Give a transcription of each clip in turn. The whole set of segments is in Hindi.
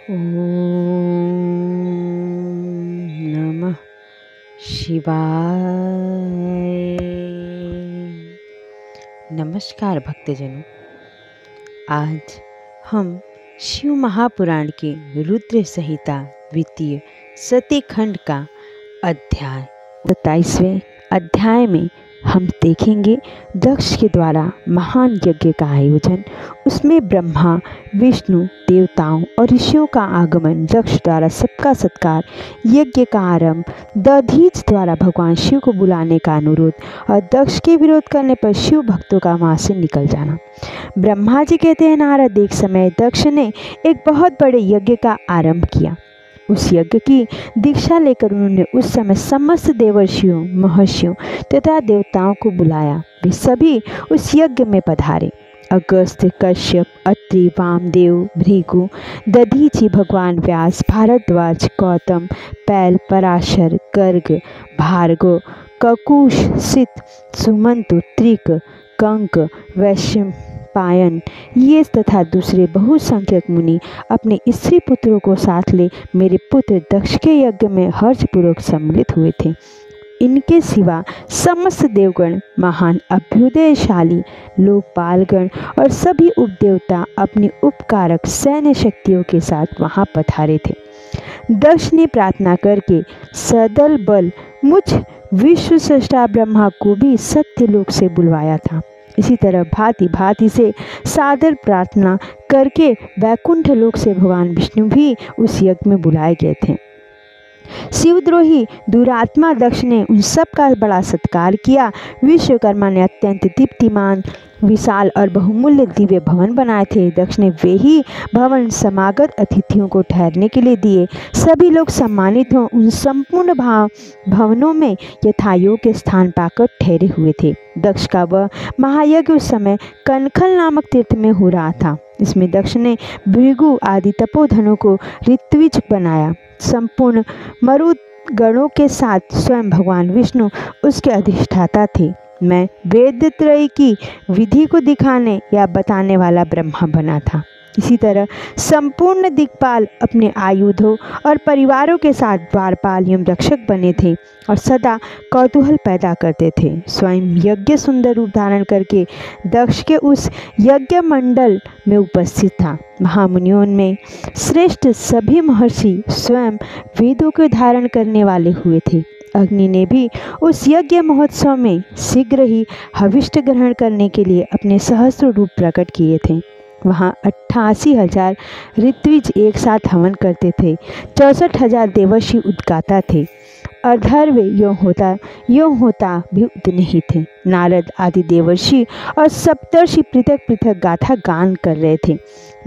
ओम नमः शिवाय। नमस्कार भक्तजनों, आज हम शिव महापुराण के रुद्र संहिता द्वितीय सती खंड का अध्याय 27वें अध्याय में हम देखेंगे दक्ष के द्वारा महान यज्ञ का आयोजन, उसमें ब्रह्मा, विष्णु, देवताओं और ऋषियों का आगमन, दक्ष द्वारा सबका सत्कार, यज्ञ का आरंभ, दधीच द्वारा भगवान शिव को बुलाने का अनुरोध और दक्ष के विरोध करने पर शिव भक्तों का वहां से निकल जाना। ब्रह्मा जी कहते हैं, नारद, एक समय दक्ष ने एक बहुत बड़े यज्ञ का आरंभ किया। उस यज्ञ की दीक्षा लेकर उन्होंने उस समय समस्त देवर्षियों, महर्षियों तथा देवताओं को बुलाया। वे सभी उस यज्ञ में पधारे। अगस्त्य, कश्यप, अत्रि, वामदेव, भृगु, दधीचि, भगवान व्यास, भारद्वाज, गौतम, पैल, पराशर, गर्ग, भार्गव, ककुश, सित, सुमंतु, त्रिक, कंक, वैशंपायन, ये तथा दूसरे बहुसंख्यक मुनि अपने स्त्री पुत्रों को साथ ले मेरे पुत्र दक्ष के यज्ञ में हर्षपूर्वक सम्मिलित हुए थे। इनके सिवा समस्त देवगण, महान अभ्युदयशाली लोकपालगण और सभी उपदेवता अपनी उपकारक सैन्य शक्तियों के साथ वहां पधारे थे। दक्ष ने प्रार्थना करके सदल बल मुझ विश्व सृष्टा ब्रह्मा को भी सत्यलोक से बुलवाया था। इसी तरह भांति भांति से सादर प्रार्थना करके वैकुंठ लोक से भगवान विष्णु भी उस यज्ञ में बुलाए गए थे। शिवद्रोही दुरात्मा दक्ष ने उन सब का बड़ा सत्कार किया। विश्वकर्मा ने अत्यंत दीप्तिमान, विशाल और बहुमूल्य दिव्य भवन बनाए थे। दक्ष ने वे ही भवन समागत अतिथियों को ठहरने के लिए दिए। सभी लोग सम्मानित हों उन संपूर्ण भवनों में यथायोग्य स्थान पाकर ठहरे हुए थे। दक्ष का वह महायज्ञ उस समय कनखल नामक तीर्थ में हो रहा था। इसमें दक्ष ने भृगु आदि तपोधनों को ऋत्विज बनाया। संपूर्ण मरुद गणों के साथ स्वयं भगवान विष्णु उसके अधिष्ठाता थे। मैं वेदत्रयी की विधि को दिखाने या बताने वाला ब्रह्मा बना था। इसी तरह संपूर्ण दिक्पाल अपने आयुधों और परिवारों के साथ द्वारपाल एवं रक्षक बने थे और सदा कौतूहल पैदा करते थे। स्वयं यज्ञ सुंदर रूप धारण करके दक्ष के उस यज्ञ मंडल में उपस्थित था। महामुनियों में श्रेष्ठ सभी महर्षि स्वयं वेदों के धारण करने वाले हुए थे। अग्नि ने भी उस यज्ञ महोत्सव में शीघ्र ही हविष्ट ग्रहण करने के लिए अपने सहस्र रूप प्रकट किए थे। वहाँ 88,000 ऋत्विज एक साथ हवन करते थे। 64,000 देवर्षि उद्गाता थे। अर्धर्व यों होता भी उतने ही थे। नारद आदि देवर्षि और सप्तर्षि पृथक पृथक गाथा गान कर रहे थे।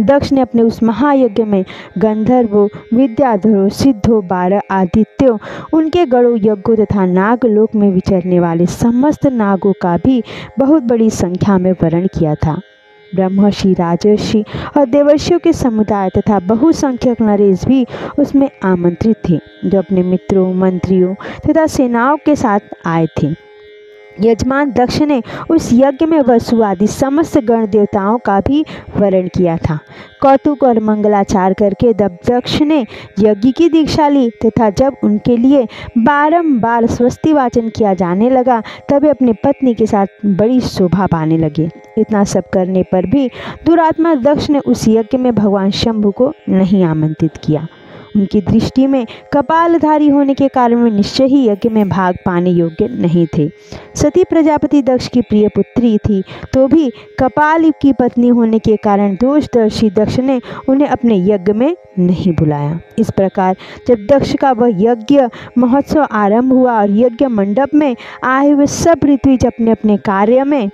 दक्ष ने अपने उस महायज्ञ में गंधर्वों, विद्याधरों, सिद्धों, 12 आदित्यों, उनके गणों, यज्ञों तथा नागलोक में विचरने वाले समस्त नागों का भी बहुत बड़ी संख्या में वर्ण किया था। ब्रह्मर्षि, राजर्षि और देवर्षियों के समुदाय तथा बहुसंख्यक नरेश भी उसमें आमंत्रित थे, जो अपने मित्रों, मंत्रियों तथा सेनाओं के साथ आए थे। यजमान दक्ष ने उस यज्ञ में वसु आदि समस्त गण देवताओं का भी वरण किया था। कौतुक और मंगलाचार करके जब दक्ष ने यज्ञ की दीक्षा ली तथा जब उनके लिए बारंबार स्वस्ति वाचन किया जाने लगा, तब वे अपनी पत्नी के साथ बड़ी शोभा पाने लगे। इतना सब करने पर भी दुरात्मा दक्ष ने उस यज्ञ में भगवान शंभु को नहीं आमंत्रित किया। उनकी दृष्टि में कपालधारी होने के कारण वे निश्चय ही यज्ञ में भाग पाने योग्य नहीं थे। सती प्रजापति दक्ष की प्रिय पुत्री थी, तो भी कपाल की पत्नी होने के कारण दोषदर्शी दक्ष ने उन्हें अपने यज्ञ में नहीं बुलाया। इस प्रकार जब दक्ष का वह यज्ञ महोत्सव आरंभ हुआ और यज्ञ मंडप में आए हुए सब ऋत्विज अपने अपने कार्य में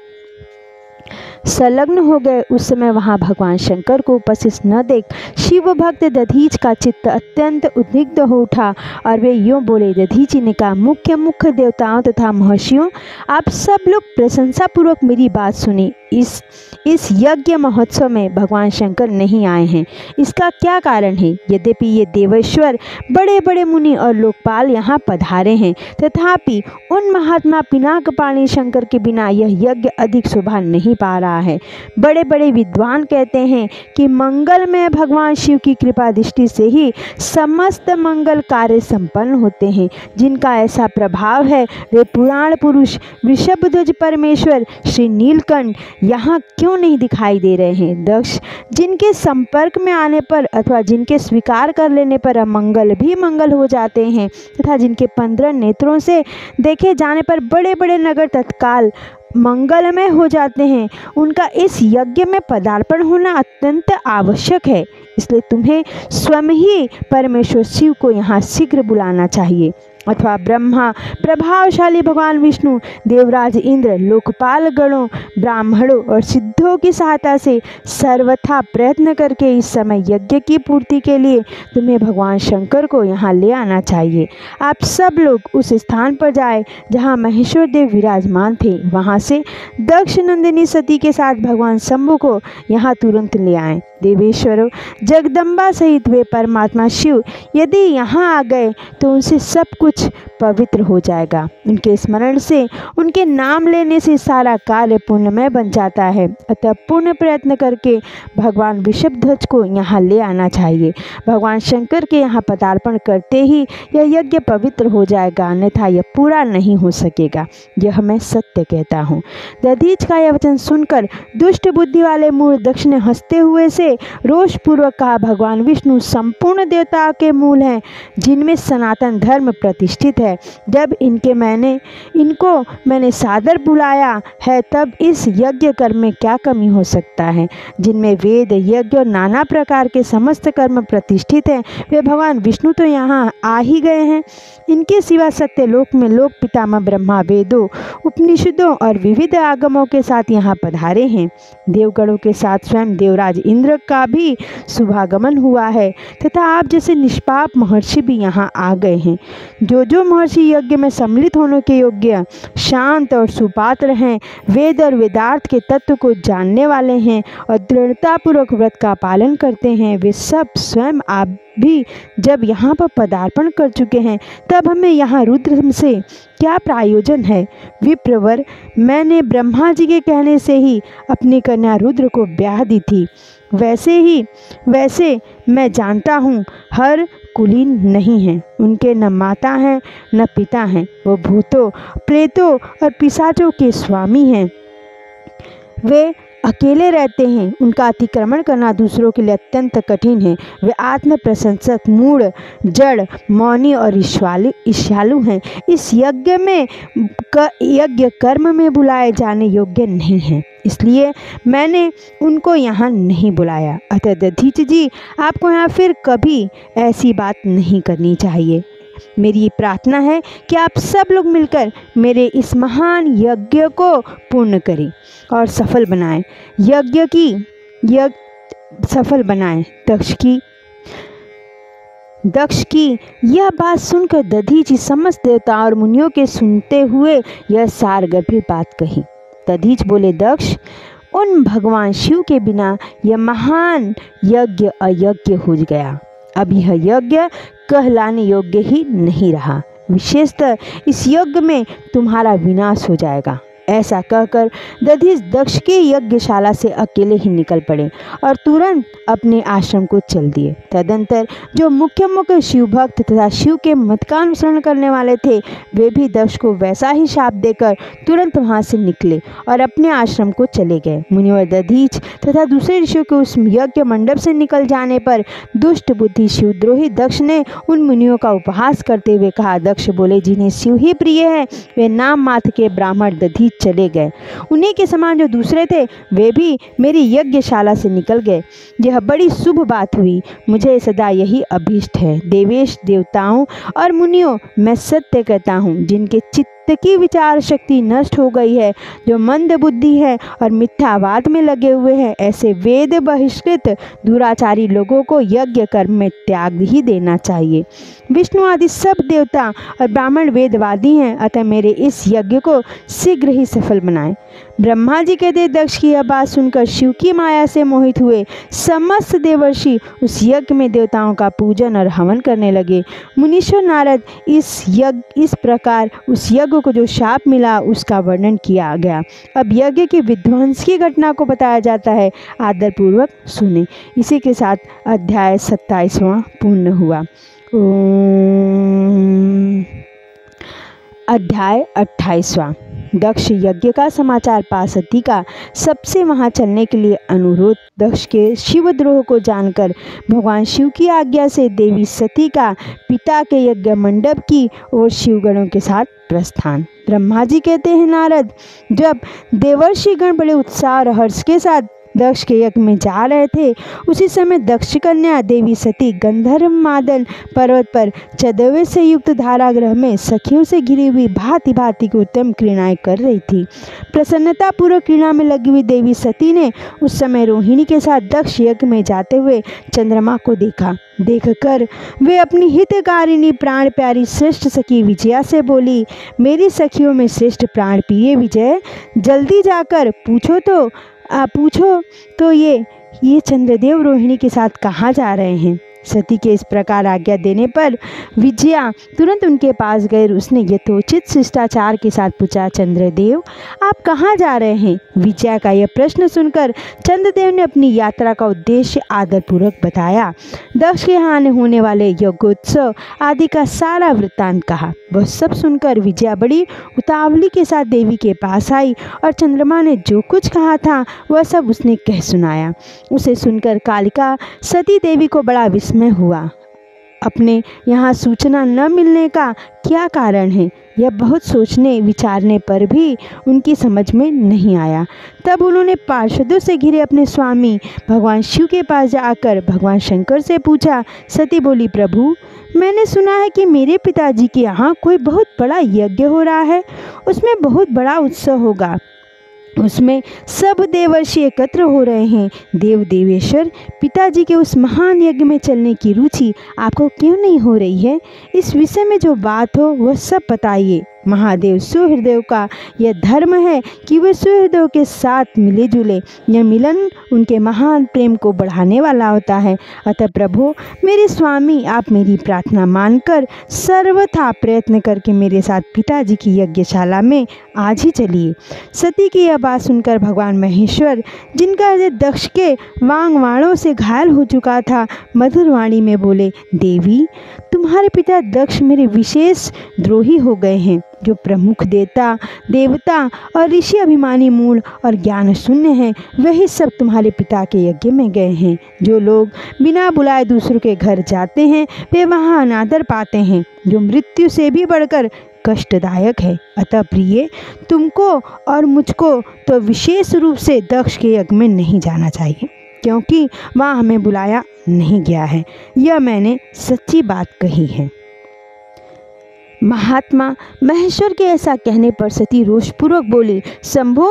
संलग्न हो गए, उस समय वहां भगवान शंकर को उपस्थित न देख शिव भक्त दधीच का चित्त अत्यंत उद्विग्न हो उठा और वे यूं बोले। दधीचि ने कहा, मुख्य देवताओं तथा महर्षियों, आप सब लोग प्रशंसा पूर्वक मेरी बात सुनी। इस यज्ञ महोत्सव में भगवान शंकर नहीं आए हैं। इसका क्या कारण है? यद्यपि ये देवेश्वर, बड़े बड़े मुनि और लोकपाल यहाँ पधारे हैं, तथापि उन महात्मा पिनाकपाणी शंकर के बिना यह यज्ञ अधिक शोभा नहीं पा रहा है। बड़े बड़े विद्वान कहते हैं कि मंगलमय भगवान शिव की कृपा दृष्टि से ही समस्त मंगल कार्य संपन्न होते हैं। जिनका ऐसा प्रभाव है वे पुराण पुरुष वृषभध्वज परमेश्वर श्री नीलकंठ यहाँ क्यों नहीं दिखाई दे रहे हैं। दक्ष, जिनके संपर्क में आने पर अथवा जिनके स्वीकार कर लेने पर अमंगल भी मंगल हो जाते हैं तथा जिनके 15 नेत्रों से देखे जाने पर बड़े बड़े नगर तत्काल मंगलमय हो जाते हैं, उनका इस यज्ञ में पदार्पण होना अत्यंत आवश्यक है। इसलिए तुम्हें स्वयं ही परमेश्वर शिव को यहाँ शीघ्र बुलाना चाहिए। अथवा ब्रह्मा, प्रभावशाली भगवान विष्णु, देवराज इंद्र, लोकपाल गणों, ब्राह्मणों और सिद्धों की सहायता से सर्वथा प्रयत्न करके इस समय यज्ञ की पूर्ति के लिए तुम्हें भगवान शंकर को यहाँ ले आना चाहिए। आप सब लोग उस स्थान पर जाए जहाँ महेश्वर देव विराजमान थे। वहाँ से दक्ष नंदिनी सती के साथ भगवान शंभु को यहाँ तुरंत ले आएं। देवेश्वरों, जगदम्बा सहित वे परमात्मा शिव यदि यहाँ आ गए तो उनसे सब कुछ पवित्र हो जाएगा। उनके स्मरण से, उनके नाम लेने से सारा कार्य पुण्यमय बन जाता है। अतः पूर्ण प्रयत्न करके भगवान वृषभध्वज को यहाँ ले आना चाहिए। भगवान शंकर के यहाँ पदार्पण करते ही यह यज्ञ पवित्र हो जाएगा, अन्यथा यह पूरा नहीं हो सकेगा। यह मैं सत्य कहता हूँ। दधीच का यह वचन सुनकर दुष्ट बुद्धि वाले मूर्ख दक्ष ने हंसते हुए से रोषपूर्वक कहा, भगवान विष्णु संपूर्ण देवताओं के मूल हैं, जिनमें सनातन धर्म प्रतिष्ठित है। जब इनको मैंने सादर बुलाया है तब इस यज्ञ कर्म में क्या कमी हो सकता है। जिनमें वेद, यज्ञ और नाना प्रकार के समस्त कर्म प्रतिष्ठित हैं, वे भगवान विष्णु तो यहाँ आ ही गए हैं। इनके सिवा सत्यलोक में लोक पितामह ब्रह्मा वेदों, उपनिषदों और विविध आगमों के साथ यहाँ पधारे हैं। देवगणों के साथ स्वयं देवराज इंद्र का भी शुभागमन हुआ है तथा आप जैसे निष्पाप महर्षि भी यहाँ आ गए हैं। जो महर्षि यज्ञ में सम्मिलित होने के योग्य, शांत और सुपात्र हैं, वेद और वेदार्थ के तत्व को जानने वाले हैं और दृढ़तापूर्वक व्रत का पालन करते हैं, वे सब स्वयं आप भी जब यहाँ पर पदार्पण कर चुके हैं, तब हमें यहाँ रुद्र से क्या प्रयोजन है। विप्रवर, मैंने ब्रह्मा जी के कहने से ही अपनी कन्या रुद्र को ब्याह दी थी। वैसे मैं जानता हूँ हर कुलीन नहीं हैं, उनके न माता हैं न पिता हैं। वो भूतों, प्रेतों और पिशाचों के स्वामी हैं। वे अकेले रहते हैं, उनका अतिक्रमण करना दूसरों के लिए अत्यंत कठिन है। वे आत्म प्रशंसक, मूढ़, जड़, मौनी और ईर्ष्यालु हैं। इस यज्ञ कर्म में बुलाए जाने योग्य नहीं हैं, इसलिए मैंने उनको यहाँ नहीं बुलाया। अतः दधीच जी, आपको यहाँ फिर कभी ऐसी बात नहीं करनी चाहिए। मेरी प्रार्थना है कि आप सब लोग मिलकर मेरे इस महान यज्ञ को पूर्ण करें और सफल बनाएं। सफल बनाएं। दक्ष की यह बात सुनकर दधीच समस्त देवताओं और मुनियों के सुनते हुए यह सारगर्भित बात कही। दधीच बोले, दक्ष, उन भगवान शिव के बिना यह महान यज्ञ अयज्ञ हो गया। अब यह यज्ञ कहलाने योग्य ही नहीं रहा। विशेषतः इस यज्ञ में तुम्हारा विनाश हो जाएगा। ऐसा कहकर दधीच दक्ष की यज्ञशाला से अकेले ही निकल पड़े और तुरंत अपने आश्रम को चल दिए। तदंतर जो मुख्य शिव भक्त तथा शिव के मत का अनुसरण करने वाले थे, वे भी दक्ष को वैसा ही शाप देकर तुरंत वहां से निकले और अपने आश्रम को चले गए। मुनिवर दधीच तथा दूसरे ऋषियों के उस यज्ञ मंडप से निकल जाने पर दुष्ट बुद्धि शिवद्रोही दक्ष ने उन मुनियों का उपहास करते हुए कहा। दक्ष बोले, जिन्हें शिव ही प्रिय है, वे नाम मात्र के ब्राह्मण दधीच चले गए। उन्हीं के समान जो दूसरे थे, वे भी मेरी यज्ञशाला से निकल गए। यह बड़ी शुभ बात हुई। मुझे सदा यही अभीष्ट है। देवेश, देवताओं और मुनियों, मैं सत्य कहता हूँ, जिनके चित्त की विचार शक्ति नष्ट हो गई है, जो मंद बुद्धि है और मिथ्यावाद में लगे हुए हैं, ऐसे वेद बहिष्कृत दुराचारी लोगों को यज्ञ कर्म में त्याग ही देना चाहिए। विष्णु आदि सब देवता और ब्राह्मण वेदवादी हैं, अतः मेरे इस यज्ञ को शीघ्र ही सफल बनाएं। ब्रह्मा जी कहते दक्ष की यह बात सुनकर शिव की माया से मोहित हुए समस्त देवर्षि उस यज्ञ में देवताओं का पूजन और हवन करने लगे। मुनीश्वर नारद इस प्रकार उस यज्ञ को जो शाप मिला उसका वर्णन किया गया। अब यज्ञ के विध्वंस की घटना को बताया जाता है, आदरपूर्वक सुने। इसी के साथ अध्याय 27वां पूर्ण हुआ। अध्याय 28वां। दक्ष यज्ञ का समाचार पा सती का सबसे वहां चलने के लिए अनुरोध। दक्ष के शिवद्रोह को जानकर भगवान शिव की आज्ञा से देवी सती का पिता के यज्ञ मंडप की ओर शिवगणों के साथ प्रस्थान। ब्रह्मा जी कहते हैं नारद, जब देवर्षिगण बड़े उत्साह और हर्ष के साथ दक्ष के यज्ञ में जा रहे थे, उसी समय दक्ष कन्या देवी सती गंधर्व मादन पर्वत पर चंदवे से युक्त धारागृह में सखियों से घिरी हुई भांति भांति की उत्तम क्रीड़ाएं कर रही थी। प्रसन्नता पूर्वक क्रीड़ा में लगी हुई देवी सती ने उस समय रोहिणी के साथ दक्ष यज्ञ में जाते हुए चंद्रमा को देखा। देखकर वे अपनी हितकारिणी प्राण प्यारी श्रेष्ठ सखी विजया से बोली, मेरी सखियों में श्रेष्ठ प्राण प्रिय विजय, जल्दी जाकर पूछो तो ये चंद्रदेव रोहिणी के साथ कहाँ जा रहे हैं। सती के इस प्रकार आज्ञा देने पर विजया तुरंत उनके पास गए। उसने यथोचित शिष्टाचार के साथ पूछा, चंद्रदेव आप कहाँ जा रहे हैं। विजया का यह प्रश्न सुनकर चंद्रदेव ने अपनी यात्रा का उद्देश्य आदरपूर्वक बताया। दक्ष के यहाँ होने वाले यज्ञोत्सव आदि का सारा वृत्तांत कहा। वह सब सुनकर विजया बड़ी उतावली के साथ देवी के पास आई और चंद्रमा ने जो कुछ कहा था वह सब उसने कह सुनाया। उसे सुनकर कालिका सती देवी को बड़ा विस्मय हुआ। अपने यहाँ सूचना न मिलने का क्या कारण है, यह बहुत सोचने विचारने पर भी उनकी समझ में नहीं आया। तब उन्होंने पार्षदों से घिरे अपने स्वामी भगवान शिव के पास जाकर भगवान शंकर से पूछा। सती बोली, प्रभु मैंने सुना है कि मेरे पिताजी के यहाँ कोई बहुत बड़ा यज्ञ हो रहा है, उसमें बहुत बड़ा उत्सव होगा, उसमें सब देवर्षि एकत्र हो रहे हैं। देवेश्वर पिताजी के उस महान यज्ञ में चलने की रुचि आपको क्यों नहीं हो रही है। इस विषय में जो बात हो वह सब बताइए। महादेव सुहृदय का यह धर्म है कि वे सुहृदय के साथ मिले जुले। यह मिलन उनके महान प्रेम को बढ़ाने वाला होता है। अतः प्रभु मेरे स्वामी, आप मेरी प्रार्थना मानकर सर्वथा प्रयत्न करके मेरे साथ पिताजी की यज्ञशाला में आज ही चलिए। सती की यह बात सुनकर भगवान महेश्वर, जिनका हृदय दक्ष के वांगवाणों से घायल हो चुका था, मधुर वाणी में बोले, देवी तुम्हारे पिता दक्ष मेरे विशेष द्रोही हो गए हैं। जो प्रमुख देवता और ऋषि अभिमानी मूल और ज्ञान शून्य हैं, वही सब तुम्हारे पिता के यज्ञ में गए हैं। जो लोग बिना बुलाए दूसरों के घर जाते हैं वे वहाँ अनादर पाते हैं, जो मृत्यु से भी बढ़कर कष्टदायक है। अतः प्रिय, तुमको और मुझको तो विशेष रूप से दक्ष के यज्ञ में नहीं जाना चाहिए, क्योंकि वहाँ हमें बुलाया नहीं गया है। यह मैंने सच्ची बात कही है। महात्मा महेश्वर के ऐसा कहने पर सती रोषपूर्वक बोली, शंभो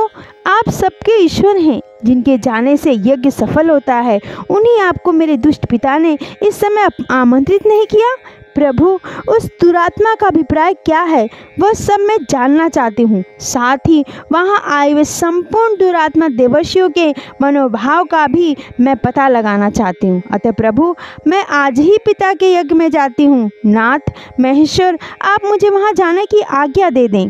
आप सबके ईश्वर हैं, जिनके जाने से यज्ञ सफल होता है, उन्हीं आपको मेरे दुष्ट पिता ने इस समय आमंत्रित नहीं किया। प्रभु उस दुरात्मा का अभिप्राय क्या है वह सब मैं जानना चाहती हूँ। साथ ही वहाँ आए हुए संपूर्ण दुरात्मा देवर्षियों के मनोभाव का भी मैं पता लगाना चाहती हूँ। अतः प्रभु मैं आज ही पिता के यज्ञ में जाती हूँ। नाथ महेश्वर आप मुझे वहाँ जाने की आज्ञा दे दें।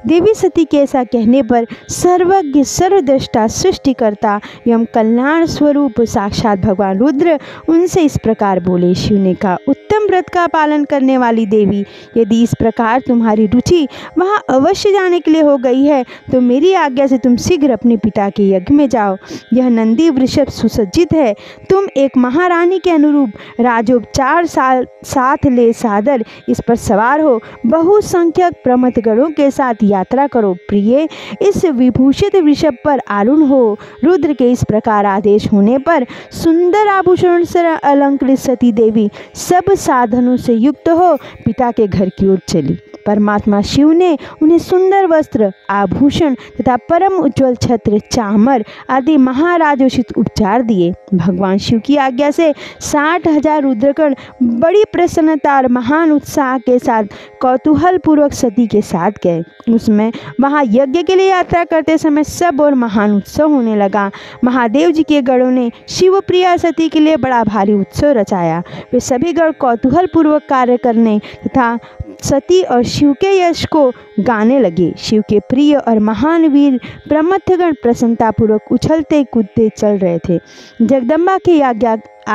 देवी सती के ऐसा कहने पर सर्वज्ञ सर्वद्रष्टा सृष्टिकर्ता एवं कल्याण स्वरूप साक्षात भगवान रुद्र उनसे इस प्रकार बोले। शिव ने कहा, उत्तम व्रत का पालन करने वाली देवी, यदि इस प्रकार तुम्हारी रुचि वहाँ अवश्य जाने के लिए हो गई है तो मेरी आज्ञा से तुम शीघ्र अपने पिता के यज्ञ में जाओ। यह नंदी वृषभ सुसज्जित है। तुम एक महारानी के अनुरूप राजोपचार साथ ले सादर इस पर सवार हो बहुसंख्यक प्रमथगणों के साथ यात्रा करो। प्रिय, इस विभूषित वृषभ पर आरूढ़ हो। रुद्र के इस प्रकार आदेश होने पर सुंदर आभूषण से अलंकृत सती देवी सब साधनों से युक्त हो पिता के घर की ओर चली। परमात्मा शिव ने उन्हें सुंदर वस्त्र, आभूषण तथा परम उज्ज्वल छत्र, चामर आदि महाराजोचित उपचार दिए। भगवान शिव की आज्ञा से 60,000 रुद्रगण बड़ी प्रसन्नता और महान उत्साह के साथ कौतूहल पूर्वक सती के साथ गए। उसमें वहाँ यज्ञ के लिए यात्रा करते समय सब और महान उत्सव होने लगा। महादेव जी के गणों ने शिव प्रिया सती के लिए बड़ा भारी उत्सव रचाया। वे सभी गण कौतूहल पूर्वक कार्य करने तथा सती और शिव के यश को गाने लगे। शिव के प्रिय और महान वीर ब्रह्मथगण प्रसन्नतापूर्वक उछलते कूदते चल रहे थे। जगदम्बा के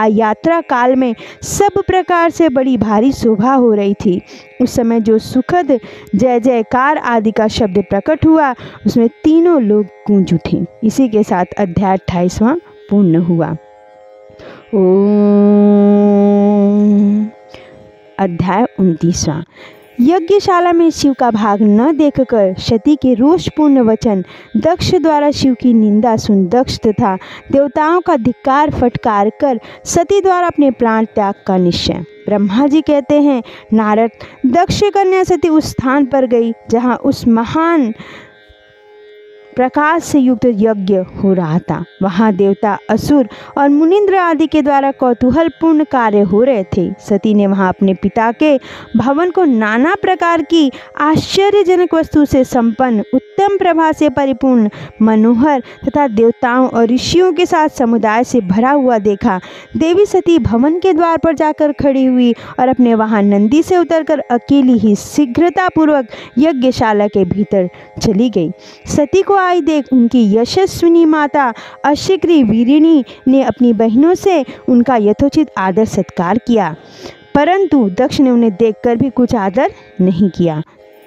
यात्रा काल में सब प्रकार से बड़ी भारी शोभा हो रही थी। उस समय जो सुखद जय जयकार आदि का शब्द प्रकट हुआ, उसमें तीनों लोग गूंज उठे। इसी के साथ अध्याय 28वां पूर्ण हुआ। अध्याय 29वां। यज्ञशाला में शिव का भाग न देखकर सती के रोषपूर्ण वचन, दक्ष द्वारा शिव की निंदा सुन दक्ष तथा देवताओं का धिक्कार फटकार कर सती द्वारा अपने प्राण त्याग का निश्चय। ब्रह्मा जी कहते हैं, नारद, दक्ष कन्या सती उस स्थान पर गई जहाँ उस महान प्रकाश से युक्त यज्ञ हो रहा था। वहाँ देवता, असुर और मुनिंद्र आदि के द्वारा कौतूहलपूर्ण कार्य हो रहे थे। सती ने वहाँ अपने पिता के भवन को नाना प्रकार की आश्चर्यजनक वस्तु से संपन्न, उत्तम प्रभा से परिपूर्ण, मनोहर तथा देवताओं और ऋषियों के साथ समुदाय से भरा हुआ देखा। देवी सती भवन के द्वार पर जाकर खड़ी हुई और अपने वहाँ नंदी से उतरकर अकेली ही शीघ्रतापूर्वक यज्ञशाला के भीतर चली गई। सती को आई देख उनकी यशस्विनी माता अशिक्री वीरिणी ने अपनी बहनों से उनका यथोचित आदर सत्कार किया, परंतु दक्ष ने उन्हें देखकर भी कुछ आदर नहीं किया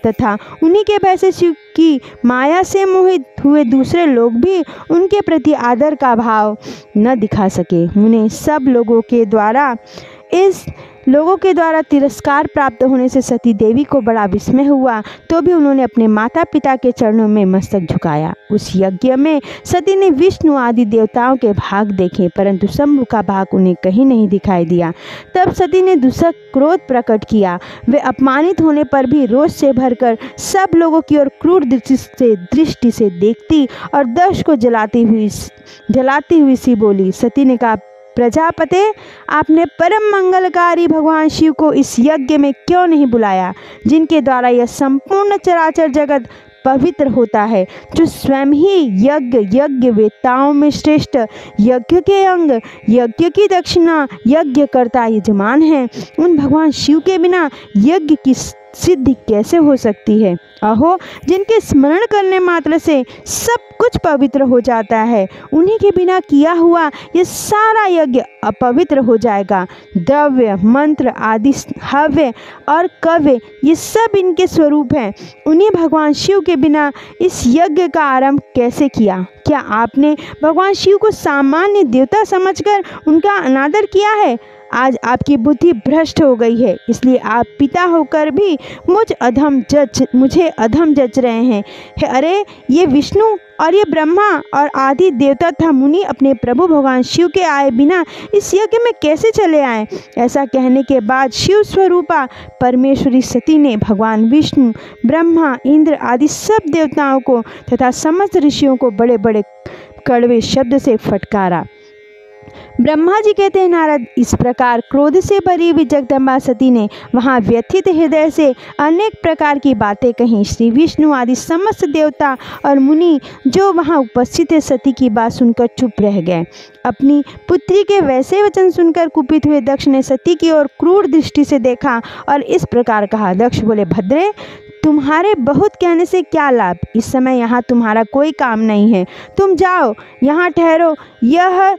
तथा उन्हीं के भय से शिव की माया से मोहित हुए दूसरे लोग भी उनके प्रति आदर का भाव न दिखा सके। उन्हें सब लोगों के द्वारा तिरस्कार प्राप्त होने से सती देवी को बड़ा विस्मय हुआ, तो भी उन्होंने अपने माता पिता के चरणों में मस्तक झुकाया। उस यज्ञ में सती ने विष्णु आदि देवताओं के भाग देखे, परंतु शंभु का भाग उन्हें कहीं नहीं दिखाई दिया। तब सती ने दूसरा क्रोध प्रकट किया। वे अपमानित होने पर भी रोष से भरकर सब लोगों की ओर क्रूर दृष्टि से देखती और दक्ष को जलाती हुई सी बोली। सती ने कहा, प्रजापते, आपने परम मंगलकारी भगवान शिव को इस यज्ञ में क्यों नहीं बुलाया, जिनके द्वारा यह संपूर्ण चराचर जगत पवित्र होता है, जो स्वयं ही यज्ञ वेताओं में श्रेष्ठ, यज्ञ के अंग, यज्ञ की दक्षिणा, यज्ञ करता यजमान है। उन भगवान शिव के बिना यज्ञ की सिद्धि कैसे हो सकती है? अहो, जिनके स्मरण करने मात्र से सब कुछ पवित्र हो जाता है, उन्हीं के बिना किया हुआ ये सारा यज्ञ अपवित्र हो जाएगा। द्रव्य, मंत्र आदि, हव्य और कव्य, ये सब इनके स्वरूप हैं। उन्हीं भगवान शिव के बिना इस यज्ञ का आरंभ कैसे किया? क्या आपने भगवान शिव को सामान्य देवता समझकर उनका अनादर किया है? आज आपकी बुद्धि भ्रष्ट हो गई है, इसलिए आप पिता होकर भी मुझे अधम जच रहे हैं। अरे, ये विष्णु और ये ब्रह्मा और आदि देवता तथा मुनि अपने प्रभु भगवान शिव के आए बिना इस यज्ञ में कैसे चले आए? ऐसा कहने के बाद शिव स्वरूपा परमेश्वरी सती ने भगवान विष्णु, ब्रह्मा, इंद्र आदि सब देवताओं को तथा समस्त ऋषियों को बड़े बड़े कड़वे शब्द से फटकारा। ब्रह्मा जी कहते हैं, नारद, इस प्रकार क्रोध से भरी हुई जगदम्बा सती ने वहाँ व्यथित हृदय से अनेक प्रकार की बातें कहीं। श्री विष्णु आदि समस्त देवता और मुनि जो वहाँ उपस्थित थे, सती की बात सुनकर चुप रह गए। अपनी पुत्री के वैसे वचन सुनकर कुपित हुए दक्ष ने सती की ओर क्रूर दृष्टि से देखा और इस प्रकार कहा। दक्ष बोले, भद्रे, तुम्हारे बहुत कहने से क्या लाभ? इस समय यहाँ तुम्हारा कोई काम नहीं है, तुम जाओ, यहाँ ठहरो, यह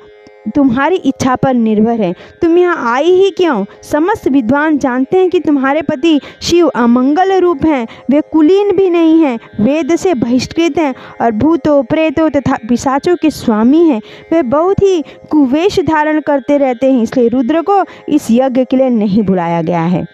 तुम्हारी इच्छा पर निर्भर है। तुम यहाँ आई ही क्यों? समस्त विद्वान जानते हैं कि तुम्हारे पति शिव अमंगल रूप हैं, वे कुलीन भी नहीं हैं, वेद से बहिष्कृत हैं और भूतों, प्रेतों तथा पिशाचों के स्वामी हैं। वे बहुत ही कुवेश धारण करते रहते हैं, इसलिए रुद्र को इस यज्ञ के लिए नहीं बुलाया गया है।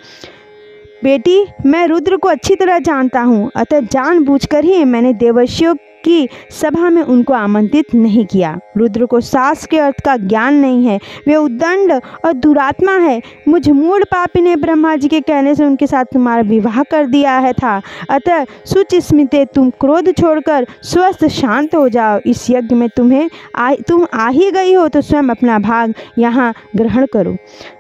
बेटी, मैं रुद्र को अच्छी तरह जानता हूँ, अतः जानबूझकर ही मैंने देवर्षियों की सभा में उनको आमंत्रित नहीं किया। रुद्र को शास्त्र के अर्थ का ज्ञान नहीं है, वे उद्दंड और दुरात्मा है। मुझ मूढ़ पापी ने ब्रह्मा जी के कहने से उनके साथ तुम्हारा विवाह कर दिया है था। अतः सुचिस्मिते, तुम क्रोध छोड़कर स्वस्थ शांत हो जाओ। इस यज्ञ में तुम आ ही गई हो तो स्वयं अपना भाग यहाँ ग्रहण करो।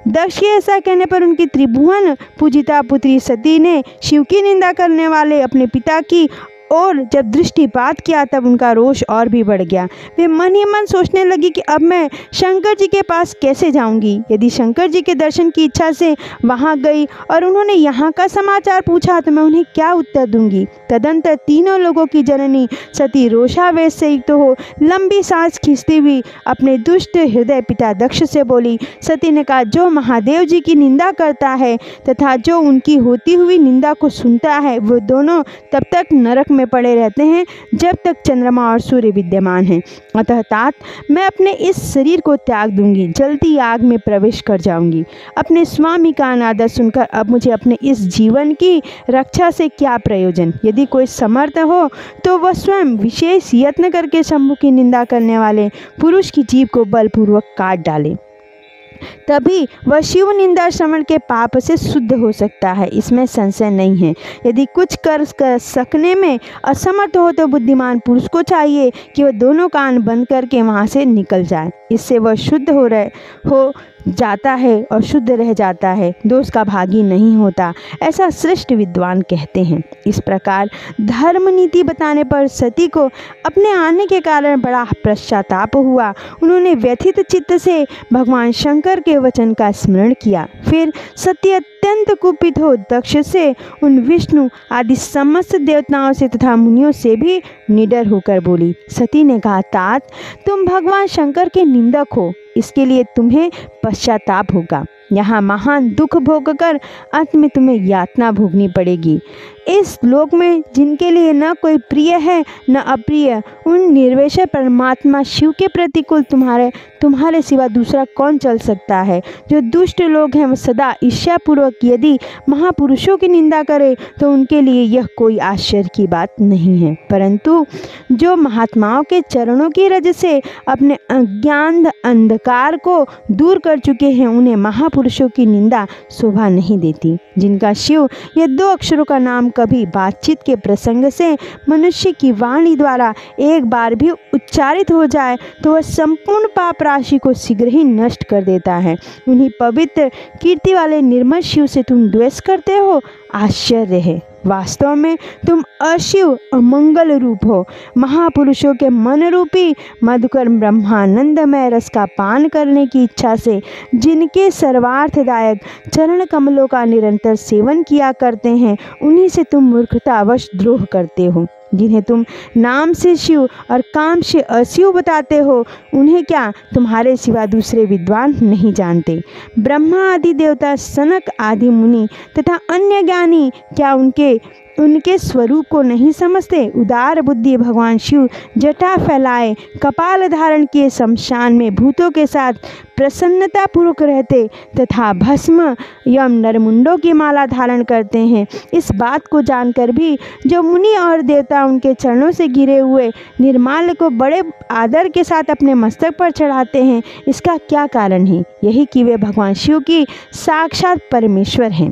दक्ष के ऐसा कहने पर उनकी त्रिभुवन पूजिता पुत्री सती ने शिव की निंदा करने वाले अपने पिता की और जब दृष्टिपात किया तब उनका रोष और भी बढ़ गया। वे मन ही मन सोचने लगी कि अब मैं शंकर जी के पास कैसे जाऊंगी। यदि शंकर जी के दर्शन की इच्छा से वहां गई और उन्होंने यहाँ का समाचार पूछा तो मैं उन्हें क्या उत्तर दूंगी। तदंतर तीनों लोगों की जननी सती रोषावेश से युक्त हो लंबी सांस खींचती हुई अपने दुष्ट हृदय पिता दक्ष से बोली। सती ने कहा, जो महादेव जी की निंदा करता है तथा जो उनकी होती हुई निंदा को सुनता है वो दोनों तब तक नरक में पड़े रहते हैं जब तक चंद्रमा और सूर्य विद्यमान हैं। अतः तात मैं अपने इस शरीर को त्याग दूंगी, जलती आग में प्रवेश कर जाऊंगी। अपने स्वामी का अनादर सुनकर अब मुझे अपने इस जीवन की रक्षा से क्या प्रयोजन। यदि कोई समर्थ हो तो वह स्वयं विशेष यत्न करके शंभु की निंदा करने वाले पुरुष की जीभ को बलपूर्वक काट डाले, तभी वह शिव निंदा श्रवण के पाप से शुद्ध हो सकता है, इसमें संशय नहीं है। यदि कुछ कर सकने में असमर्थ हो तो बुद्धिमान पुरुष को चाहिए कि वह दोनों कान बंद करके वहाँ से निकल जाए। इससे वह शुद्ध हो जाता है और शुद्ध रह जाता है, दोष का भागी नहीं होता, ऐसा श्रेष्ठ विद्वान कहते हैं। इस प्रकार धर्म नीति बताने पर सती को अपने आने के कारण बड़ा पश्चाताप हुआ। उन्होंने व्यथित चित्त से भगवान शंकर के वचन का स्मरण किया। फिर सती अत्यंत कुपित हो दक्ष से, उन विष्णु आदि समस्त देवताओं से तथा मुनियों से भी निडर होकर बोली। सती ने कहा, तात तुम भगवान शंकर के निंदक हो, इसके लिए तुम्हें पश्चाताप होगा। यहाँ महान दुख भोगकर अंत में तुम्हें यातना भोगनी पड़ेगी। इस लोक में जिनके लिए न कोई प्रिय है न अप्रिय, उन निर्वेशर परमात्मा शिव के प्रतिकूल तुम्हारे सिवा दूसरा कौन चल सकता है। जो दुष्ट लोग हैं वो सदा ईर्ष्यापूर्वक यदि महापुरुषों की निंदा करे तो उनके लिए यह कोई आश्चर्य की बात नहीं है, परंतु जो महात्माओं के चरणों की रज से अपने अज्ञान अंधकार को दूर कर चुके हैं उन्हें महापुरुषों की निंदा शोभा नहीं देती। जिनका शिव ये दो अक्षरों का नाम कभी बातचीत के प्रसंग से मनुष्य की वाणी द्वारा एक बार भी उच्चारित हो जाए तो वह संपूर्ण पाप राशि को शीघ्र ही नष्ट कर देता है। उन्हीं पवित्र कीर्ति वाले निर्मल शिव से तुम द्वेष करते हो, आश्चर्य है। वास्तव में तुम अशिव अमंगल रूप हो। महापुरुषों के मन रूपी मधुकर ब्रह्मानंदमय रस का पान करने की इच्छा से जिनके सर्वार्थदायक चरण कमलों का निरंतर सेवन किया करते हैं उन्हीं से तुम मूर्खतावश द्रोह करते हो। जिन्हें तुम नाम से शिव और काम से अशिव बताते हो उन्हें क्या तुम्हारे सिवा दूसरे विद्वान नहीं जानते। ब्रह्मा आदि देवता, सनक आदि मुनि तथा अन्य ज्ञानी क्या उनके स्वरूप को नहीं समझते। उदार बुद्धि भगवान शिव जटा फैलाए कपाल धारण किए शमशान में भूतों के साथ प्रसन्नता पूर्वक रहते तथा भस्म एवं नरमुंडों की माला धारण करते हैं। इस बात को जानकर भी जो मुनि और देवता उनके चरणों से घिरे हुए निर्माल्य को बड़े आदर के साथ अपने मस्तक पर चढ़ाते हैं, इसका क्या कारण है? यही कि वे भगवान शिव की साक्षात परमेश्वर हैं।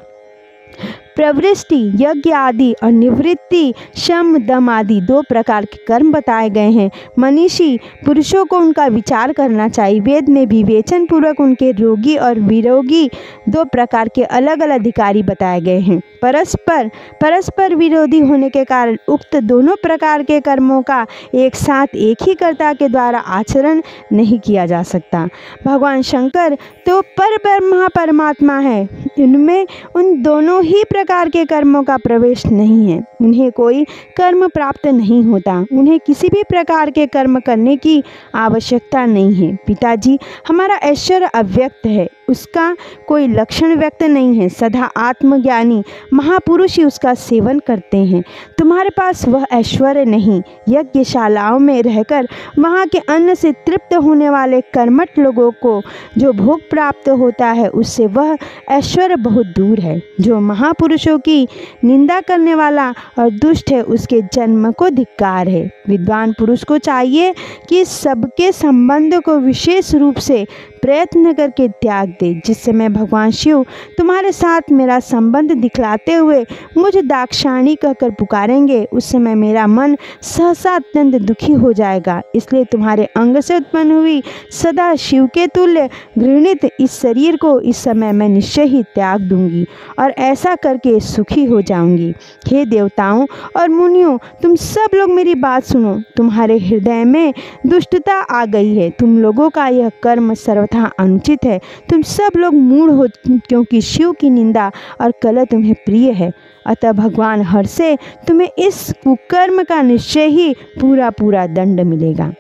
प्रवृष्टि यज्ञ आदि और निवृत्ति शम दम आदि दो प्रकार के कर्म बताए गए हैं। मनीषी पुरुषों को उनका विचार करना चाहिए। वेद में विवेचन पूर्वक उनके रोगी और विरोगी दो प्रकार के अलग अलग अधिकारी बताए गए हैं। परस्पर विरोधी होने के कारण उक्त दोनों प्रकार के कर्मों का एक साथ एक ही कर्ता के द्वारा आचरण नहीं किया जा सकता। भगवान शंकर तो परब्रह्म परमात्मा है, इनमें उन दोनों ही प्रकार के कर्मों का प्रवेश नहीं है। उन्हें कोई कर्म प्राप्त नहीं होता, उन्हें किसी भी प्रकार के कर्म करने की आवश्यकता नहीं है। पिताजी, हमारा ऐश्वर्य अव्यक्त है, उसका कोई लक्षण व्यक्त नहीं है। सदा आत्मज्ञानी महापुरुष ही उसका सेवन करते हैं। तुम्हारे पास वह ऐश्वर्य नहीं। यज्ञशालाओं में रहकर वहाँ के अन्न से तृप्त होने वाले कर्मठ लोगों को जो भोग प्राप्त होता है उससे वह ऐश्वर्य बहुत दूर है। जो महापुरुषों की निंदा करने वाला और दुष्ट है उसके जन्म को धिक्कार है। विद्वान पुरुष को चाहिए कि सबके संबंध को विशेष रूप से प्रयत्न करके त्याग दे। जिस समय भगवान शिव तुम्हारे साथ मेरा संबंध दिखलाते हुए मुझ दाक्षायणी कहकर पुकारेंगे उस समय मेरा मन सहसा अत्यंत दुखी हो जाएगा। इसलिए तुम्हारे अंग से उत्पन्न हुई सदा शिव के तुल्य घृणित इस शरीर को इस समय मैं निश्चय ही त्याग दूंगी और ऐसा करके सुखी हो जाऊंगी। हे देवताओं और मुनियों, तुम सब लोग मेरी बात सुनो। तुम्हारे हृदय में दुष्टता आ गई है। तुम लोगों का यह कर्म सर्वथा अनुचित है। तुम सब लोग मूढ़ हो क्योंकि शिव की निंदा और कलह तुम्हें प्रिय है। अतः भगवान हर से तुम्हें इस कुकर्म का निश्चय ही पूरा पूरा दंड मिलेगा।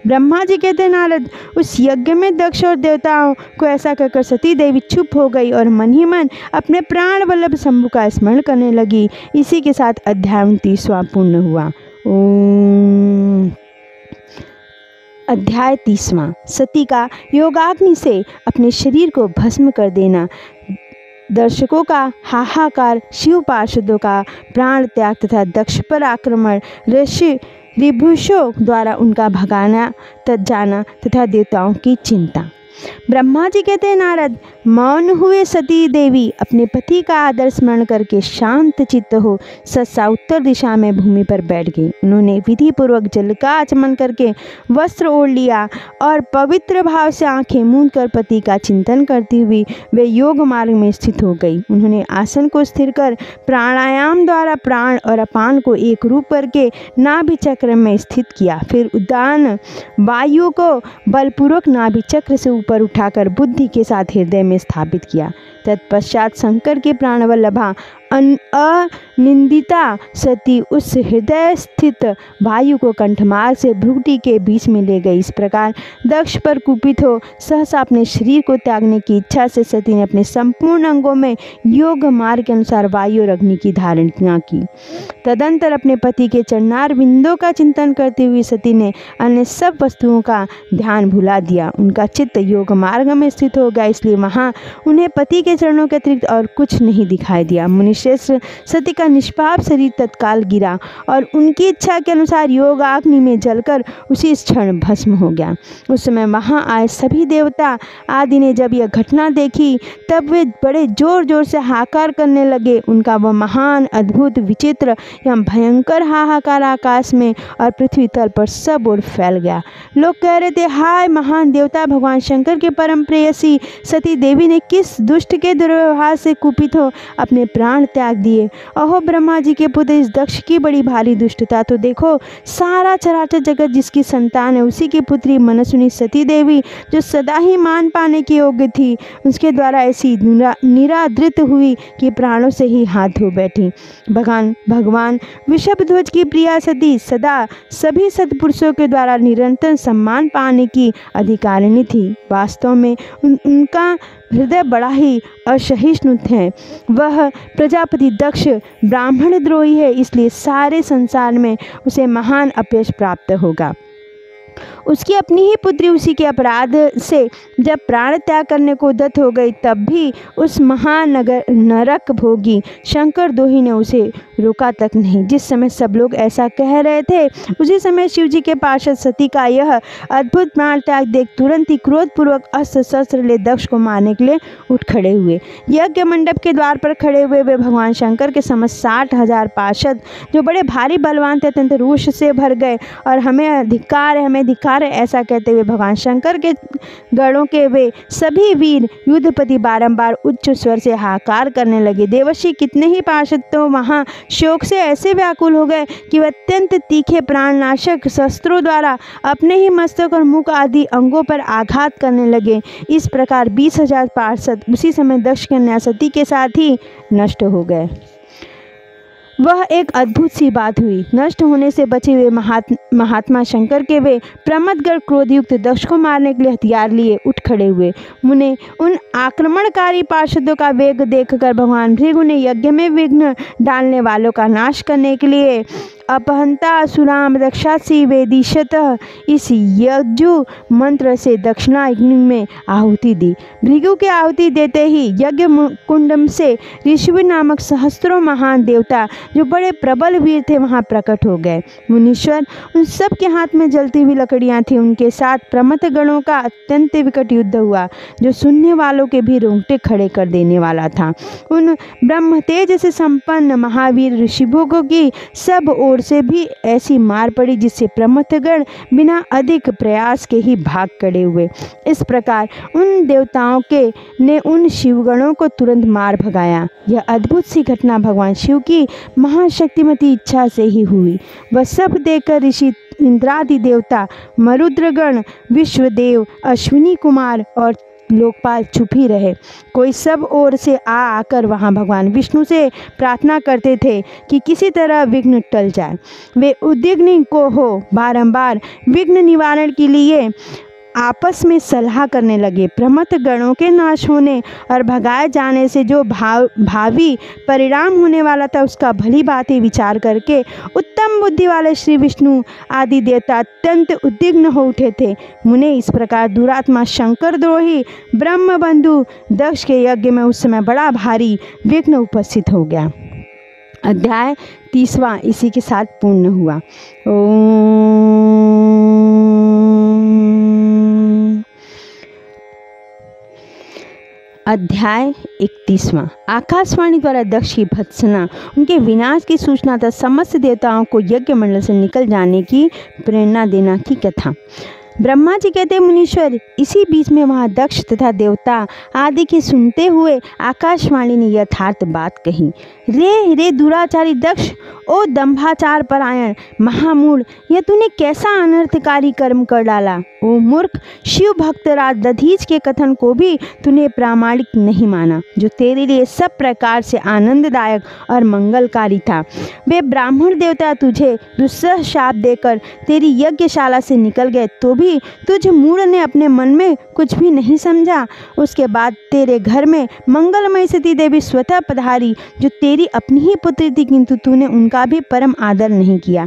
ब्रह्मा जी कहते हैं, नारद, उस यज्ञ में दक्ष और देवताओं को ऐसा कहकर सती देवी चुप हो गई और मन ही मन अपने प्राण वल्लभ शंभु का स्मरण करने लगी। इसी के साथ अध्याय 29वां पूर्ण हुआ। अध्याय 30वां। सती का योगाग्नि से अपने शरीर को भस्म कर देना। दर्शकों का हाहाकार, शिव पार्षदों का प्राण त्याग तथा दक्ष पर आक्रमण, ऋषि ऋभुषों द्वारा उनका भगाना जाना तथा देवताओं की चिंता। ब्रह्मा जी कहते हैं, नारद, मौन हुए सती देवी अपने पति का आदर स्मरण करके शांत चित्त हो सहसा उत्तर दिशा में भूमि पर बैठ गई। उन्होंने विधि पूर्वक जल का आचमन करके वस्त्र ओढ़ लिया और पवित्र भाव से आंखें मूंद कर पति का चिंतन करती हुई वे योग मार्ग में स्थित हो गई। उन्होंने आसन को स्थिर कर प्राणायाम द्वारा प्राण और अपान को एक रूप करके नाभि चक्र में स्थित किया। फिर उदान वायु को बलपूर्वक नाभि चक्र से ऊपर उठाकर बुद्धि के साथ हृदय में स्थापित किया। तत्पश्चात शंकर के प्राणवल्लभा अनिंदिता सती उस हृदय स्थित वायु को कंठमार्ग से भ्रुकुटी के बीच में ले गई। इस प्रकार दक्ष पर कुपित हो सहसा अपने शरीर को त्यागने की इच्छा से सती ने अपने संपूर्ण अंगों में योग मार्ग के अनुसार वायु और अग्नि की धारणा की। तदंतर अपने पति के चरणार बिंदों का चिंतन करती हुई सती ने अन्य सब वस्तुओं का ध्यान भुला दिया। उनका चित्त योग मार्ग में स्थित हो गया, इसलिए वहाँ उन्हें पति के चरणों के अतिरिक्त और कुछ नहीं दिखाई दिया। मुनिश्रेष्ठ सती का निष्पाप शरीर तत्काल गिरा और उनकी इच्छा के अनुसार योगाग्नि में जलकर उसी क्षण भस्म हो गया। उस समय वहाँ आए सभी देवता आदि ने जब यह घटना देखी तब वे बड़े जोर जोर से हाहाकार करने लगे। उनका वह महान अद्भुत विचित्र एवं भयंकर हाहाकार आकाश में और पृथ्वी तल पर सब ओर फैल गया। लोग कह रहे थे, हाय महान देवता भगवान शंकर के परम प्रेयसी सती देवी ने किस दुष्ट के दुर्व्यवहार से कुपित हो अपने प्राण त्याग दिए। अहो ब्रह्मा जी के पुत्र, इस दक्ष की बड़ी भारी दुष्टता तो देखो। सारा चराचर जगत जिसकी संतान है उसी की पुत्री मनस्विनी सती देवी जो सदा ही मान पाने की योग्य थी, उसके द्वारा ऐसी निरादृत हुई कि प्राणों से ही हाथ धो बैठी। भगवान वृषभध्वज की प्रिया सती सदा सभी सत्पुरुषों के द्वारा निरंतर सम्मान पाने की अधिकारिणी थी। वास्तव में उनका हृदय बड़ा ही असहिष्णु है। वह प्रजापति दक्ष ब्राह्मण द्रोही है, इसलिए सारे संसार में उसे महान अपयश प्राप्त होगा। उसकी अपनी ही पुत्री उसी के अपराध से जब प्राण त्याग करने को उद्यत हो गई तब भी उस महानगर नरक भोगी शंकर दोही ने उसे रोका तक नहीं। जिस समय सब लोग ऐसा कह रहे थे उसी समय शिवजी के पार्षद सती का यह अद्भुत प्राण त्याग देख तुरंत ही क्रोधपूर्वक अस्त्र शस्त्र ले दक्ष को मारने के लिए उठ खड़े हुए। यज्ञ मंडप के द्वार पर खड़े हुए वे भगवान शंकर के समस्त 60,000 पार्षद जो बड़े भारी बलवान थे अत्यंत रोष से भर गए और हमें अधिकार है ऐसा कहते हुए भगवान शंकर के गणों के वे सभी वीर युद्धपति बारंबार उच्च स्वर से हाहाकार करने लगे। देवर्षि कितने ही पार्षद तो वहाँ शोक से ऐसे व्याकुल हो गए कि वे अत्यंत तीखे प्राणनाशक शस्त्रों द्वारा अपने ही मस्तक और मुख आदि अंगों पर आघात करने लगे। इस प्रकार 20,000 पार्षद उसी समय दक्ष कन्या सती के साथ ही नष्ट हो गए। वह एक अद्भुत सी बात हुई। नष्ट होने से बचे हुए महात्मा शंकर के वे प्रमथगण क्रोधयुक्त दक्ष को मारने के लिए हथियार लिए उठ खड़े हुए। मुने उन आक्रमणकारी पार्षदों का वेग देखकर भगवान भृगु ने यज्ञ में विघ्न डालने वालों का नाश करने के लिए अपहंता असुराम रक्षासी वेदिशतः इस यज्ञ मंत्र से दक्षिणा अग्नि में आहुति दी। भृगु की आहुति देते ही यज्ञ कुंडम से ऋषि नामक सहस्त्रों महान देवता जो बड़े प्रबल वीर थे वहां प्रकट हो गए। मुनीश्वर उन सब के हाथ में जलती हुई लकड़ियां थी। उनके साथ प्रमथ गणों का अत्यंत विकट युद्ध हुआ जो सुनने वालों के भी रोंगटे खड़े कर देने वाला था। उन ब्रह्म तेज से संपन्न महावीर ऋषिभोगों की सब ओर से भी ऐसी मार पड़ी जिससे प्रमथगण बिना अधिक प्रयास के ही भाग खड़े हुए। इस प्रकार उन देवताओं के ने उन शिवगणों को तुरंत मार भगाया। यह अद्भुत सी घटना भगवान शिव की महाशक्तिमती इच्छा से ही हुई। वह सब देखकर ऋषि इंद्रादि देवता, मरुद्रगण, विश्वदेव, अश्विनी कुमार और लोकपाल चुप ही रहे। कोई सब ओर से आकर वहां भगवान विष्णु से प्रार्थना करते थे कि किसी तरह विघ्न टल जाए। वे उद्विग्न को हो बारंबार विघ्न निवारण के लिए आपस में सलाह करने लगे। प्रमथ गणों के नाश होने और भगाए जाने से जो भावी परिणाम होने वाला था उसका भली बात ही विचार करके उत्तम बुद्धि वाले श्री विष्णु आदि देवता अत्यंत उद्विग्न हो उठे थे। मुने इस प्रकार दुरात्मा शंकर द्रोही ब्रह्म बंधु दक्ष के यज्ञ में उस समय बड़ा भारी विघ्न उपस्थित हो गया। अध्याय 30वां इसी के साथ पूर्ण हुआ। अध्याय 31वां। आकाशवाणी द्वारा दक्ष की भत्सना, उनके विनाश की सूचना तथा समस्त देवताओं को यज्ञ मंडल से निकल जाने की प्रेरणा देना की कथा। ब्रह्मा जी कहते मुनीश्वर, इसी बीच में वहाँ दक्ष तथा देवता आदि के सुनते हुए आकाशवाणी ने यथार्थ बात कही। रे दुराचारी दक्ष, ओ दंभाचार परायण महामूढ़, यह तूने कैसा अनर्थकारी कर्म कर डाला। ओ मूर्ख, शिव भक्तराज दधीच के कथन को भी तूने प्रामाणिक नहीं माना, जो तेरे लिए सब प्रकार से आनंददायक और मंगलकारी था। वे ब्राह्मण देवता तुझे दुस्सह शाप देकर तेरी यज्ञशाला से निकल गए, तो भी तुझ मूढ़ ने अपने मन में कुछ भी नहीं समझा। उसके बाद तेरे घर में मंगलमय सती देवी स्वतः पधारी, जो तेरी अपनी ही पुत्री थी, किंतु तूने उनका भी परम आदर नहीं किया।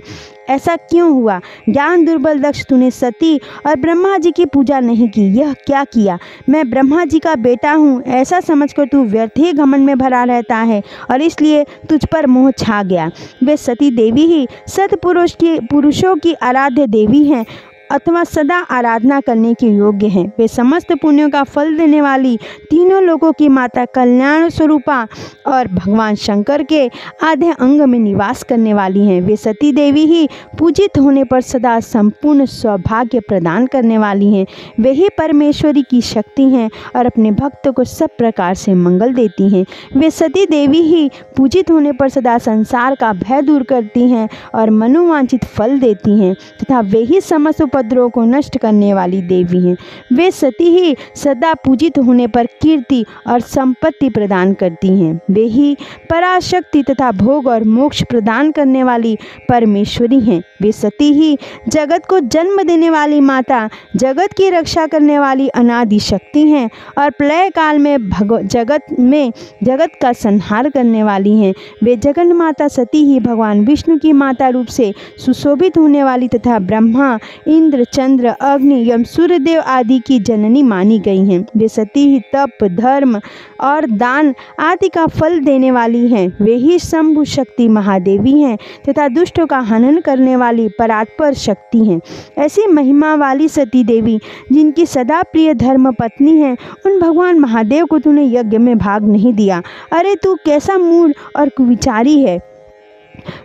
ऐसा क्यों हुआ? ज्ञान दुर्बल दक्ष, तूने सती और ब्रह्मा जी की पूजा नहीं की। यह क्या किया? मैं ब्रह्मा जी का बेटा हूँ ऐसा समझकर तू व्यर्थ ही घमंड में भरा रहता है और इसलिए तुझ पर मोह छा गया। वे सती देवी ही पुरुषों की आराध्य देवी हैं अथवा सदा आराधना करने के योग्य हैं। वे समस्त पुण्यों का फल देने वाली, तीनों लोगों की माता, कल्याण स्वरूपा और भगवान शंकर के आधे अंग में निवास करने वाली हैं। वे सती देवी ही पूजित होने पर सदा संपूर्ण सौभाग्य प्रदान करने वाली हैं। वे ही परमेश्वरी की शक्ति हैं और अपने भक्तों को सब प्रकार से मंगल देती हैं। वे सती देवी ही पूजित होने पर सदा संसार का भय दूर करती हैं और मनोवांछित फल देती हैं तथा वे ही समस्त उपद्रव को नष्ट करने वाली देवी हैं। वे सती ही सदा पूजित होने पर कीर्ति और संपत्ति प्रदान करती हैं। वे ही पराशक्ति तथा भोग और मोक्ष प्रदान करने वाली परमेश्वरी हैं। वे सती ही जगत को जन्म देने वाली माता, जगत की रक्षा करने वाली अनादि शक्ति हैं और प्रलय काल में जगत का संहार करने वाली हैं। वे जगन माता सती ही भगवान विष्णु की माता रूप से सुशोभित होने वाली तथा ब्रह्मा, इंद्र, चंद्र, अग्नि, यम, सूर्यदेव आदि की जननी मानी गई हैं। वे सती ही तप, धर्म और दान आदि का फल देने वाली हैं। वे ही शंभु शक्ति महादेवी हैं तथा दुष्टों का हनन करने वाली परात्पर शक्ति हैं। ऐसी महिमा वाली सती देवी, जिनकी सदा प्रिय धर्म पत्नी है, उन भगवान महादेव को तूने यज्ञ में भाग नहीं दिया। अरे तू कैसा मूढ़ और कुविचारी है।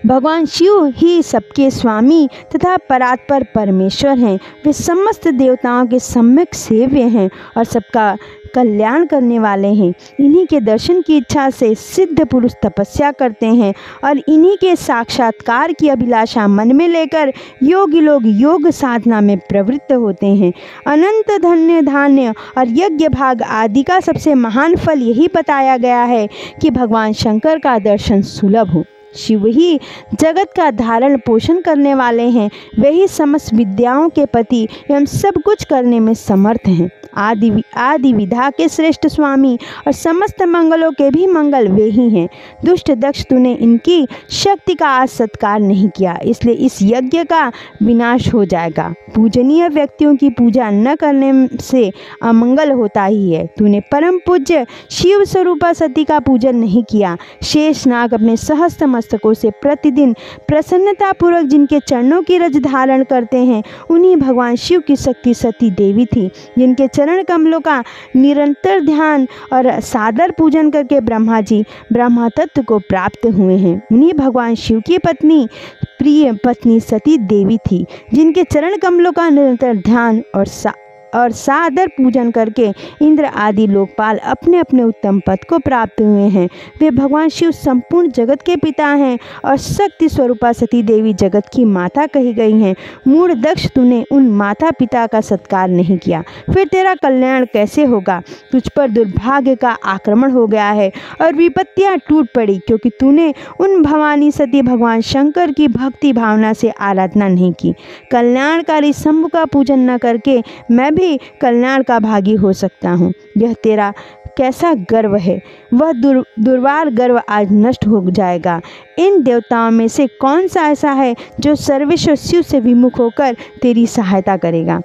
भगवान शिव ही सबके स्वामी तथा परात्पर परमेश्वर हैं। वे समस्त देवताओं के सम्यक सेव्य हैं और सबका कल्याण करने वाले हैं। इन्हीं के दर्शन की इच्छा से सिद्ध पुरुष तपस्या करते हैं और इन्हीं के साक्षात्कार की अभिलाषा मन में लेकर योगी लोग योग साधना में प्रवृत्त होते हैं। अनंत धन्य धान्य और यज्ञ भाग आदि का सबसे महान फल यही बताया गया है कि भगवान शंकर का दर्शन सुलभ हो। शिव ही जगत का धारण पोषण करने वाले हैं। वही समस्त विद्याओं के पति एवं सब कुछ करने में समर्थ हैं। आदि विधा के श्रेष्ठ स्वामी और समस्त मंगलों के भी मंगल वे ही हैं। दुष्ट दक्ष तूने इनकी शक्ति का आज सत्कार नहीं किया, इसलिए इस यज्ञ का विनाश हो जाएगा। पूजनीय व्यक्तियों की पूजा न करने से अमंगल होता ही है। तूने परम पूज्य शिव स्वरूपा सती का पूजन नहीं किया। शेषनाग अपने सहस्त्र मस्तकों से प्रतिदिन प्रसन्नता पूर्वक जिनके चरणों की रज धारण करते हैं, उन्हीं भगवान शिव की शक्ति सती देवी थी, जिनके चरण कमलों का निरंतर ध्यान और सादर पूजन करके ब्रह्मा जी ब्रह्मा तत्व को प्राप्त हुए हैं। उन्हीं भगवान शिव की पत्नी प्रिय पत्नी सती देवी थी, जिनके चरण कमलों का निरंतर ध्यान और सादर पूजन करके इंद्र आदि लोकपाल अपने अपने उत्तम पद को प्राप्त हुए हैं। वे भगवान शिव संपूर्ण जगत के पिता हैं और शक्ति स्वरूपा सती देवी जगत की माता कही गई हैं। मूढ़ दक्ष तूने उन माता पिता का सत्कार नहीं किया, फिर तेरा कल्याण कैसे होगा। तुझ पर दुर्भाग्य का आक्रमण हो गया है और विपत्तियां टूट पड़ी, क्योंकि तूने उन भवानी सती भगवान शंकर की भक्ति भावना से आराधना नहीं की। कल्याणकारी शंभु का पूजन न करके मैं भी कल्याण का भागी हो सकता हूँ। यह तेरा कैसा गर्व है, वह दुर्वार गर्व आज नष्ट हो जाएगा। इन देवताओं में से कौन सा ऐसा है जो सर्वेश्वर शिव से विमुख होकर तेरी सहायता करेगा।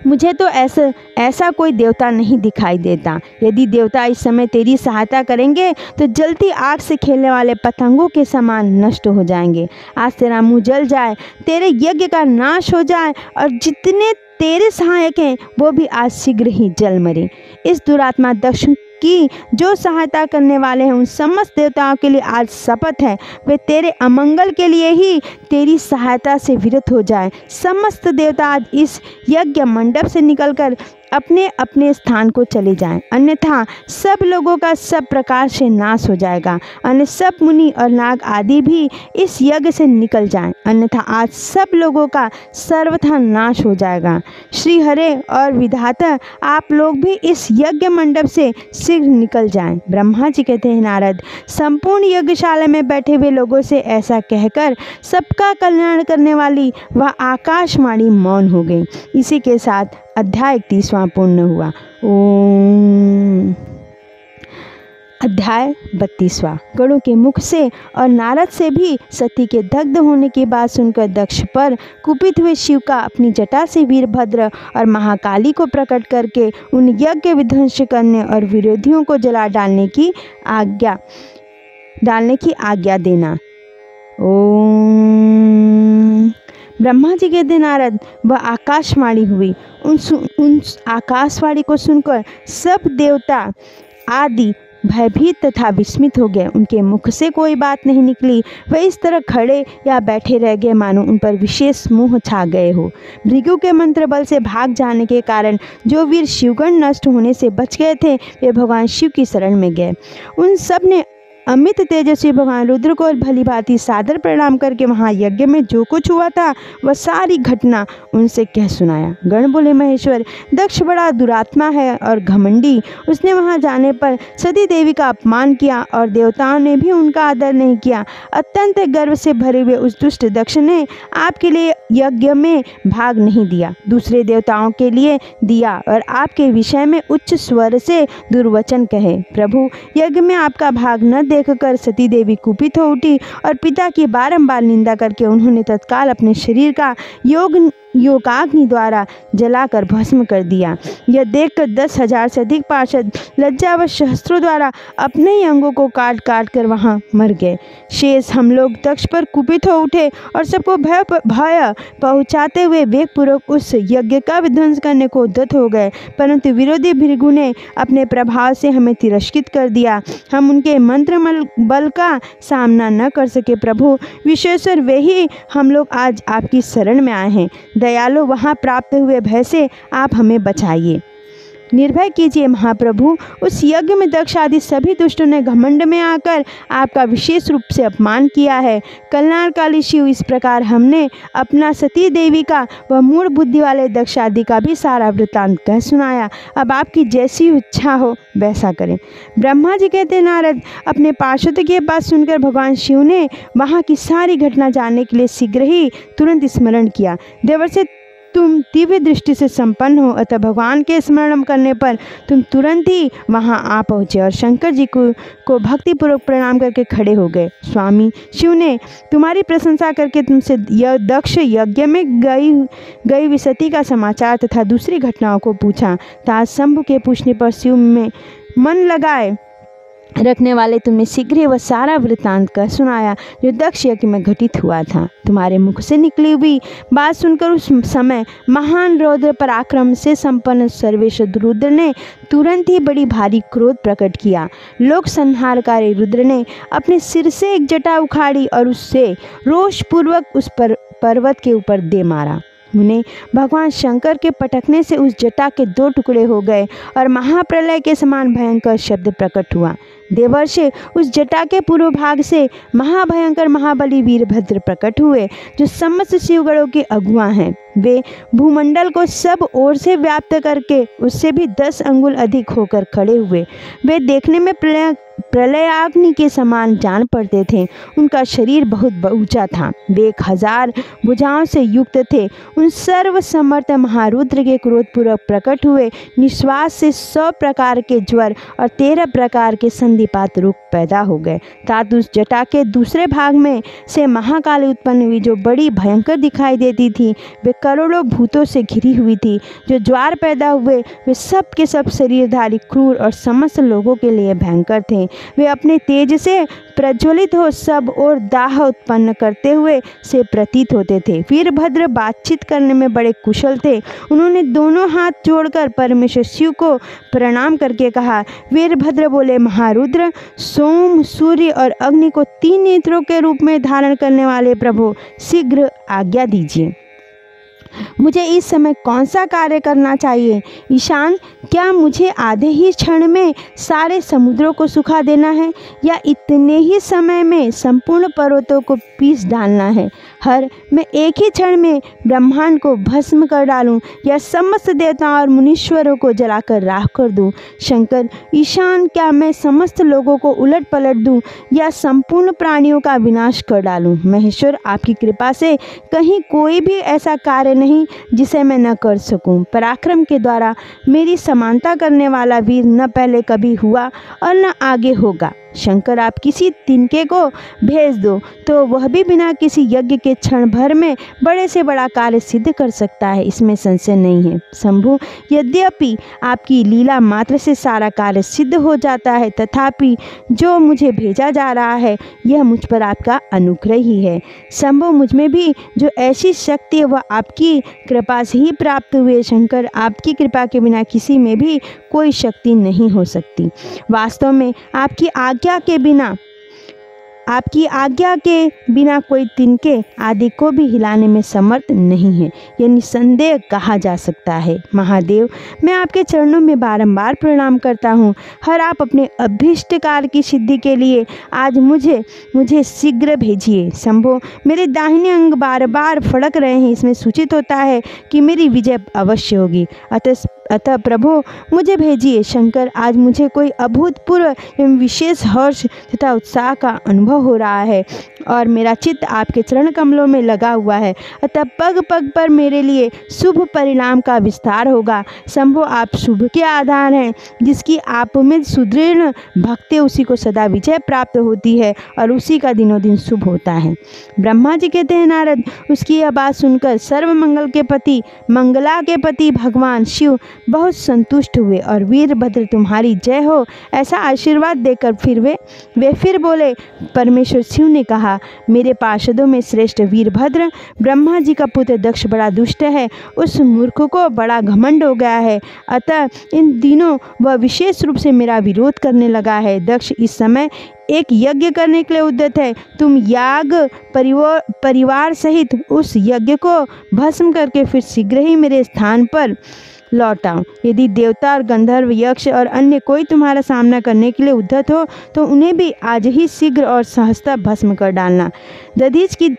मुझे तो ऐसा कोई देवता नहीं दिखाई देता। यदि देवता इस समय तेरी सहायता करेंगे तो जलती आग से खेलने वाले पतंगों के समान नष्ट हो जाएंगे। आज तेरा मुंह जल जाए, तेरे यज्ञ का नाश हो जाए और जितने तेरे सहायक हैं वो भी आज शीघ्र ही जल मरे। इस दुरात्मा दक्ष की जो सहायता करने वाले हैं उन समस्त देवताओं के लिए आज शपथ है, वे तेरे अमंगल के लिए ही तेरी सहायता से विरत हो जाए। समस्त देवता आज इस यज्ञ मंडप से निकलकर अपने अपने स्थान को चले जाएं, अन्यथा सब लोगों का सब प्रकार से नाश हो जाएगा। अन्य सब मुनि और नाग आदि भी इस यज्ञ से निकल जाएं, अन्यथा आज सब लोगों का सर्वथा नाश हो जाएगा। श्री हरे और विधाता आप लोग भी इस यज्ञ मंडप से शीघ्र निकल जाएं। ब्रह्मा जी कहते हैं, नारद संपूर्ण यज्ञशाला में बैठे हुए लोगों से ऐसा कहकर सबका कल्याण करने वाली वह आकाशवाणी मौन हो गई। इसी के साथ अध्याय 31वां पूर्ण हुआ। ओम। अध्याय 32वां। गरुड़ के मुख से और नारद से भी सती के दग्ध होने की बात सुनकर दक्ष पर कुपित हुए शिव का अपनी जटा से वीरभद्र और महाकाली को प्रकट करके उन यज्ञ विध्वंस करने और विरोधियों को जला डालने की आज्ञा देना। ओम। ब्रह्मा जी के दिन नारद वह आकाशवाणी हुई। उन आकाशवाणी को सुनकर सब देवता आदि भयभीत तथा विस्मित हो गए। उनके मुख से कोई बात नहीं निकली। वे इस तरह खड़े या बैठे रह गए मानो उन पर विशेष मोह छा गए हो। भृगु के मंत्र बल से भाग जाने के कारण जो वीर शिवगण नष्ट होने से बच गए थे, वे भगवान शिव की शरण में गए। उन सब ने अमित तेजस्वी भगवान रुद्र को भली भांति सादर प्रणाम करके वहाँ यज्ञ में जो कुछ हुआ था वह सारी घटना उनसे कह सुनाया। गण बोले, महेश्वर, दक्ष बड़ा दुरात्मा है और घमंडी। उसने वहाँ जाने पर सती देवी का अपमान किया और देवताओं ने भी उनका आदर नहीं किया। अत्यंत गर्व से भरे हुए उस दुष्ट दक्ष ने आपके लिए यज्ञ में भाग नहीं दिया, दूसरे देवताओं के लिए दिया और आपके विषय में उच्च स्वर से दुर्वचन कहे। प्रभु, यज्ञ में आपका भाग न देखकर सती देवी कुपित हो उठी और पिता की बारंबार निंदा करके उन्होंने तत्काल अपने शरीर का योगाग्नि द्वारा जलाकर भस्म कर दिया। यह देखकर 10,000 से अधिक पार्षद लज्जा व शस्त्रों द्वारा अपने ही अंगों को काट काट कर वहाँ मर गए। शेष हम लोग दक्ष पर कुपित हो उठे और सबको भय पहुँचाते हुए वेगपूर्वक उस यज्ञ का विध्वंस करने को उद्यत हो गए, परंतु विरोधी भृगु ने अपने प्रभाव से हमें तिरस्कृत कर दिया। हम उनके मंत्र बल का सामना न कर सके। प्रभु विश्वेश्वर, वे ही हम लोग आज आपकी शरण में आए हैं। दयालु, वहाँ प्राप्त हुए भय से आप हमें बचाइए। निर्भय कीजिए महाप्रभु। उस यज्ञ में दक्ष आदि सभी दुष्टों ने घमंड में आकर आपका विशेष रूप से अपमान किया है। कल्याणकाली शिव, इस प्रकार हमने अपना सती देवी का व मूढ़ बुद्धि वाले दक्ष आदि का भी सारा वृत्तांत कह सुनाया। अब आपकी जैसी इच्छा हो वैसा करें। ब्रह्मा जी कहते, नारद अपने पार्षदों की बात सुनकर भगवान शिव ने वहाँ की सारी घटना जानने के लिए शीघ्र ही तुरंत स्मरण किया। देवर्षि, तुम दिव्य दृष्टि से संपन्न हो, अतः भगवान के स्मरण करने पर तुम तुरंत ही वहां आ पहुँचे और शंकर जी को भक्तिपूर्वक प्रणाम करके खड़े हो गए। स्वामी शिव ने तुम्हारी प्रशंसा करके तुमसे दक्ष यज्ञ में गई विसती का समाचार तथा दूसरी घटनाओं को पूछा। तात शंभु के पूछने पर शिव में मन लगाए रखने वाले तुमने शीघ्र ही वह सारा वृत्तांत कर सुनाया जो दक्ष यज्ञ में घटित हुआ था। तुम्हारे मुख से निकली हुई बात सुनकर उस समय महान रौद्र पराक्रम से संपन्न सर्वेश्वर रुद्र ने तुरंत ही बड़ी भारी क्रोध प्रकट किया। लोक संहारकारी रुद्र ने अपने सिर से एक जटा उखाड़ी और उससे रोषपूर्वक उस पर्वत के ऊपर दे मारा। उन्हें भगवान शंकर के पटकने से उस जटा के 2 टुकड़े हो गए और महाप्रलय के समान भयंकर शब्द प्रकट हुआ। देवर्षि, उस जटा के पूर्व भाग से महाभयंकर महाबली वीरभद्र प्रकट हुए, जो समस्त शिवगणों के अगुआ हैं। वे भूमंडल को सब ओर से व्याप्त करके उससे भी 10 अंगुल अधिक होकर खड़े हुए। वे देखने में प्रलयाग्नि के समान जान पड़ते थे। उनका शरीर बहुत ऊंचा था। वे 1000 भुजाओं से युक्त थे। उन सर्व समर्थ महारुद्र के क्रोधपूर्वक प्रकट हुए निश्वास से 100 प्रकार के ज्वर और 13 प्रकार के संधिपात रोग पैदा हो गए। तात उस जटा के दूसरे भाग में से महाकाली उत्पन्न हुई, जो बड़ी भयंकर दिखाई देती थी। वे करोड़ों भूतों से घिरी हुई थी। जो ज्वार पैदा हुए वे सब के सब शरीरधारी, क्रूर और समस्त लोगों के लिए भयंकर थे। वे अपने तेज से प्रज्वलित हो सब और दाह उत्पन्न करते हुए से प्रतीत होते थे। वीरभद्र बातचीत करने में बड़े कुशल थे। उन्होंने दोनों हाथ जोड़कर परमेश्वर शिव को प्रणाम करके कहा। वीरभद्र बोले, महारुद्र, सोम, सूर्य और अग्नि को 3 नेत्रों के रूप में धारण करने वाले प्रभु, शीघ्र आज्ञा दीजिए। मुझे इस समय कौन सा कार्य करना चाहिए? ईशान, क्या मुझे आधे ही क्षण में सारे समुद्रों को सुखा देना है या इतने ही समय में संपूर्ण पर्वतों को पीस डालना है? हर मैं एक ही क्षण में ब्रह्मांड को भस्म कर डालूं या समस्त देवताओं और मुनीश्वरों को जलाकर राख कर दूं? शंकर, ईशान, क्या मैं समस्त लोगों को उलट पलट दूं या संपूर्ण प्राणियों का विनाश कर डालूं? महेश्वर, आपकी कृपा से कहीं कोई भी ऐसा कार्य नहीं जिसे मैं न कर सकूं। पराक्रम के द्वारा मेरी समानता करने वाला वीर न पहले कभी हुआ और न आगे होगा। शंकर, आप किसी तिनके को भेज दो तो वह भी बिना किसी यज्ञ के क्षण भर में बड़े से बड़ा कार्य सिद्ध कर सकता है, इसमें संशय नहीं है। शंभु, यद्यपि आपकी लीला मात्र से सारा कार्य सिद्ध हो जाता है, तथापि जो मुझे भेजा जा रहा है यह मुझ पर आपका अनुग्रह ही है। शंभु, मुझ में भी जो ऐसी शक्ति है वह आपकी कृपा से ही प्राप्त हुई। शंकर, आपकी कृपा के बिना किसी में भी कोई शक्ति नहीं हो सकती। वास्तव में आपकी आज्ञा के बिना कोई तिनके आदि को भी हिलाने में समर्थ नहीं है, यह निसंदेह कहा जा सकता है। महादेव, मैं आपके चरणों में बारंबार प्रणाम करता हूँ। हर आप अपने अभीष्ट कार्य की सिद्धि के लिए आज मुझे शीघ्र भेजिए। शंभो, मेरे दाहिने अंग बार बार फड़क रहे हैं, इसमें सूचित होता है कि मेरी विजय अवश्य होगी। अतः प्रभु, मुझे भेजिए। शंकर, आज मुझे कोई अभूतपूर्व एवं विशेष हर्ष तथा उत्साह का अनुभव हो रहा है और मेरा चित्त आपके चरण कमलों में लगा हुआ है। अतः पग पग पर मेरे लिए शुभ परिणाम का विस्तार होगा। शंभो, आप शुभ के आधार हैं। जिसकी आप में सुदृढ़ भक्ति, उसी को सदा विजय प्राप्त होती है और उसी का दिनों दिन शुभ होता है। ब्रह्मा जी कहते हैं, नारद, उसकी यह बात सुनकर सर्व मंगल के पति, मंगला के पति भगवान शिव बहुत संतुष्ट हुए और वीरभद्र तुम्हारी जय हो ऐसा आशीर्वाद देकर वे फिर बोले। परमेश्वर शिव ने कहा, मेरे पार्षदों में श्रेष्ठ वीरभद्र, ब्रह्मा जी का पुत्र दक्ष बड़ा दुष्ट है। उस मूर्ख को बड़ा घमंड हो गया है, अतः इन दिनों वह विशेष रूप से मेरा विरोध करने लगा है। दक्ष इस समय एक यज्ञ करने के लिए उद्यत है। तुम याग परिवार सहित उस यज्ञ को भस्म करके फिर शीघ्र ही मेरे स्थान पर लौटाओ। यदि देवता और गंधर्व, यक्ष और अन्य कोई तुम्हारा सामना करने के लिए उद्धत हो तो उन्हें भी आज ही शीघ्र और सहजता भस्म कर डालना। दधीच की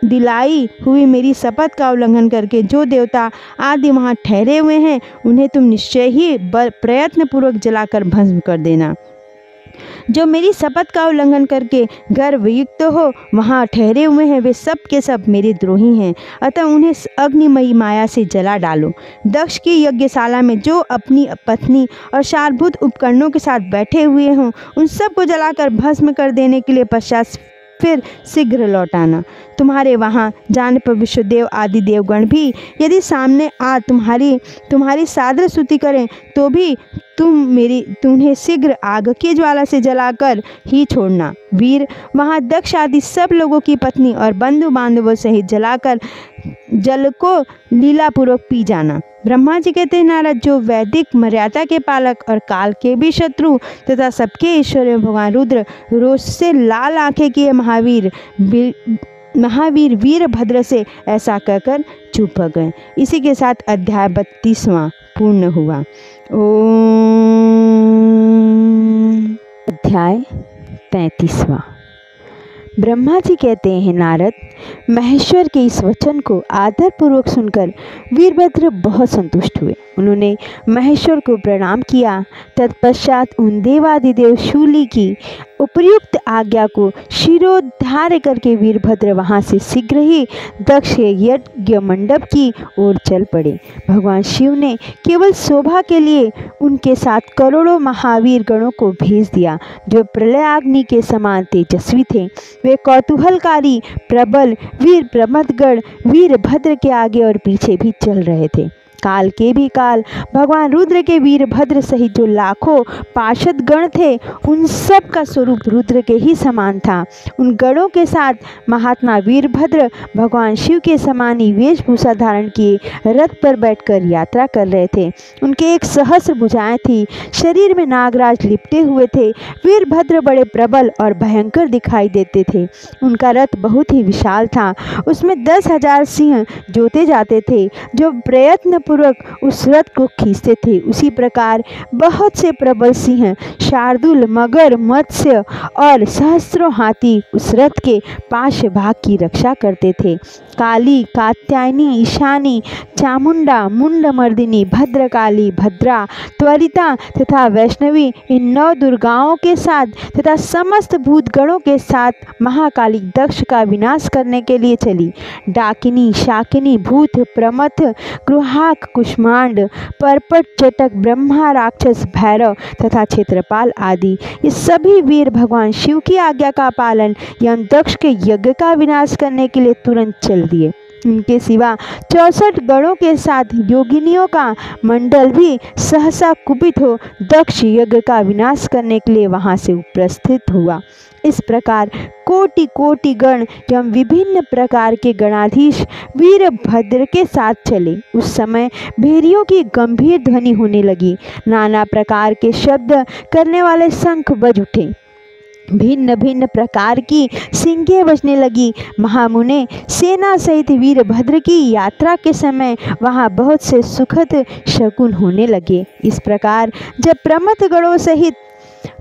दिलाई हुई मेरी शपथ का उल्लंघन करके जो देवता आदि वहाँ ठहरे हुए हैं उन्हें तुम निश्चय ही प्रयत्नपूर्वक जलाकर भस्म कर देना। जो मेरी शपथ का उल्लंघन करके गर्वयुक्त हो वहाँ ठहरे हुए हैं वे सब के सब मेरे द्रोही हैं, अतः उन्हें अग्निमयी माया से जला डालो। दक्ष की यज्ञशाला में जो अपनी पत्नी और सारभूत उपकरणों के साथ बैठे हुए हों उन सब को जलाकर भस्म कर देने के लिए पश्चात फिर शीघ्र लौटाना। तुम्हारे वहाँ जाने पर विश्वदेव आदि देवगण भी यदि सामने आ तुम्हारी सादर स्तुति करें तो भी तुम्हें शीघ्र आग की ज्वाला से जलाकर ही छोड़ना। वीर, वहाँ दक्ष आदि सब लोगों की पत्नी और बंधु बांधवों सहित जलाकर जल को लीलापूर्वक पी जाना। ब्रह्मा जी कहते हैं, नारद, जो वैदिक मर्यादा के पालक और काल के भी शत्रु तथा सबके ईश्वर भगवान रुद्र रोष से लाल आंखें किए महावीर वीरभद्र से ऐसा कहकर चुप हो गए। इसी के साथ अध्याय 32वां पूर्ण हुआ। अध्याय 33वां। ब्रह्मा जी कहते हैं, नारद, महेश्वर के इस वचन को आदरपूर्वक सुनकर वीरभद्र बहुत संतुष्ट हुए। उन्होंने महेश्वर को प्रणाम किया। तत्पश्चात उन देवादिदेव शूली की उपयुक्त आज्ञा को शिरोधार्य करके वीरभद्र वहाँ से शीघ्र ही दक्ष यज्ञ मंडप की ओर चल पड़े। भगवान शिव ने केवल शोभा के लिए उनके साथ करोड़ों महावीर गणों को भेज दिया जो प्रलयाग्नि के समान तेजस्वी थे। वे कौतूहलकारी प्रबल वीर प्रमथगण वीरभद्र के आगे और पीछे भी चल रहे थे। काल के भी काल भगवान रुद्र के वीरभद्र सहित जो लाखों पार्षद गण थे उन सब का स्वरूप रुद्र के ही समान था। उन गणों के साथ महात्मा वीरभद्र भगवान शिव के समान ही वेशभूषा धारण किए रथ पर बैठकर यात्रा कर रहे थे। उनके 1 सहस्र भुजाएं थी, शरीर में नागराज लिपटे हुए थे। वीरभद्र बड़े प्रबल और भयंकर दिखाई देते थे। उनका रथ बहुत ही विशाल था, उसमें 10,000 सिंह जोते जाते थे जो प्रयत्न पूर्वक उस रथ को खींचते थे। उसी प्रकार बहुत से प्रबल सिंह, शार्दूल, मगर, मत्स्य और सहस्रों हाथी उस रथ के पाश भाग की रक्षा करते थे। काली, कात्यायनी, ईशानी, चामुंडा, मुंडमर्दिनी, भद्रकाली, भद्रा, त्वरिता तथा वैष्णवी इन 9 दुर्गाओं के साथ तथा समस्त भूतगणों के साथ महाकाली दक्ष का विनाश करने के लिए चली। डाकिनी, शाकिनी, भूत, प्रमथ, गृहाक, कुष्मांड, परपट, चटक, ब्रह्मा, राक्षस, भैरव तथा क्षेत्रपाल आदि ये सभी वीर भगवान शिव की आज्ञा का पालन एवं दक्ष के यज्ञ का विनाश करने के लिए तुरंत चल दिए। इनके सिवा 64 गणों के साथ योगिनियों का मंडल भी सहसा कुपित हो दक्ष यज्ञ का विनाश करने के लिए वहां से उपस्थित हुआ। इस प्रकार कोटि कोटि गण एवं विभिन्न प्रकार के गणाधीश वीरभद्र के साथ चले। उस समय भेरियों की गंभीर ध्वनि होने लगी, नाना प्रकार के शब्द करने वाले शंख बज उठे, भिन्न भिन्न प्रकार की सिंगें बजने लगी। महामुने सेना सहित वीरभद्र की यात्रा के समय वहाँ बहुत से सुखद शकुन होने लगे। इस प्रकार जब प्रमथ गणों सहित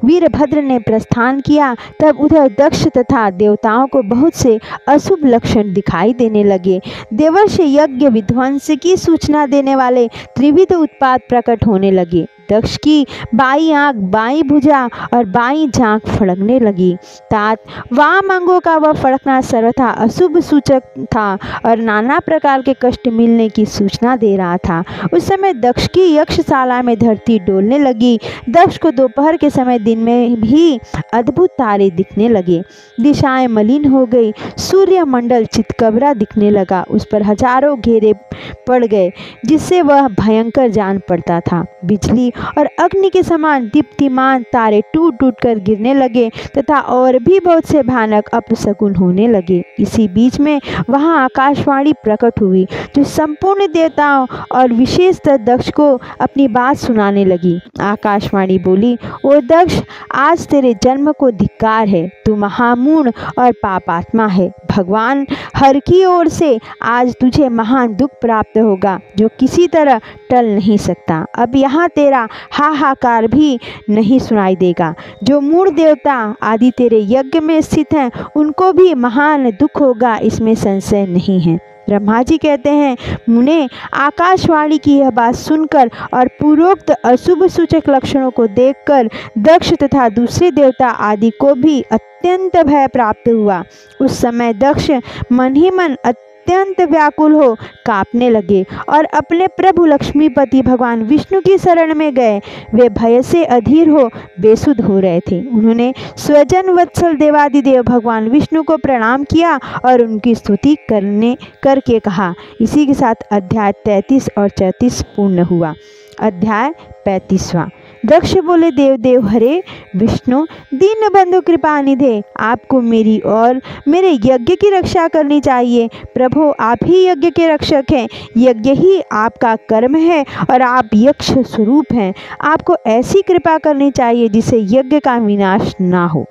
वीरभद्र ने प्रस्थान किया तब उधर दक्ष तथा देवताओं को बहुत से अशुभ लक्षण दिखाई देने लगे। देवर्षि यज्ञ विध्वंस की सूचना देने वाले त्रिविध उत्पात प्रकट होने लगे। दक्ष की बाई आंख, बाई भुजा और बाई जांघ फड़कने लगी। तात वाम अंगों का वह फड़कना सर्वथा अशुभ सूचक था और नाना प्रकार के कष्ट मिलने की सूचना दे रहा था। उस समय दक्ष की यक्षशाला में धरती डोलने लगी। दक्ष को दोपहर के समय दिन में भी अद्भुत तारे दिखने लगे। दिशाएं मलिन हो गई। सूर्य मंडल चितकबरा दिखने लगा। उस पर हजारों घेरे पड़ गए जिससे वह भयंकर जान पड़ता था। बिजली और अग्नि के समान दीप्तिमान तारे टूट टूट कर गिरने लगे तथा और भी बहुत से भयानक अपशकुन होने लगे। इसी बीच में वहाँ आकाशवाणी प्रकट हुई जो संपूर्ण देवताओं और विशेषतः दक्ष को अपनी बात सुनाने लगी। आकाशवाणी बोली, ओ दक्ष, आज तेरे जन्म को धिक्कार है, तू महामूढ़ और पापात्मा है। भगवान हर की ओर से आज तुझे महान दुख प्राप्त होगा जो किसी तरह टल नहीं सकता। अब यहाँ तेरा हाहाकार भी नहीं सुनाई देगा। जो मूढ़ देवता आदि तेरे यज्ञ में स्थित हैं उनको भी महान दुख होगा, इसमें संशय नहीं है। ब्रह्मा जी कहते हैं, मुने, आकाशवाणी की यह बात सुनकर और पूर्वोक्त अशुभ सूचक लक्षणों को देखकर दक्ष तथा दूसरे देवता आदि को भी अत्यंत भय प्राप्त हुआ। उस समय दक्ष मन ही मन अत्यंत व्याकुल हो कांपने लगे और अपने प्रभु लक्ष्मीपति भगवान विष्णु की शरण में गए। वे भय से अधीर हो बेसुध हो रहे थे। उन्होंने स्वजन वत्सल देवादिदेव भगवान विष्णु को प्रणाम किया और उनकी स्तुति करके कहा। इसी के साथ अध्याय 33 और 34 पूर्ण हुआ। अध्याय 35वां। दक्ष बोले, देव देव हरे विष्णु, दीन बंधु कृपा निधे, आपको मेरी और मेरे यज्ञ की रक्षा करनी चाहिए। प्रभु, आप ही यज्ञ के रक्षक हैं, यज्ञ ही आपका कर्म है और आप यक्ष स्वरूप हैं। आपको ऐसी कृपा करनी चाहिए जिससे यज्ञ का विनाश ना हो।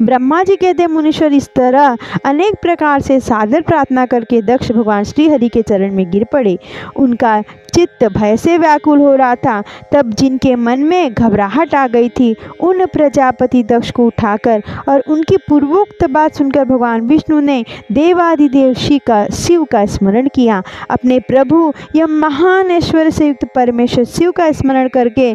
ब्रह्मा जी कहते, मुनीश्वर, इस तरह अनेक प्रकार से सादर प्रार्थना करके दक्ष भगवान श्री हरि के चरण में गिर पड़े। उनका चित्त भय से व्याकुल हो रहा था। तब जिनके मन में घबराहट आ गई थी उन प्रजापति दक्ष को उठाकर और उनकी पूर्वोक्त बात सुनकर भगवान विष्णु ने देवादिदेव शिव का स्मरण किया। अपने प्रभु या महान ऐश्वर्य से युक्त परमेश्वर शिव का स्मरण करके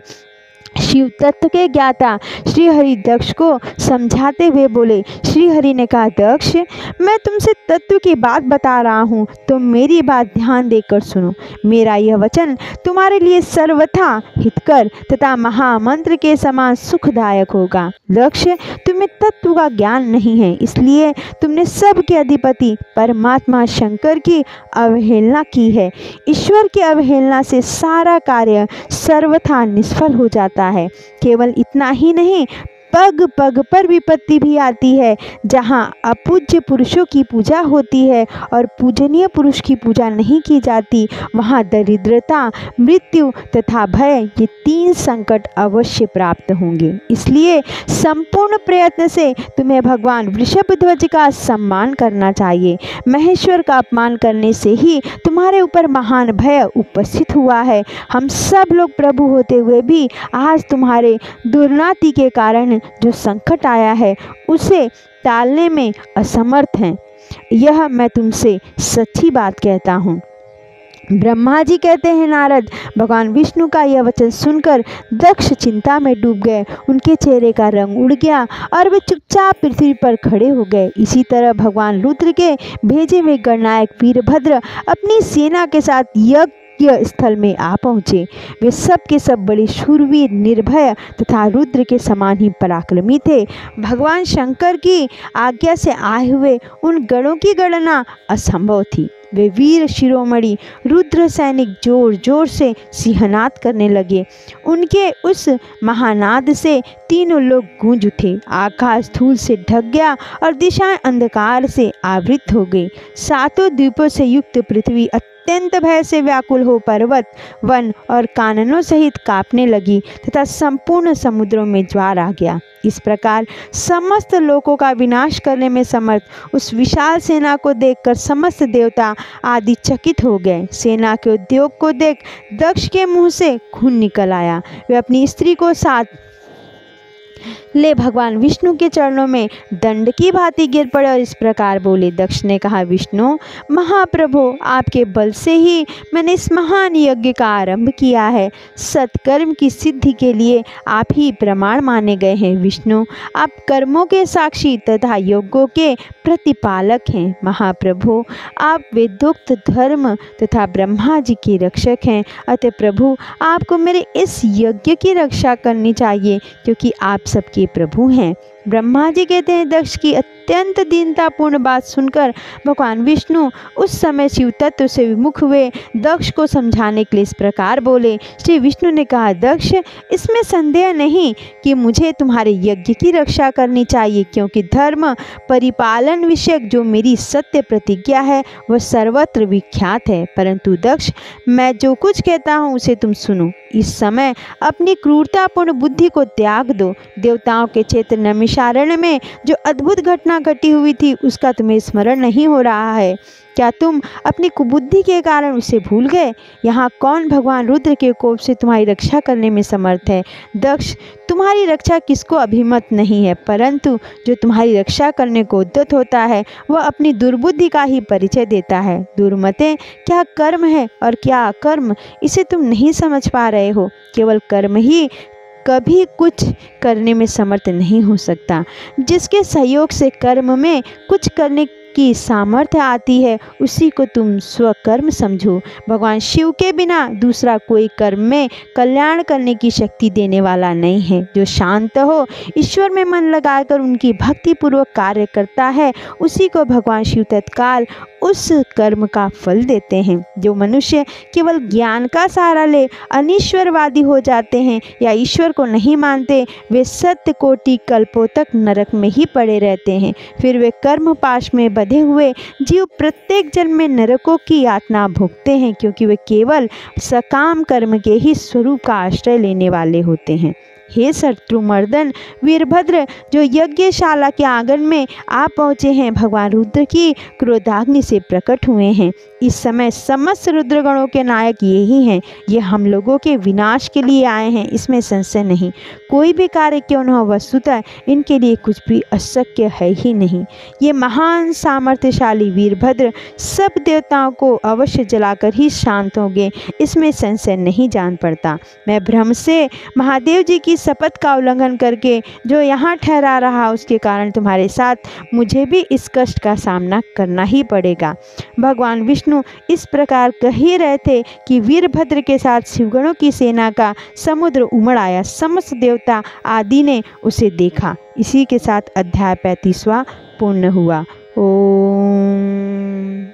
शिव तत्व के ज्ञाता श्री हरि दक्ष को समझाते हुए बोले। श्री हरि ने कहा, दक्ष, मैं तुमसे तत्व की बात बता रहा हूँ, तो मेरी बात ध्यान देकर सुनो। मेरा यह वचन तुम्हारे लिए सर्वथा हितकर तथा महामंत्र के समान सुखदायक होगा। दक्ष, तुम्हें तत्व का ज्ञान नहीं है, इसलिए तुमने सबके अधिपति परमात्मा शंकर की अवहेलना की है। ईश्वर की अवहेलना से सारा कार्य सर्वथा निष्फल हो जाता है। केवल इतना ही नहीं, पग पग पर विपत्ति भी आती है। जहाँ अपूज्य पुरुषों की पूजा होती है और पूजनीय पुरुष की पूजा नहीं की जाती, वहाँ दरिद्रता, मृत्यु तथा भय, ये 3 संकट अवश्य प्राप्त होंगे। इसलिए संपूर्ण प्रयत्न से तुम्हें भगवान वृषभध्वज का सम्मान करना चाहिए। महेश्वर का अपमान करने से ही तुम्हारे ऊपर महान भय उपस्थित हुआ है। हम सब लोग प्रभु होते हुए भी आज तुम्हारे दुर्नाति के कारण जो संकट आया है उसे टालने में असमर्थ हैं। यह मैं तुमसे सच्ची बात कहता हूँ। ब्रह्मा जी कहते हैं, नारद, भगवान विष्णु का यह वचन सुनकर दक्ष चिंता में डूब गए। उनके चेहरे का रंग उड़ गया और वे चुपचाप पृथ्वी पर खड़े हो गए। इसी तरह भगवान रुद्र के भेजे हुए गणनायक वीरभद्र अपनी सेना के साथ यज्ञ स्थल में आ पहुँचे। वे सब के सब बड़े शूरवीर, निर्भय तथा रुद्र के समान ही पराक्रमी थे। भगवान शंकर की आज्ञा से आए हुए उन गणों की गणना असंभव थी। वे वीर शिरोमणि रुद्र सैनिक जोर जोर से सिंहनाद करने लगे। उनके उस महानाद से तीनों लोग गूंज उठे। आकाश धूल से ढक गया और दिशाएं अंधकार से आवृत हो गई। 7 द्वीपों से युक्त पृथ्वी अत्यंत भय से व्याकुल हो पर्वत, वन और काननों सहित कांपने लगी तथा संपूर्ण समुद्रों में ज्वार आ गया। इस प्रकार समस्त लोकों का विनाश करने में समर्थ उस विशाल सेना को देखकर समस्त देवता आदि चकित हो गए। सेना के उद्योग को देख दक्ष के मुंह से खून निकल आया। वे अपनी स्त्री को साथ ले भगवान विष्णु के चरणों में दंड की भांति गिर पड़े और इस प्रकार बोले। दक्ष ने कहा, विष्णु महाप्रभु, आपके बल से ही मैंने इस महान यज्ञ का आरंभ किया है। सत्कर्म की सिद्धि के लिए आप ही प्रमाण माने गए हैं। विष्णु, आप कर्मों के साक्षी तथा योगों के प्रतिपालक हैं। महाप्रभु, आप वेदोक्त धर्म तथा ब्रह्मा जी के रक्षक हैं। अतः प्रभु, आपको मेरे इस यज्ञ की रक्षा करनी चाहिए क्योंकि आप सबके प्रभु हैं। ब्रह्मा जी कहते हैं, दक्ष की अत्यंत दीनतापूर्ण बात सुनकर भगवान विष्णु उस समय शिव तत्व से विमुख हुए। दक्ष को समझाने के लिए इस प्रकार बोले। श्री विष्णु ने कहा, दक्ष, इसमें संदेह नहीं कि मुझे तुम्हारे यज्ञ की रक्षा करनी चाहिए, क्योंकि धर्म परिपालन विषयक जो मेरी सत्य प्रतिज्ञा है वह सर्वत्र विख्यात है। परंतु दक्ष, मैं जो कुछ कहता हूँ उसे तुम सुनो। इस समय अपनी क्रूरतापूर्ण बुद्धि को त्याग दो। देवताओं के क्षेत्र नैमिषारण्य में जो अद्भुत घटना घटी हुई थी उसका तुम्हें स्मरण नहीं हो रहा है। क्या तुम अपनी कुबुद्धि के कारण उसे भूल गए? यहाँ कौन भगवान रुद्र के कोप से तुम्हारी रक्षा करने में समर्थ है? दक्ष, तुम्हारी रक्षा किसको अभिमत नहीं है, परंतु जो तुम्हारी रक्षा करने को उद्यत होता है वह अपनी दुर्बुद्धि का ही परिचय देता है। दुर्मते, क्या कर्म है और क्या अकर्म, इसे तुम नहीं समझ पा रहे हो। केवल कर्म ही कभी कुछ करने में समर्थ नहीं हो सकता। जिसके सहयोग से कर्म में कुछ करने की सामर्थ्य आती है उसी को तुम स्वकर्म समझो। भगवान शिव के बिना दूसरा कोई कर्म में कल्याण करने की शक्ति देने वाला नहीं है। जो शांत हो, ईश्वर में मन लगाकर उनकी भक्ति पूर्वक कार्य करता है, उसी को भगवान शिव तत्काल उस कर्म का फल देते हैं। जो मनुष्य केवल ज्ञान का सहारा ले अनीश्वरवादी हो जाते हैं या ईश्वर को नहीं मानते, वे सत्य कोटि कल्पों तक नरक में ही पड़े रहते हैं। फिर वे कर्म पाश में बंधे हुए जीव प्रत्येक जन्म में नरकों की यातना भोगते हैं, क्योंकि वे केवल सकाम कर्म के ही स्वरूप का आश्रय लेने वाले होते हैं। हे शत्रुमर्दन वीरभद्र, जो यज्ञशाला के आंगन में आप पहुँचे हैं, भगवान रुद्र की क्रोधाग्नि से प्रकट हुए हैं। इस समय समस्त रुद्रगणों के नायक यही हैं। ये हम लोगों के विनाश के लिए आए हैं, इसमें संशय नहीं। कोई भी कार्य क्यों न हो, वस्तुतः इनके लिए कुछ भी अशक्य है ही नहीं। ये महान सामर्थ्यशाली वीरभद्र सब देवताओं को अवश्य जलाकर ही शांत होंगे, इसमें संशय नहीं जान पड़ता। मैं भ्रम से महादेव जी की शपथ का उल्लंघन करके जो यहाँ ठहरा रहा, उसके कारण तुम्हारे साथ मुझे भी इस कष्ट का सामना करना ही पड़ेगा। भगवान विष्णु इस प्रकार कह ही रहे थे कि वीरभद्र के साथ शिवगणों की सेना का समुद्र उमड़ आया। समस्त देवता आदि ने उसे देखा। इसी के साथ अध्याय 35वां पूर्ण हुआ। ओम।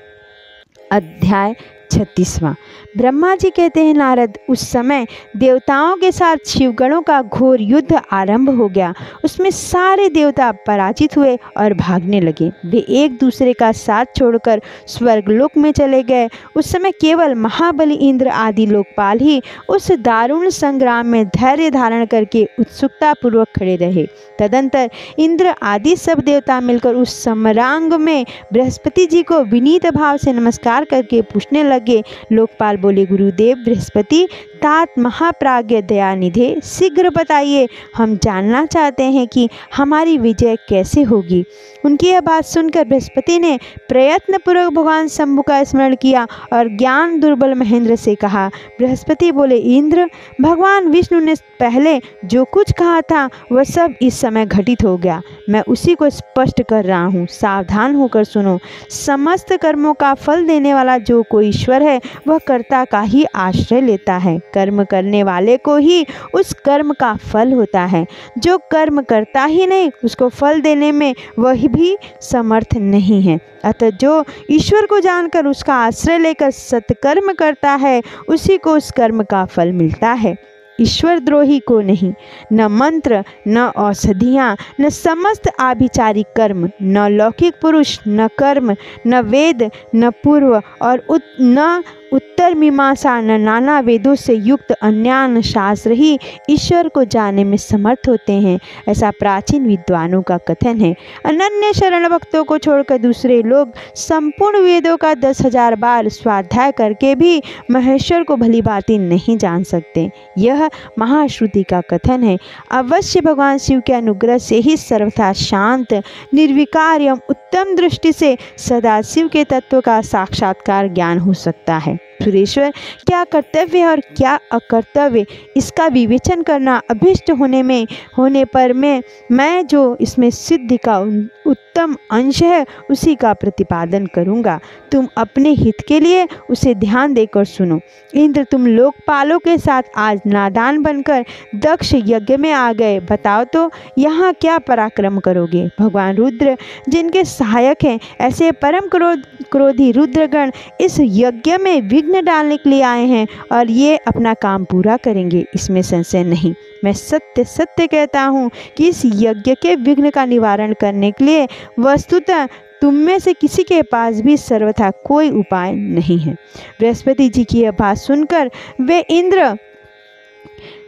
अध्याय 36वां। ब्रह्मा जी कहते हैं, नारद, उस समय देवताओं के साथ शिवगणों का घोर युद्ध आरंभ हो गया। उसमें सारे देवता पराजित हुए और भागने लगे। वे एक दूसरे का साथ छोड़कर स्वर्गलोक में चले गए। उस समय केवल महाबली इंद्र आदि लोकपाल ही उस दारुण संग्राम में धैर्य धारण करके उत्सुकता पूर्वक खड़े रहे। तदंतर इंद्र आदि सब देवता मिलकर उस समरांग में बृहस्पति जी को विनीत भाव से नमस्कार करके पूछने लगे। लोकपाल बोले, गुरुदेव बृहस्पति, तात महाप्राज्ञ दयानिधे, शीघ्र बताइए, हम जानना चाहते हैं कि हमारी विजय कैसे होगी। उनकी यह बात सुनकर बृहस्पति ने प्रयत्नपूर्वक भगवान शंभु का स्मरण किया और ज्ञान दुर्बल महेंद्र से कहा। बृहस्पति बोले, इंद्र, भगवान विष्णु ने पहले जो कुछ कहा था वह सब इस समय घटित हो गया। मैं उसी को स्पष्ट कर रहा हूँ, सावधान होकर सुनो। समस्त कर्मों का फल देने वाला जो कोई ईश्वर है वह कर्ता का ही आश्रय लेता है। कर्म करने वाले को ही उस कर्म का फल होता है। जो कर्म करता ही नहीं, उसको फल देने में वह भी समर्थ नहीं है। अतः जो ईश्वर को जानकर उसका आश्रय लेकर सत्कर्म करता है, उसी को उस कर्म का फल मिलता है। ईश्वर द्रोही को नहीं। न मंत्र, न औषधियाँ, न समस्त आभिचारिक कर्म, न लौकिक पुरुष, न कर्म, न वेद, न पूर्व और न उत्तर मीमांसा, न नाना वेदों से युक्त अन्यान्य शास्त्र ही ईश्वर को जानने में समर्थ होते हैं, ऐसा प्राचीन विद्वानों का कथन है। अनन्य शरण भक्तों को छोड़कर दूसरे लोग संपूर्ण वेदों का 10,000 बार स्वाध्याय करके भी महेश्वर को भली भांति नहीं जान सकते। यह महाश्रुति का कथन है। अवश्य भगवान शिव के अनुग्रह से ही सर्वथा शांत, निर्विकार एवं उत्तम दृष्टि से सदाशिव के तत्व का साक्षात्कार ज्ञान हो सकता है। सुरेश्वर, क्या कर्तव्य और क्या अकर्तव्य इसका विवेचन करना अभिष्ट होने पर मैं जो इसमें सिद्धि का उत्तम अंश है उसी का प्रतिपादन करूँगा। तुम अपने हित के लिए उसे ध्यान देकर सुनो। इंद्र, तुम लोकपालों के साथ आज नादान बनकर दक्ष यज्ञ में आ गए। बताओ तो यहाँ क्या पराक्रम करोगे? भगवान रुद्र जिनके सहायक हैं, ऐसे परम क्रोधी रुद्रगण इस यज्ञ में विघ्न डालने के लिए आए हैं और ये अपना काम पूरा करेंगे, इसमें संशय नहीं। मैं सत्य सत्य कहता हूँ कि इस यज्ञ के विघ्न का निवारण करने के लिए वस्तुतः तुम में से किसी के पास भी सर्वथा कोई उपाय नहीं है। बृहस्पति जी की यह बात सुनकर वे इंद्र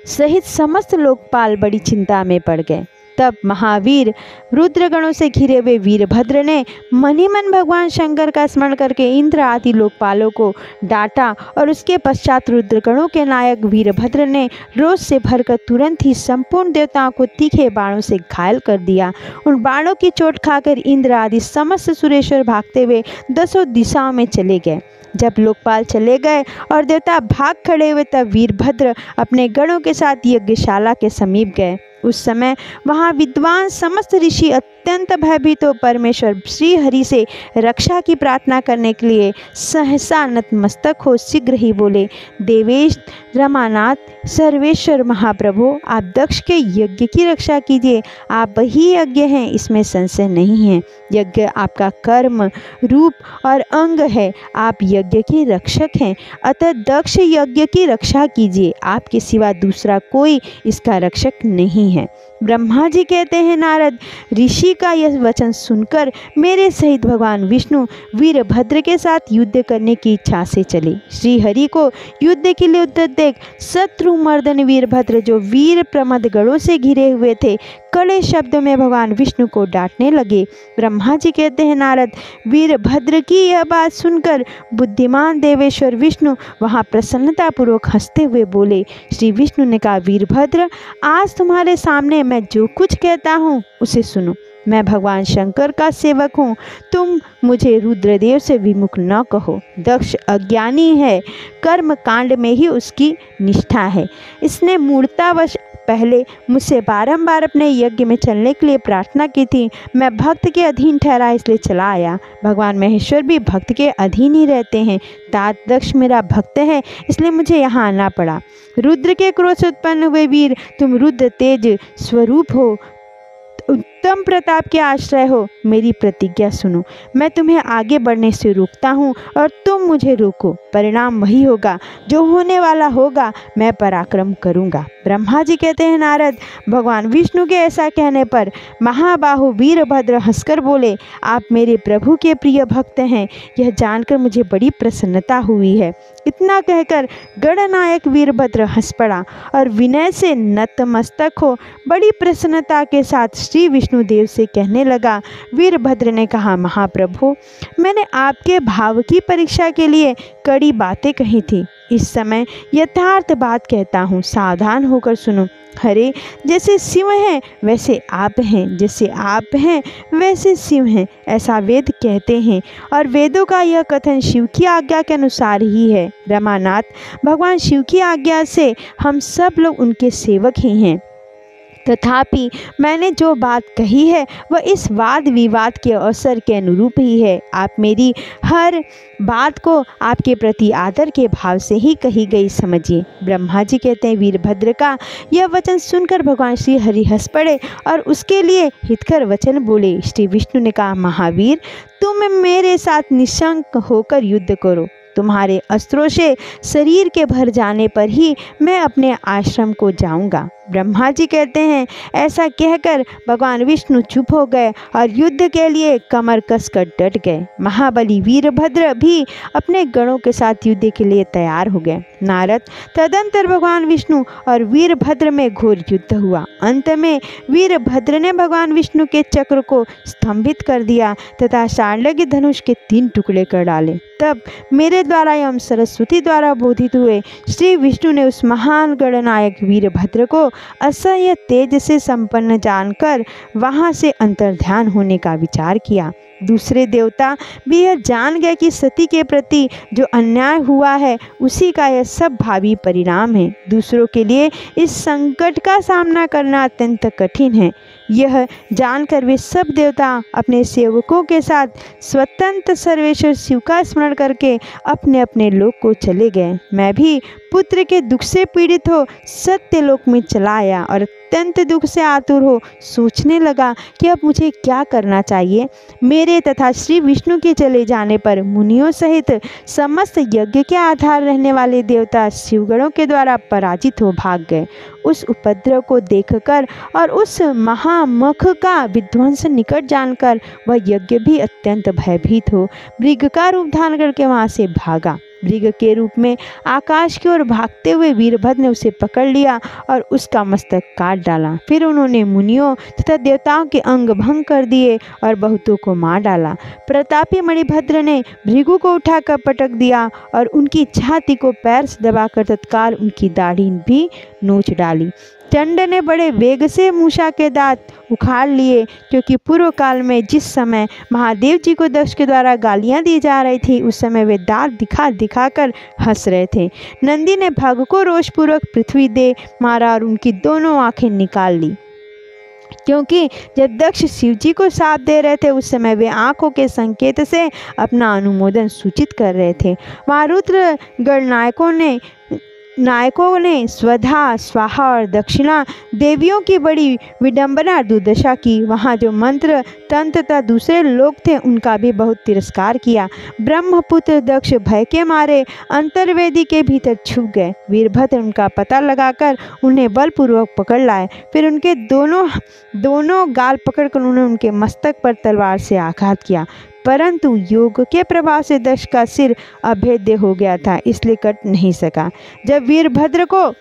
सहित समस्त लोकपाल बड़ी चिंता में पड़ गए। तब महावीर रुद्रगणों से घिरे हुए वीरभद्र ने मनी मन भगवान शंकर का स्मरण करके इंद्र आदि लोकपालों को डांटा और उसके पश्चात रुद्रगणों के नायक वीरभद्र ने रोष से भरकर तुरंत ही संपूर्ण देवताओं को तीखे बाणों से घायल कर दिया। उन बाणों की चोट खाकर इंद्र आदि समस्त सुरेश्वर भागते हुए 10 दिशाओं में चले गए। जब लोकपाल चले गए और देवता भाग खड़े हुए, तब वीरभद्र अपने गणों के साथ यज्ञशाला के समीप गए। उस समय वहाँ विद्वान समस्त ऋषि अत्यंत भयभीत हो परमेश्वर श्री हरि से रक्षा की प्रार्थना करने के लिए सहसा नतमस्तक हो शीघ्र ही बोले, देवेश रमानाथ सर्वेश्वर महाप्रभु, आप दक्ष के यज्ञ की रक्षा कीजिए। आप ही यज्ञ हैं, इसमें संशय नहीं है। यज्ञ आपका कर्म रूप और अंग है। आप यज्ञ के रक्षक हैं, अतः दक्ष यज्ञ की रक्षा कीजिए। आपके सिवा दूसरा कोई इसका रक्षक नहीं है। ब्रह्मा जी कहते हैं, नारद ऋषि का यह वचन सुनकर मेरे सहित भगवान विष्णु वीरभद्र के साथ युद्ध करने की इच्छा से चले। श्री हरि को युद्ध के लिए उद्यत देख शत्रु मर्दन वीरभद्र, जो वीर प्रमद गणों से घिरे हुए थे, कड़े शब्दों में भगवान विष्णु को डांटने लगे। ब्रह्मा जी कहते हैं, नारद वीरभद्र की यह बात सुनकर बुद्धिमान देवेश्वर विष्णु वहाँ प्रसन्नतापूर्वक हंसते हुए बोले। श्री विष्णु ने कहा, वीरभद्र, आज तुम्हारे सामने मैं जो कुछ कहता हूँ उसे सुनो। मैं भगवान शंकर का सेवक हूँ, तुम मुझे रुद्रदेव से विमुख न कहो। दक्ष अज्ञानी है, कर्म कांड में ही उसकी निष्ठा है। इसने मूर्तावश पहले मुझसे बारंबार अपने यज्ञ में चलने के लिए प्रार्थना की थी। मैं भक्त के अधीन ठहरा, इसलिए चला आया। भगवान महेश्वर भी भक्त के अधीन ही रहते हैं। तात दक्ष मेरा भक्त है, इसलिए मुझे यहाँ आना पड़ा। रुद्र के क्रोध से उत्पन्न हुए वीर, तुम रुद्र तेज स्वरूप हो, उत्तम प्रताप के आश्रय हो। मेरी प्रतिज्ञा सुनो, मैं तुम्हें आगे बढ़ने से रोकता हूँ और तुम मुझे रोको। परिणाम वही होगा जो होने वाला होगा, मैं पराक्रम करूँगा। ब्रह्मा जी कहते हैं, नारद भगवान विष्णु के ऐसा कहने पर महाबाहु वीरभद्र हंसकर बोले, आप मेरे प्रभु के प्रिय भक्त हैं, यह जानकर मुझे बड़ी प्रसन्नता हुई है। इतना कहकर गणनायक वीरभद्र हंस पड़ा और विनय से नतमस्तक हो बड़ी प्रसन्नता के साथ श्री विष्णुदेव से कहने लगा। वीरभद्र ने कहा, महाप्रभु, मैंने आपके भाव की परीक्षा के लिए कड़ी बातें कही थी। इस समय यथार्थ बात कहता हूँ, सावधान होकर सुनो। हरे जैसे शिव हैं वैसे आप हैं, जैसे आप हैं वैसे शिव हैं, ऐसा वेद कहते हैं और वेदों का यह कथन शिव की आज्ञा के अनुसार ही है। रमानाथ, भगवान शिव की आज्ञा से हम सब लोग उनके सेवक ही हैं। तथापि मैंने जो बात कही है वह इस वाद विवाद के अवसर के अनुरूप ही है। आप मेरी हर बात को आपके प्रति आदर के भाव से ही कही गई समझिए। ब्रह्मा जी कहते हैं, वीरभद्र का यह वचन सुनकर भगवान श्री हरि हंस पड़े और उसके लिए हितकर वचन बोले। श्री विष्णु ने कहा, महावीर, तुम मेरे साथ निशंक होकर युद्ध करो। तुम्हारे अस्त्रों से शरीर के भर जाने पर ही मैं अपने आश्रम को जाऊंगा। ब्रह्मा जी कहते हैं, ऐसा कहकर भगवान विष्णु चुप हो गए और युद्ध के लिए कमर कसकर डट गए। महाबली वीरभद्र भी अपने गणों के साथ युद्ध के लिए तैयार हो गए। नारद, तदंतर भगवान विष्णु और वीरभद्र में घोर युद्ध हुआ। अंत में वीरभद्र ने भगवान विष्णु के चक्र को स्तंभित कर दिया तथा शांडल्य धनुष के 3 टुकड़े कर डाले। तब मेरे द्वारा एवं सरस्वती द्वारा बोधित हुए श्री विष्णु ने उस महान गणनायक वीरभद्र को असह्य तेज से संपन्न जानकर वहाँ से अंतर्ध्यान होने का विचार किया। दूसरे देवता भी यह जान गए कि सती के प्रति जो अन्याय हुआ है उसी का यह सब भावी परिणाम है। दूसरों के लिए इस संकट का सामना करना अत्यंत कठिन है। यह जानकर वे सब देवता अपने सेवकों के साथ स्वतंत्र सर्वेश्वर शिव का स्मरण करके अपने अपने लोक को चले गए। मैं भी पुत्र के दुख से पीड़ित हो सत्यलोक में चला आया और अत्यंत दुख से आतुर हो सोचने लगा कि अब मुझे क्या करना चाहिए। मेरे तथा श्री विष्णु के चले जाने पर मुनियों सहित समस्त यज्ञ के आधार रहने वाले देवता शिवगणों के द्वारा पराजित हो भाग गए। उस उपद्रव को देखकर और उस महामुख का विध्वंस निकट जानकर वह यज्ञ भी अत्यंत भयभीत हो मृग का रूप धारण करके वहाँ से भागा। मृग के रूप में आकाश की ओर भागते हुए वीरभद्र ने उसे पकड़ लिया और उसका मस्तक काट डाला। फिर उन्होंने मुनियों तथा देवताओं के अंग भंग कर दिए और बहुतों को मार डाला। प्रतापी मणिभद्र ने भृगु को उठाकर पटक दिया और उनकी छाती को पैर से दबाकर तत्काल उनकी दाढ़ी भी नोच डाली। चंड ने बड़े वेग से मूषा के दांत उखाड़ लिए, क्योंकि पूर्व काल में जिस समय महादेव जी को दक्ष के द्वारा गालियां दी जा रही थी उस समय वे दांत दिखा दिखाकर हंस रहे थे। नंदी ने भग को रोषपूर्वक पृथ्वी दे मारा और उनकी दोनों आंखें निकाल ली, क्योंकि जब दक्ष शिव जी को शाप दे रहे थे उस समय वे आंखों के संकेत से अपना अनुमोदन सूचित कर रहे थे। वहाँ रुद्र नायकों ने स्वधा स्वाहा और दक्षिणा देवियों की बड़ी विडंबना दुर्दशा की। वहाँ जो मंत्र तंत्र तथा दूसरे लोग थे उनका भी बहुत तिरस्कार किया। ब्रह्मपुत्र दक्ष भय के मारे अंतर्वेदी के भीतर छुप गए। वीरभद्र उनका पता लगाकर उन्हें बलपूर्वक पकड़ लाए। फिर उनके दोनों गाल पकड़कर उन्होंने उनके मस्तक पर तलवार से आघात किया, परंतु योग के प्रभाव से दक्ष का सिर अभेद्य हो गया था, इसलिए कट नहीं सका। जब वीरभद्र को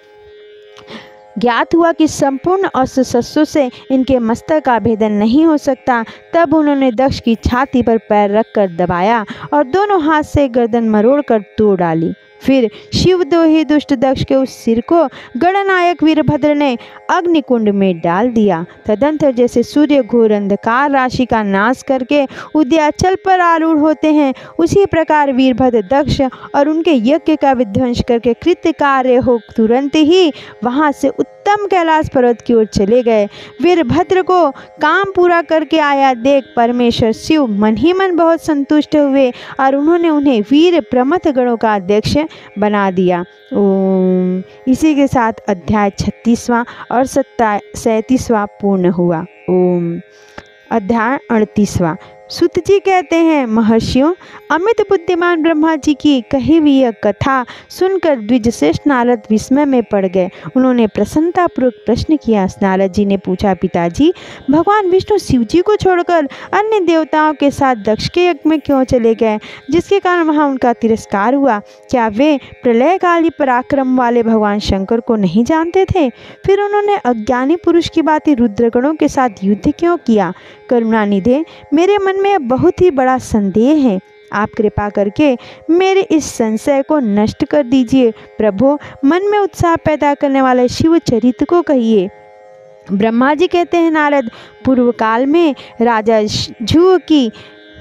ज्ञात हुआ कि संपूर्ण अस्त्र शस्त्रों से इनके मस्तक का भेदन नहीं हो सकता, तब उन्होंने दक्ष की छाती पर पैर रखकर दबाया और दोनों हाथ से गर्दन मरोड़कर तोड़ डाली। फिर शिवद्रोही दुष्ट दक्ष के उस सिर को गणनायक वीरभद्र ने अग्निकुंड में डाल दिया। तदंतर जैसे सूर्य घोर अंधकार राशि का नाश करके उदयाचल पर आरूढ़ होते हैं, उसी प्रकार वीरभद्र दक्ष और उनके यज्ञ का विध्वंस करके कृत्य कार्य हो तुरंत ही वहाँ से उत्तम कैलाश पर्वत की ओर चले गए। वीरभद्र को काम पूरा करके आया देख परमेश्वर शिव मन ही मन बहुत संतुष्ट हुए और उन्होंने उन्हें वीर प्रमथ गणों का अध्यक्ष बना दिया। ओम। इसी के साथ अध्याय 36वां और 37वां पूर्ण हुआ। ओम। अध्याय 38वां। सूत जी कहते हैं, महर्षियों, अमित बुद्धिमान ब्रह्मा जी की कही हुई यह कथा सुनकर द्विजश्रेष्ठ नारद विस्मय में पड़ गए। उन्होंने प्रसन्नतापूर्वक प्रश्न किया। नारद जी ने पूछा, पिताजी, भगवान विष्णु शिव जी को छोड़कर अन्य देवताओं के साथ दक्ष के यज्ञ में क्यों चले गए, जिसके कारण वहाँ उनका तिरस्कार हुआ? क्या वे प्रलयकाली पराक्रम वाले भगवान शंकर को नहीं जानते थे? फिर उन्होंने अज्ञानी पुरुष की भांति रुद्रगणों के साथ युद्ध क्यों किया? करुणानिधे, मेरे मन में बहुत ही बड़ा संदेह है। आप कृपा करके मेरे इस संशय को नष्ट कर दीजिए। प्रभु, मन में उत्साह पैदा करने वाले शिव चरित्र को कहिए। ब्रह्मा जी कहते हैं, नारद, पूर्व काल में राजा झुव की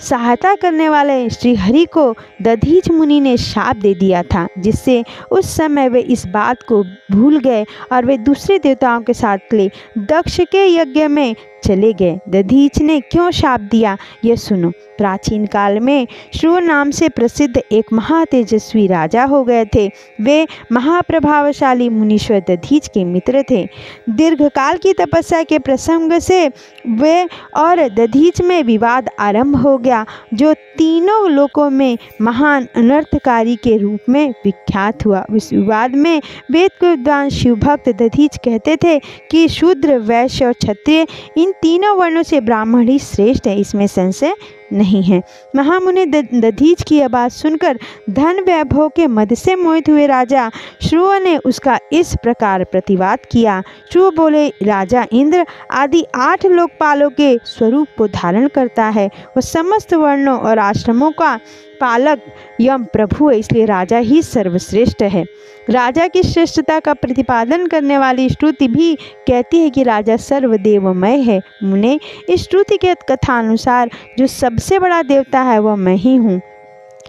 सहायता करने वाले श्री हरि को दधीच मुनि ने शाप दे दिया था, जिससे उस समय वे इस बात को भूल गए और वे दूसरे देवताओं के साथ ले दक्ष के यज्ञ में चले गए। दधीच ने क्यों शाप दिया, यह सुनो। प्राचीन काल में श्रुव नाम से प्रसिद्ध एक महातेजस्वी राजा हो गए थे। वे महाप्रभावशाली मुनीश्वर दधीच के मित्र थे। दीर्घकाल की तपस्या के प्रसंग से वे और दधीच में विवाद आरंभ हो गया, जो तीनों लोकों में महान अनर्थकारी के रूप में विख्यात हुआ। उस विवाद में वेद के विद्वान शिवभक्त दधीच कहते थे कि शूद्र, वैश्य और क्षत्रिय इन तीनों वर्णों से ब्राह्मण ही श्रेष्ठ है, इसमें संशय नहीं है। महामुनि दधीच की आवाज़ सुनकर धन वैभव के मद से मोहित हुए राजा श्रुव ने उसका इस प्रकार प्रतिवाद किया। श्रुव बोले, राजा इंद्र आदि 8 लोकपालों के स्वरूप को धारण करता है। वह समस्त वर्णों और आश्रमों का पालक यम प्रभु है, इसलिए राजा ही सर्वश्रेष्ठ है। राजा की श्रेष्ठता का प्रतिपादन करने वाली श्रुति भी कहती है कि राजा सर्वदेवमय है। मुने, इस श्रुति के कथानुसार जो सबसे बड़ा देवता है वह मैं ही हूँ।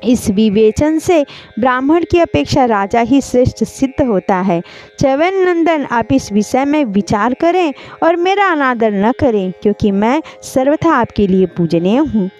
इस विवेचन से ब्राह्मण की अपेक्षा राजा ही श्रेष्ठ सिद्ध होता है। च्यवन नंदन, आप इस विषय में विचार करें और मेरा अनादर न करें, क्योंकि मैं सर्वथा आपके लिए पूजनीय हूँ।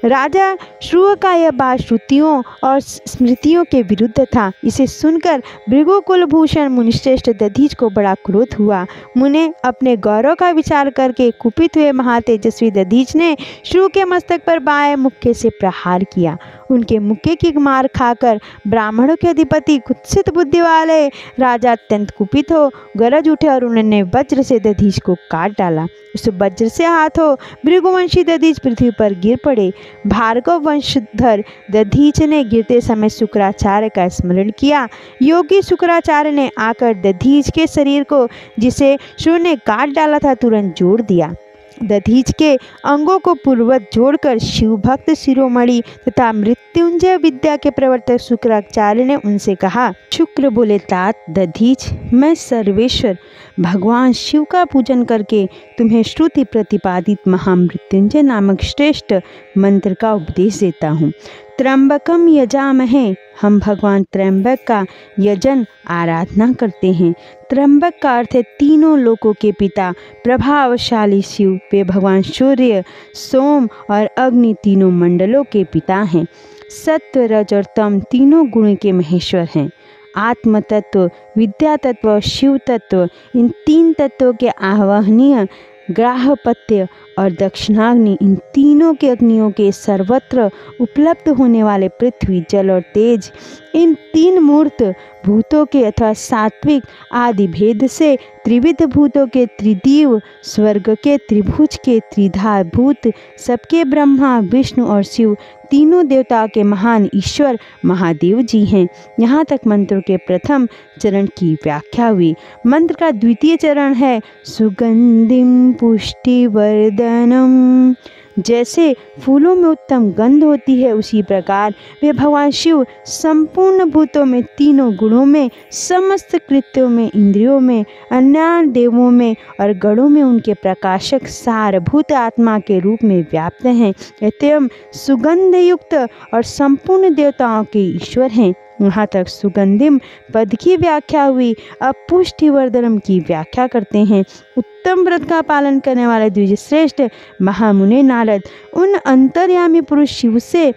राजा श्रुव का यह बात श्रुतियों और स्मृतियों के विरुद्ध था। इसे सुनकर भृगुकुलभूषण मुनिश्रेष्ठ दधीच को बड़ा क्रोध हुआ। मुने, अपने गौरव का विचार करके कुपित हुए महातेजस्वी दधीच ने श्रुव के मस्तक पर बाएं मुक्के से प्रहार किया। उनके मुक्के की मार खाकर ब्राह्मणों के अधिपति कुत्सित बुद्धि वाले राजा अत्यंत कुपित हो गरज उठे और उन्होंने वज्र से दधीच को काट डाला। उस वज्र से हाथों भृगुवंशी दधीच पृथ्वी पर गिर पड़े। भार्गव वंशधर दधीच ने गिरते समय शुक्राचार्य का स्मरण किया। योगी शुक्राचार्य ने आकर दधीच के शरीर को, जिसे श्रुव ने काट डाला था, तुरंत जोड़ दिया। दधीच के अंगों को पूर्ववत जोड़कर शिव भक्त शिरोमणि तथा मृत्युंजय विद्या के प्रवर्तक शुक्राचार्य ने उनसे कहा। शुक्र बोले, तात दधीच, मैं सर्वेश्वर भगवान शिव का पूजन करके तुम्हें श्रुति प्रतिपादित महामृत्युंजय नामक श्रेष्ठ मंत्र का उपदेश देता हूँ। त्र्यंबकम यजामहे, हम भगवान त्र्यंबक का यजन आराधना करते हैं। त्र्यंबक का अर्थ है तीनों लोकों के पिता, प्रभावशाली शिव। वे भगवान सूर्य, सोम और अग्नि तीनों मंडलों के पिता हैं। सत्व, रज और तम तीनों गुण के महेश्वर हैं। आत्म तत्व, विद्या तत्व और शिव तत्व, इन तीन तत्वों के आवाहनीय ग्राहपत्य और दक्षिणाग्नि, इन तीनों के अग्नियों के सर्वत्र उपलब्ध होने वाले पृथ्वी, जल और तेज, इन तीन मूर्त भूतों के अथवा सात्विक आदि भेद से त्रिविध भूतों के त्रिदिव, स्वर्ग के त्रिभुज के त्रिधा भूत, सबके ब्रह्मा, विष्णु और शिव तीनों देवताओं के महान ईश्वर महादेव जी हैं। यहाँ तक मंत्र के प्रथम चरण की व्याख्या हुई। मंत्र का द्वितीय चरण है सुगंधिम पुष्टिवर्धनम। जैसे फूलों में उत्तम गंध होती है, उसी प्रकार वे भगवान शिव संपूर्ण भूतों में, तीनों गुणों में, समस्त कृत्यों में, इंद्रियों में, अन्य देवों में और गणों में उनके प्रकाशक सारभूत आत्मा के रूप में व्याप्त हैं। एवं सुगंध युक्त और संपूर्ण देवताओं के ईश्वर हैं। यहाँ तक सुगंधिम पद की व्याख्या हुई। अब पुष्टिवर्धनम की व्याख्या करते हैं। उत्तम व्रत का पालन करने वाले द्विजश्रेष्ठ महामुनि नारद, उन अंतर्यामी पुरुष शिव से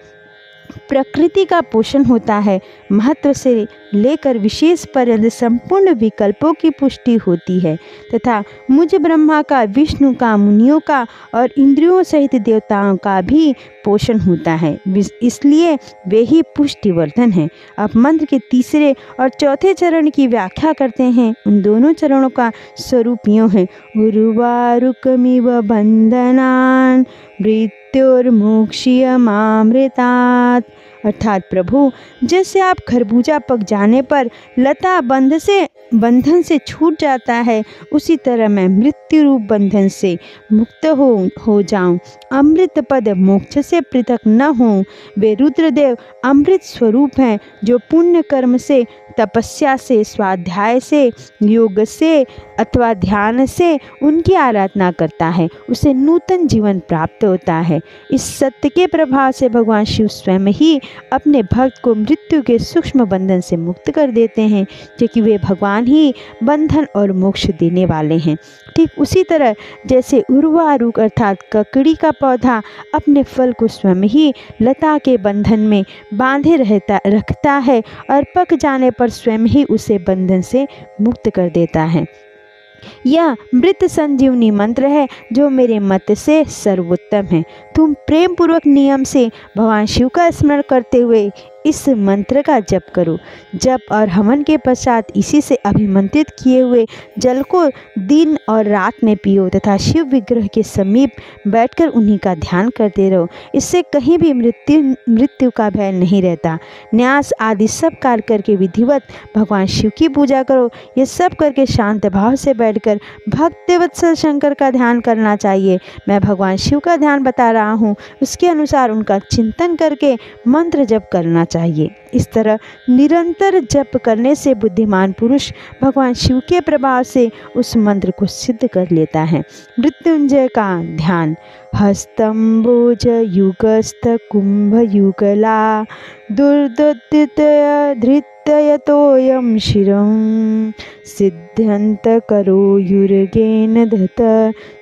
प्रकृति का पोषण होता है। महत्व से लेकर विशेष पर्यंत संपूर्ण विकल्पों की पुष्टि होती है तथा मुझ ब्रह्मा का, विष्णु का, मुनियों का और इंद्रियों सहित देवताओं का भी पोषण होता है, इसलिए वे ही पुष्टिवर्धन हैं। अब मंत्र के तीसरे और चौथे चरण की व्याख्या करते हैं। उन दोनों चरणों का स्वरूप यूँ है। उर्वारुकमिव बंधनान मृत्युर्मोक्ष्यमामृतात्, अर्थात प्रभु, जैसे आप खरबूजा पक जाने पर लता बंधन से छूट जाता है, उसी तरह मैं मृत्यु रूप बंधन से मुक्त हो जाऊं, अमृत पद मोक्ष से पृथक न हों। वे रुद्रदेव अमृत स्वरूप हैं, जो पुण्य कर्म से, तपस्या से, स्वाध्याय से, योग से अथवा ध्यान से उनकी आराधना करता है, उसे नूतन जीवन प्राप्त होता है। इस सत्य के प्रभाव से भगवान शिव स्वयं ही अपने भक्त को मृत्यु के सूक्ष्म बंधन से मुक्त कर देते हैं, क्योंकि वे भगवान ही बंधन और मोक्ष देने वाले हैं। ठीक उसी तरह जैसे उर्वारुक अर्थात ककड़ी का पौधा अपने फल को स्वयं ही लता के बंधन में बांधे रखता है और पक जाने पर स्वयं ही उसे बंधन से मुक्त कर देता है। यह मृत संजीवनी मंत्र है, जो मेरे मत से सर्वोत्तम है। तुम प्रेम पूर्वक नियम से भगवान शिव का स्मरण करते हुए इस मंत्र का जप करो। जप और हवन के पश्चात इसी से अभिमंत्रित किए हुए जल को दिन और रात में पियो तथा शिव विग्रह के समीप बैठकर उन्हीं का ध्यान करते रहो। इससे कहीं भी मृत्यु का भय नहीं रहता। न्यास आदि सब कार्य करके विधिवत भगवान शिव की पूजा करो। ये सब करके शांत भाव से बैठकर भक्तिवत्सल शंकर का ध्यान करना चाहिए। मैं भगवान शिव का ध्यान बता रहा हूँ, उसके अनुसार उनका चिंतन करके मंत्र जप करना चाहिए। इस तरह निरंतर जप करने से बुद्धिमान पुरुष भगवान शिव के प्रभाव से उस मंत्र को सिद्ध कर लेता है। मृत्युंजय का ध्यान। हस्तम्बोज युगस्थ कुंभ युगला दुर्दोदितय धृतयतोयं शिरं सिद्ध्यंत करो युर्गेन धत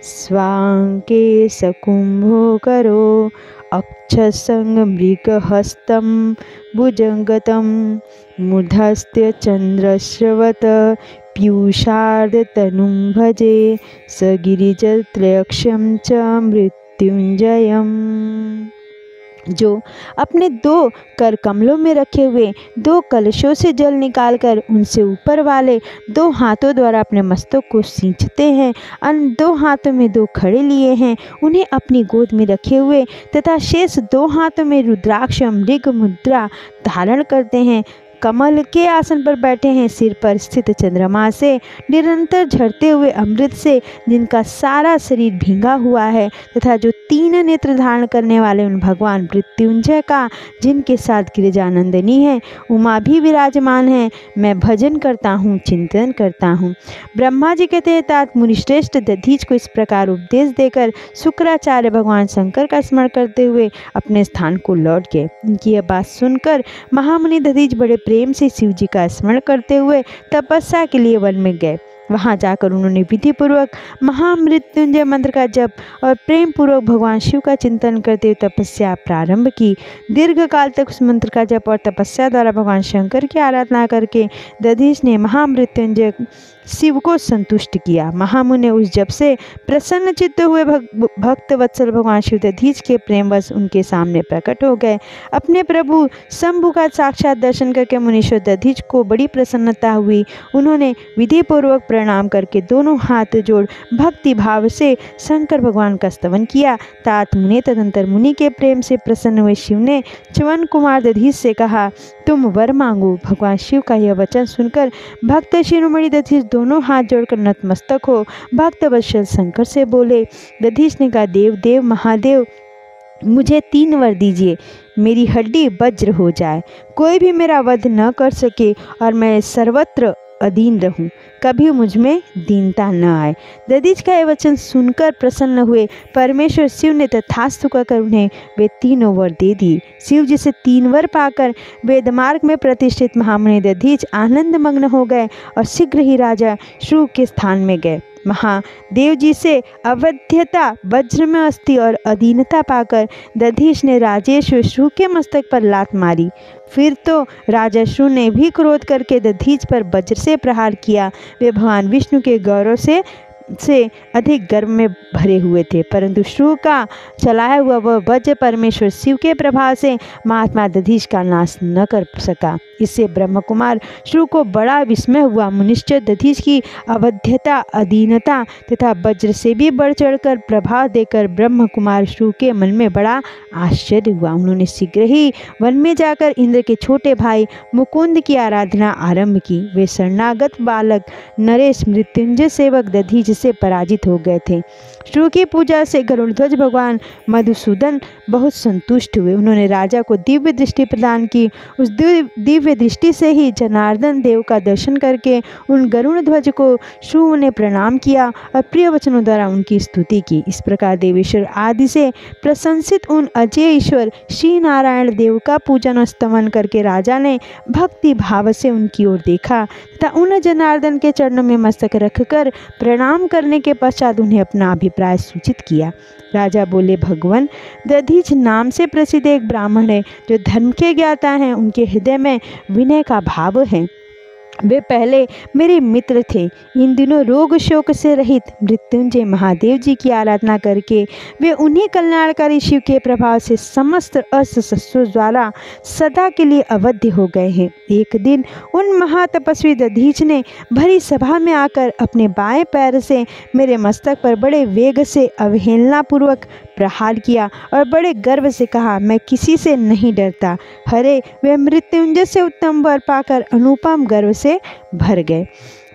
स्वांके सकुंभो करो अक्षसंग मृगहस्तं भुजंगतं मूर्धस्य चंद्रश्रवत पीयूषार्धतनुं भजे स गिरिजत्रयक्षं च मृत्युंजयम्। जो अपने 2 कर कमलों में रखे हुए 2 कलशों से जल निकालकर उनसे ऊपर वाले 2 हाथों द्वारा अपने मस्तक को सींचते हैं, अन्य 2 हाथों में 2 खड़े लिए हैं, उन्हें अपनी गोद में रखे हुए तथा शेष 2 हाथों में रुद्राक्ष मृग मुद्रा धारण करते हैं, कमल के आसन पर बैठे हैं, सिर पर स्थित चंद्रमा से निरंतर झरते हुए अमृत से जिनका सारा शरीर भींगा हुआ है तथा जो 3 नेत्र धारण करने वाले उन भगवान मृत्युंजय का जिनके साथ गिरिजानंदिनी है, उमा भी विराजमान है, मैं भजन करता हूँ, चिंतन करता हूँ। ब्रह्मा जी कहते हैं तात मुनिश्रेष्ठ दधीच को इस प्रकार उपदेश देकर शुक्राचार्य भगवान शंकर का स्मरण करते हुए अपने स्थान को लौट गए। उनकी यह बात सुनकर महामुनि दधीच बड़े प्रेम से शिव जी का स्मरण करते हुए तपस्या के लिए वन में गए। वहां जाकर उन्होंने विधि पूर्वक महामृत्युंजय मंत्र का जप और प्रेम पूर्वक भगवान शिव का चिंतन करते हुए तपस्या प्रारंभ की। दीर्घ काल तक उस मंत्र का जप और तपस्या द्वारा भगवान शंकर की आराधना करके दधीच ने महामृत्युंजय शिव को संतुष्ट किया। महामुनि उस जप से प्रसन्न चित्त हुए भक्त वत्सल भगवान शिव दधीच के प्रेमवश उनके सामने प्रकट हो गए। अपने प्रभु शंभु का साक्षात दर्शन करके मुनीश्वर दधीच को बड़ी प्रसन्नता हुई। उन्होंने विधि पूर्वक प्रणाम करके दोनों हाथ जोड़ भक्ति भाव से शंकर भगवान का स्तवन किया। तात मुनि तदंतर मुनि के प्रेम से प्रसन्न हुए शिव ने च्यवन कुमार दधीच से कहा, तुम वर मांगो। भगवान शिव का यह वचन सुनकर भक्त शिरोमणि दधीच दोनों हाथ जोड़कर नतमस्तक हो भक्त वत्सल शंकर से बोले। दधीच ने कहा, देव देव महादेव, मुझे 3 वर दीजिए। मेरी हड्डी वज्र हो जाए, कोई भी मेरा वध न कर सके और मैं सर्वत्र अधीन रहूं, कभी मुझ में दीनता न आए। दधीच का यह वचन सुनकर प्रसन्न हुए परमेश्वर शिव ने तथास्तु कहकर उन्हें वे 3 वर दे दिए। शिव जी से 3 वर पाकर वेदमार्ग में प्रतिष्ठित महामुनि दधीच आनंद मग्न हो गए और शीघ्र ही राजा शुक के स्थान में गए। महादेव जी से अवध्यता वज्र में अस्थि और अधीनता पाकर दधीच ने राजेश्वर शुक के मस्तक पर लात मारी। फिर तो राजा शुक ने भी क्रोध करके दधीच पर वज्र से प्रहार किया। वे भगवान विष्णु के गौरव से अधिक गर्व में भरे हुए थे, परंतु शुक का चलाया हुआ वह वज्र परमेश्वर शिव के प्रभाव से महात्मा दधीच का नाश न कर सका। इससे ब्रह्म कुमार शुक को बड़ा विस्मय हुआ। मुनिश्चर दधीच की अवध्यता, अधीनता तथा वज्र से भी बढ़ चढ़कर प्रभाव देकर ब्रह्म कुमार शुक के मन में बड़ा आश्चर्य हुआ। उन्होंने शीघ्र ही वन में जाकर इंद्र के छोटे भाई मुकुंद की आराधना आरंभ की। वे शरणागत बालक नरेश मृत्युंजय सेवक दधीच से पराजित हो गए थे। शुक की पूजा से गरुड़ध्वज भगवान मधुसूदन बहुत संतुष्ट हुए। उन्होंने राजा को दिव्य दृष्टि प्रदान की। उस दिव्य दृष्टि से ही जनार्दन देव का दर्शन करके उन गरुड़ ध्वज को शुक ने प्रणाम किया और प्रिय वचनों द्वारा उनकी स्तुति की। इस प्रकार देवेश्वर आदि से प्रशंसित उन अजय ईश्वर श्री नारायण देव का पूजन और स्तवन करके राजा ने भक्ति भाव से उनकी ओर देखा तथा उन जनार्दन के चरणों में मस्तक रखकर प्रणाम करने के पश्चात उन्हें अपना अभिप्राय सूचित किया। राजा बोले, भगवान दधीच नाम से प्रसिद्ध एक ब्राह्मण है जो धर्म के ज्ञाता हैं। उनके हृदय में विनय का भाव है। वे पहले मेरे मित्र थे। इन दिनों रोग शोक से रहित मृत्युंजय महादेव जी की आराधना करके वे उन्हीं कल्याणकारी शिव के प्रभाव से समस्त अस्त्र द्वारा सदा के लिए अवध्य हो गए हैं। एक दिन उन महातपस्वी दधीच ने भरी सभा में आकर अपने बाएं पैर से मेरे मस्तक पर बड़े वेग से अवहेलना पूर्वक प्रहार किया और बड़े गर्व से कहा, मैं किसी से नहीं डरता। हरे वे मृत्युंजय से उत्तम वर पाकर अनुपम गर्व से भर गए।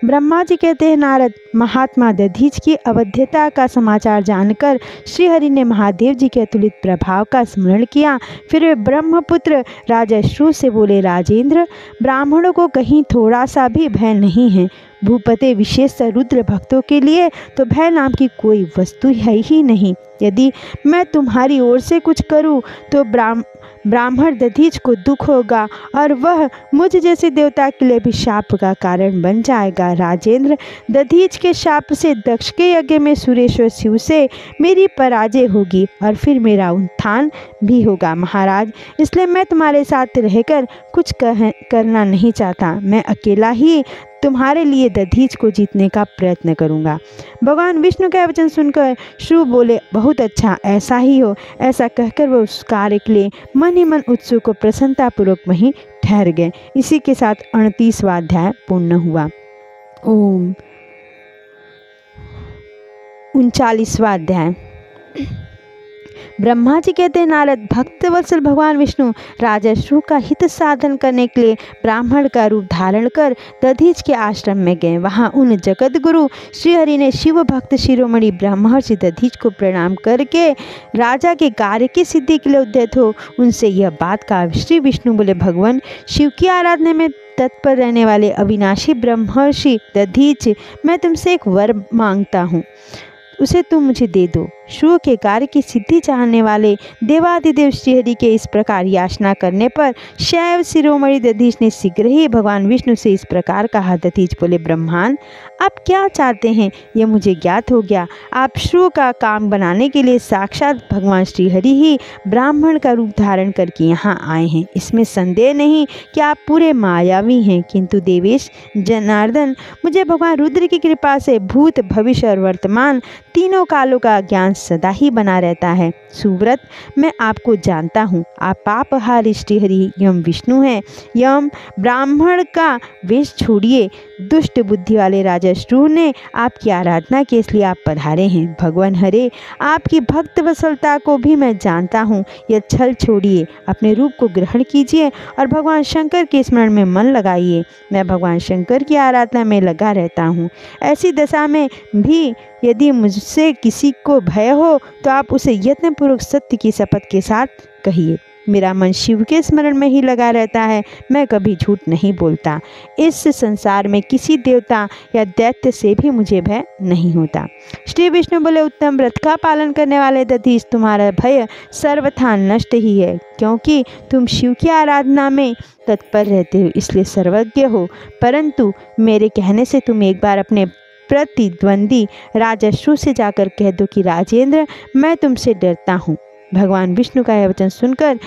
ब्रह्मा जी कहते हैं, नारद, महात्मा दधीच की अवध्यता का समाचार जानकर श्रीहरि ने महादेव जी के अतुलित प्रभाव का स्मरण किया। फिर वे ब्रह्मपुत्र राजा श्रु से बोले, राजेंद्र, ब्राह्मणों को कहीं थोड़ा सा भी भय नहीं है। भूपते विशेषतः रुद्र भक्तों के लिए तो भय नाम की कोई वस्तु है ही नहीं। यदि मैं तुम्हारी ओर से कुछ करूं तो ब्राह्मण दधीच को दुख होगा और वह मुझ जैसे देवता के लिए भी शाप का कारण बन जाएगा। राजेंद्र, दधीच के शाप से दक्ष के यज्ञ में सुरेश्वर शिव से मेरी पराजय होगी और फिर मेरा उत्थान भी होगा। महाराज, इसलिए मैं तुम्हारे साथ रहकर कुछ करना नहीं चाहता। मैं अकेला ही तुम्हारे लिए दधीच को जीतने का प्रयत्न करूंगा। भगवान विष्णु का वचन सुनकर श्रु बोले, बहुत अच्छा, ऐसा ही हो। ऐसा कहकर वह उस कार्य के लिए मन ही मन उत्सुक और प्रसन्नतापूर्वक वहीं ठहर गए। इसी के साथ 38वां अध्याय पूर्ण हुआ। ओम। 39वां अध्याय। ब्रह्मा जी कहते हैं, नारद, भक्त वत्सल भगवान विष्णु राजा श्रु का हित साधन करने के लिए ब्राह्मण का रूप धारण कर दधीच के आश्रम में गए। वहां उन जगत गुरु श्रीहरि ने शिव भक्त शिरोमणि ब्रह्मर्षि दधीच को प्रणाम करके राजा के कार्य की सिद्धि के लिए उद्यत हो उनसे यह बात कहा। श्री विष्णु बोले, भगवान शिव की आराधना में तत्पर रहने वाले अविनाशी ब्रह्मर्षि दधीच, मैं तुमसे एक वर मांगता हूँ, उसे तुम मुझे दे दो। श्रु के कार्य की सिद्धि चाहने वाले देवादिदेव श्रीहरि के इस प्रकार याचना करने पर शैव शिरोमणि दधीच ने शीघ्र ही भगवान विष्णु से इस प्रकार कहा। दधीच बोले, ब्रह्मांड, आप क्या चाहते हैं यह मुझे ज्ञात हो गया। आप श्रु का काम बनाने के लिए साक्षात भगवान श्रीहरि ही ब्राह्मण का रूप धारण करके यहाँ आए हैं। इसमें संदेह नहीं कि आप पूरे मायावी हैं, किंतु देवेश जनार्दन, मुझे भगवान रुद्र की कृपा से भूत, भविष्य और वर्तमान तीनों कालों का ज्ञान सदा ही बना रहता है। सुव्रत, मैं आपको जानता हूँ। आप पापहारी श्रीहरि यम विष्णु हैं। यम ब्राह्मण का वेश छोड़िए। दुष्ट बुद्धि वाले राजा श्रु ने आपकी आराधना की, इसलिए आप पधारे हैं। भगवान हरे, आपकी भक्त वत्सलता को भी मैं जानता हूँ। यह छल छोड़िए, अपने रूप को ग्रहण कीजिए और भगवान शंकर के स्मरण में मन लगाइए। मैं भगवान शंकर की आराधना में लगा रहता हूँ। ऐसी दशा में भी यदि मुझसे किसी को भय हो तो आप उसे यत्नपूर्वक सत्य की शपथ के साथ कहिए। मेरा मन शिव के स्मरण में ही लगा रहता है, मैं कभी झूठ नहीं बोलता। इस संसार में किसी देवता या दैत्य से भी मुझे भय नहीं होता। श्री विष्णु बोले, उत्तम व्रत का पालन करने वाले दधीच, तुम्हारा भय सर्वथा नष्ट ही है, क्योंकि तुम शिव की आराधना में तत्पर रहते हो, इसलिए सर्वज्ञ हो। परंतु मेरे कहने से तुम एक बार अपने प्रतिद्वंदी राजा श्रु से जाकर कह दो कि राजेंद्र, मैं तुमसे डरता हूँ। भगवान विष्णु का यह वचन सुनकर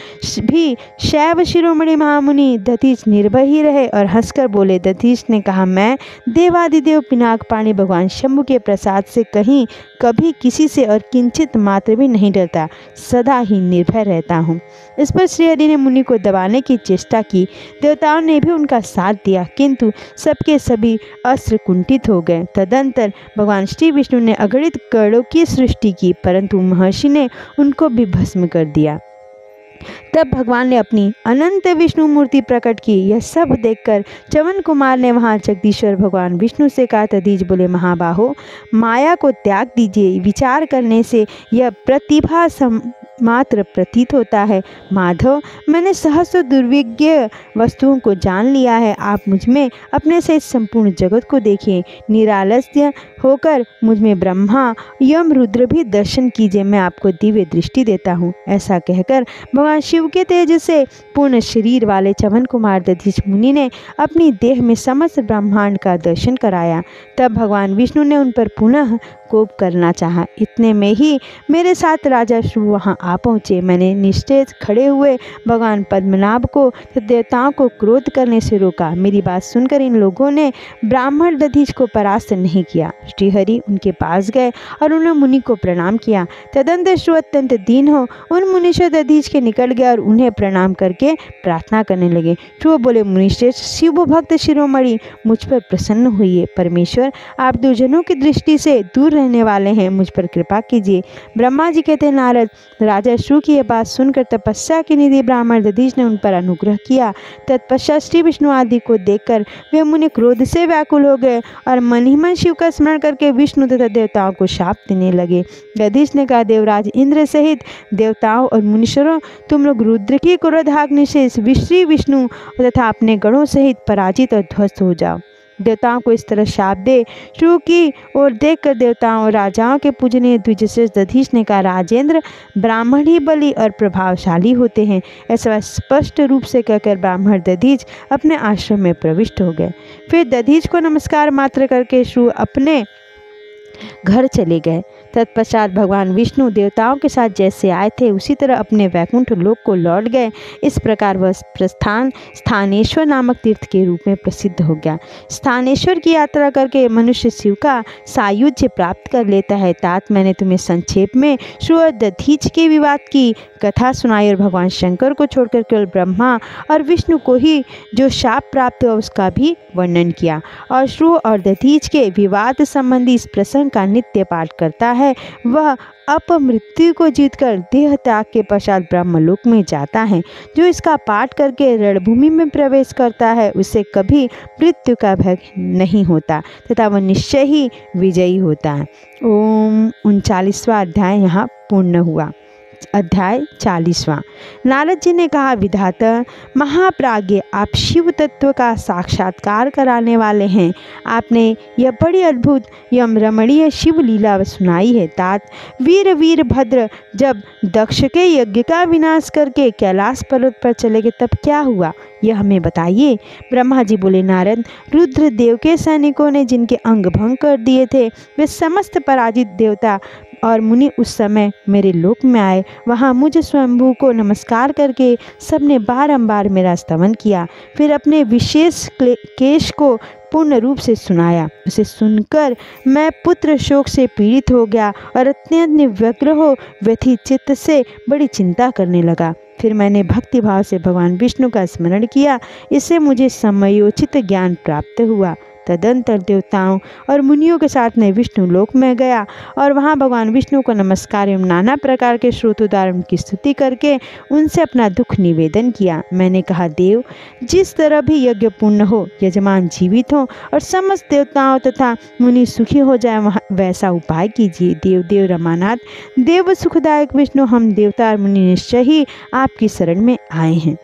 भी शैव शिरोमणि महामुनि दधीच निर्भय ही रहे और हंसकर बोले। दधीच ने कहा, मैं देवादिदेव पिनाकपाणी भगवान शंभु के प्रसाद से कहीं कभी किसी से और किंचित मात्र भी नहीं डरता, सदा ही निर्भय रहता हूँ। इस पर श्रीहरि ने मुनि को दबाने की चेष्टा की। देवताओं ने भी उनका साथ दिया, किंतु सबके सभी अस्त्र कुंठित हो गए। तदंतर भगवान श्री विष्णु ने अगणित करोड़ों की सृष्टि की, परंतु महर्षि ने उनको भी भस्म कर दिया। तब भगवान ने अपनी अनंत विष्णु मूर्ति प्रकट की। यह सब देखकर च्यवन कुमार ने वहां जगदीश्वर भगवान विष्णु से कहा। दधीच बोले, महाबाहो, माया को त्याग दीजिए। विचार करने से यह प्रतिभा मात्र प्रतीत होता है। माधव, मैंने सहस्र दुर्विज्ञ वस्तुओं को जान लिया है। आप मुझ में अपने से संपूर्ण जगत को देखिए। निरालस्य होकर मुझ में ब्रह्मा, यम, रुद्र भी दर्शन कीजिए। मैं आपको दिव्य दृष्टि देता हूँ। ऐसा कहकर भगवान शिव के तेज से पूर्ण शरीर वाले च्यवन कुमार दधीच मुनि ने अपनी देह में समस्त ब्रह्मांड का दर्शन कराया। तब भगवान विष्णु ने उन पर पुनः कोप करना चाहा। इतने में ही मेरे साथ राजा श्रु वहां आ पहुँचे। मैंने निस्तेज खड़े हुए भगवान पद्मनाभ को देवताओं को क्रोध करने से रोका। मेरी बात सुनकर इन लोगों ने ब्राह्मण दधीच को परास्त नहीं किया। श्रीहरि उनके पास गए और उन्होंने मुनि को प्रणाम किया। तदंतर श्रु अत्यंत दीन हो उन मुनीश्वर दधीच के निकट गया और उन्हें प्रणाम करके प्रार्थना करने लगे। श्रु बोले, मुनीश्रेष्ठ शिव भक्त शिरोमणि, मुझ पर प्रसन्न हुई। परमेश्वर, आप दुर्जनों की दृष्टि से दूर रहने वाले हैं, मुझ पर कृपा कीजिए। ब्रह्मा जी कहते, नारद, राजा शु की यह बात सुनकर तपस्या के निधि ब्राह्मण दधीच ने उन पर अनुग्रह किया। तत्पश्चात श्री विष्णु आदि को देखकर वे मुनि क्रोध से व्याकुल हो गए और मन ही मन शिव का स्मरण करके विष्णु तथा देवताओं को शाप देने लगे। दधीच ने कहा, देवराज इंद्र सहित देवताओं और मुनीश्वरों, तुम लोग रुद्र की क्रोधाग्नि से श्री विष्णु तथा अपने गणों सहित पराजित और ध्वस्त हो जाओ। देवताओं को इस तरह शाप दे शु की ओर देखकर देवताओं और राजाओं के पूजनीय द्विजश्रेष्ठ दधीच ने कहा, राजेंद्र, ब्राह्मण ही बली और प्रभावशाली होते हैं। ऐसा स्पष्ट रूप से कहकर ब्राह्मण दधीच अपने आश्रम में प्रविष्ट हो गए। फिर दधीच को नमस्कार मात्र करके शु अपने घर चले गए। तत्पश्चात भगवान विष्णु देवताओं के साथ जैसे आए थे उसी तरह अपने वैकुंठ लोक को लौट गए। इस प्रकार वह प्रस्थान स्थानेश्वर नामक तीर्थ के रूप में प्रसिद्ध हो गया। स्थानेश्वर की यात्रा करके मनुष्य शिव का सायुज्य प्राप्त कर लेता है। तात मैंने तुम्हें संक्षेप में शु और दधीच के विवाद की कथा सुनाई और भगवान शंकर को छोड़कर केवल ब्रह्मा और विष्णु को ही जो शाप प्राप्त हुआ उसका भी वर्णन किया। और शु और दधीच के विवाद संबंधी इस प्रसंग का नित्य पाठ करता है वह अपमृत्यु को जीतकर देह त्याग के पश्चात ब्रह्मलोक में जाता है। जो इसका पाठ करके रणभूमि में प्रवेश करता है उसे कभी मृत्यु का भय नहीं होता तथा वह निश्चय ही विजयी होता है। ओम 39वां अध्याय यहाँ पूर्ण हुआ। अध्याय 40वां। नारद जी ने कहा, विधाता महाप्राज्ञ, आप शिव तत्व का साक्षात्कार कराने वाले हैं। आपने यह बड़ी अद्भुत एवं रमणीय शिव लीला सुनाई है। तात वीर भद्र जब दक्ष के यज्ञ का विनाश करके कैलाश पर्वत पर चले गए तब क्या हुआ, यह हमें बताइए। ब्रह्मा जी बोले, नारद, रुद्र देव के सैनिकों ने जिनके अंग भंग कर दिए थे वे समस्त पराजित देवता और मुनि उस समय मेरे लोक में आए। वहाँ मुझ स्वयंभू को नमस्कार करके सबने बारंबार मेरा स्तवन किया। फिर अपने विशेष केश को पूर्ण रूप से सुनाया। उसे सुनकर मैं पुत्र शोक से पीड़ित हो गया और अत्यंत व्यग्र हो व्यथित चित्त से बड़ी चिंता करने लगा। फिर मैंने भक्ति भाव से भगवान विष्णु का स्मरण किया। इससे मुझे समयोचित ज्ञान प्राप्त हुआ। तदंतर देवताओं और मुनियों के साथ मैं विष्णु लोक में गया और वहाँ भगवान विष्णु को नमस्कार एवं नाना प्रकार के श्रोतोद्वार उनकी स्तुति करके उनसे अपना दुख निवेदन किया। मैंने कहा, देव, जिस तरह भी यज्ञ पूर्ण हो, यजमान जीवित हो और समस्त देवताओं तथा मुनि सुखी हो जाए वैसा उपाय कीजिए। देव रमानाथ, देव सुखदायक विष्णु, हम देवता और मुनि निश्चय ही आपकी शरण में आए हैं।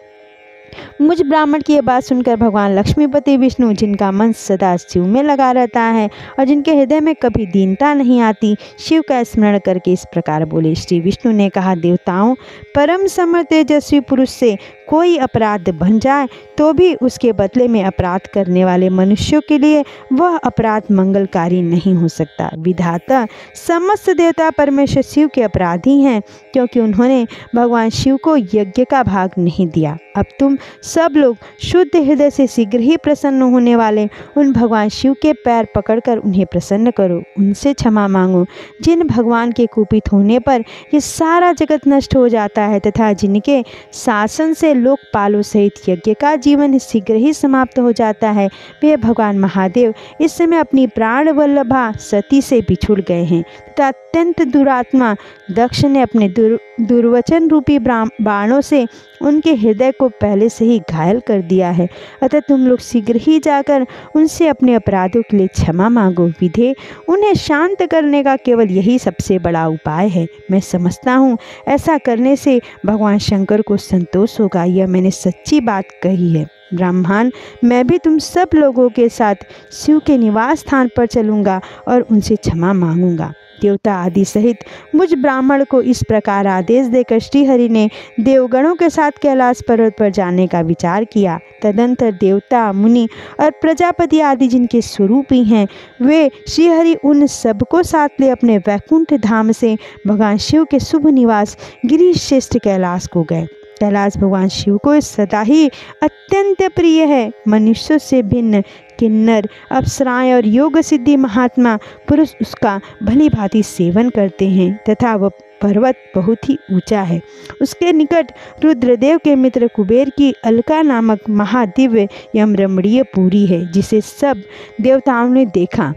मुझ ब्राह्मण की यह बात सुनकर भगवान लक्ष्मीपति विष्णु, जिनका मन सदा शिव में लगा रहता है और जिनके हृदय में कभी दीनता नहीं आती, शिव का स्मरण करके इस प्रकार बोले। श्री विष्णु ने कहा, देवताओं, परम समर्थ तेजस्वी पुरुष से कोई अपराध बन जाए तो भी उसके बदले में अपराध करने वाले मनुष्यों के लिए वह अपराध मंगलकारी नहीं हो सकता। विधाता, समस्त देवता परमेश्वर शिव के अपराधी हैं क्योंकि उन्होंने भगवान शिव को यज्ञ का भाग नहीं दिया। अब तुम सब लोग शुद्ध हृदय से शीघ्र ही प्रसन्न होने वाले उन भगवान शिव के पैर पकड़कर उन्हें प्रसन्न करो, उनसे क्षमा मांगो, जिन भगवान के कुपित होने पर ये सारा जगत नष्ट हो जाता है तथा जिनके शासन से लोकपालों सहित यज्ञ का जीवन शीघ्र ही समाप्त हो जाता है। वे भगवान महादेव इस समय अपनी प्राण वल्लभा सती से बिछुड़ गए हैं तथा अत्यंत दुरात्मा दक्ष ने अपने दुर्वचन रूपी बाणों से उनके हृदय को पहले से ही घायल कर दिया है। अतः तुम लोग शीघ्र ही जाकर उनसे अपने अपराधों के लिए क्षमा मांगो। विधे, उन्हें शांत करने का केवल यही सबसे बड़ा उपाय है। मैं समझता हूँ ऐसा करने से भगवान शंकर को संतोष होगा। यह मैंने सच्ची बात कही है। ब्राह्मण, मैं भी तुम सब लोगों के साथ शिव के निवास स्थान पर चलूँगा और उनसे क्षमा मांगूंगा। देवता आदि सहित मुझ ब्राह्मण को इस प्रकार आदेश देकर श्रीहरि ने देवगणों के साथ कैलाश पर्वत पर जाने का विचार किया। तदंतर देवता, मुनि और प्रजापति आदि जिनके स्वरूप ही हैं, वे श्रीहरि उन सबको साथ ले अपने वैकुंठ धाम से भगवान शिव के शुभ निवास गिरीश श्रेष्ठ कैलाश को गए। कैलाश भगवान शिव को सदा ही अत्यंत प्रिय है। मनुष्यों से भिन्न किन्नर, अप्सराएं और योग सिद्धि महात्मा पुरुष उसका भली भांति सेवन करते हैं तथा वह पर्वत बहुत ही ऊंचा है। उसके निकट रुद्रदेव के मित्र कुबेर की अलका नामक महादिव्य एवं रमणीय पुरी है, जिसे सब देवताओं ने देखा।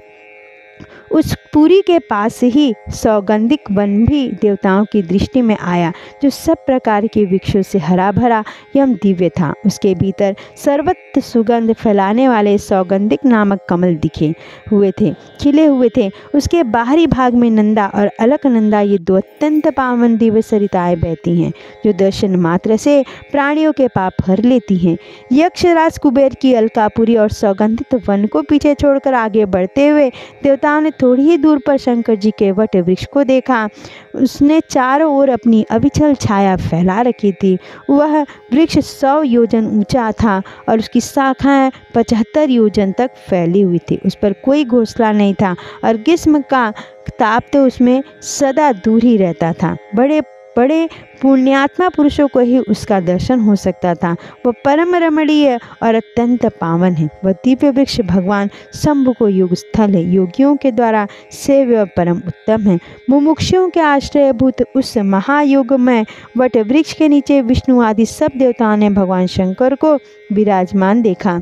उस पुरी के पास ही सौगंधिक वन भी देवताओं की दृष्टि में आया, जो सब प्रकार के वृक्षों से हरा भरा एवं दिव्य था। उसके भीतर सर्वत्र सुगंध फैलाने वाले सौगंधिक नामक कमल दिखे हुए थे, खिले हुए थे। उसके बाहरी भाग में नंदा और अलकनंदा, ये दो अत्यंत पावन दिव्य सरिताएं बहती हैं, जो दर्शन मात्र से प्राणियों के पाप हर लेती हैं। यक्षराज कुबेर की अलकापुरी और सौगंधित वन को पीछे छोड़कर आगे बढ़ते हुए देवताओं ने थोड़ी ही दूर पर शंकर जी के वट वृक्ष को देखा। उसने चारों ओर अपनी अविचल छाया फैला रखी थी। वह वृक्ष 100 योजन ऊंचा था और उसकी शाखाएं 75 योजन तक फैली हुई थी। उस पर कोई घोंसला नहीं था और ग्रीष्म का ताप तो उसमें सदा दूर ही रहता था। बड़े बड़े पुण्यात्मा पुरुषों को ही उसका दर्शन हो सकता था। वह परम रमणीय और अत्यंत पावन है। वह दिव्य वृक्ष भगवान शंभु को योग स्थल है, योगियों के द्वारा सेव्य परम उत्तम है। मुमुक्षुओं के आश्रयभूत उस महायोगमय वट वृक्ष के नीचे विष्णु आदि सब देवताओं ने भगवान शंकर को विराजमान देखा।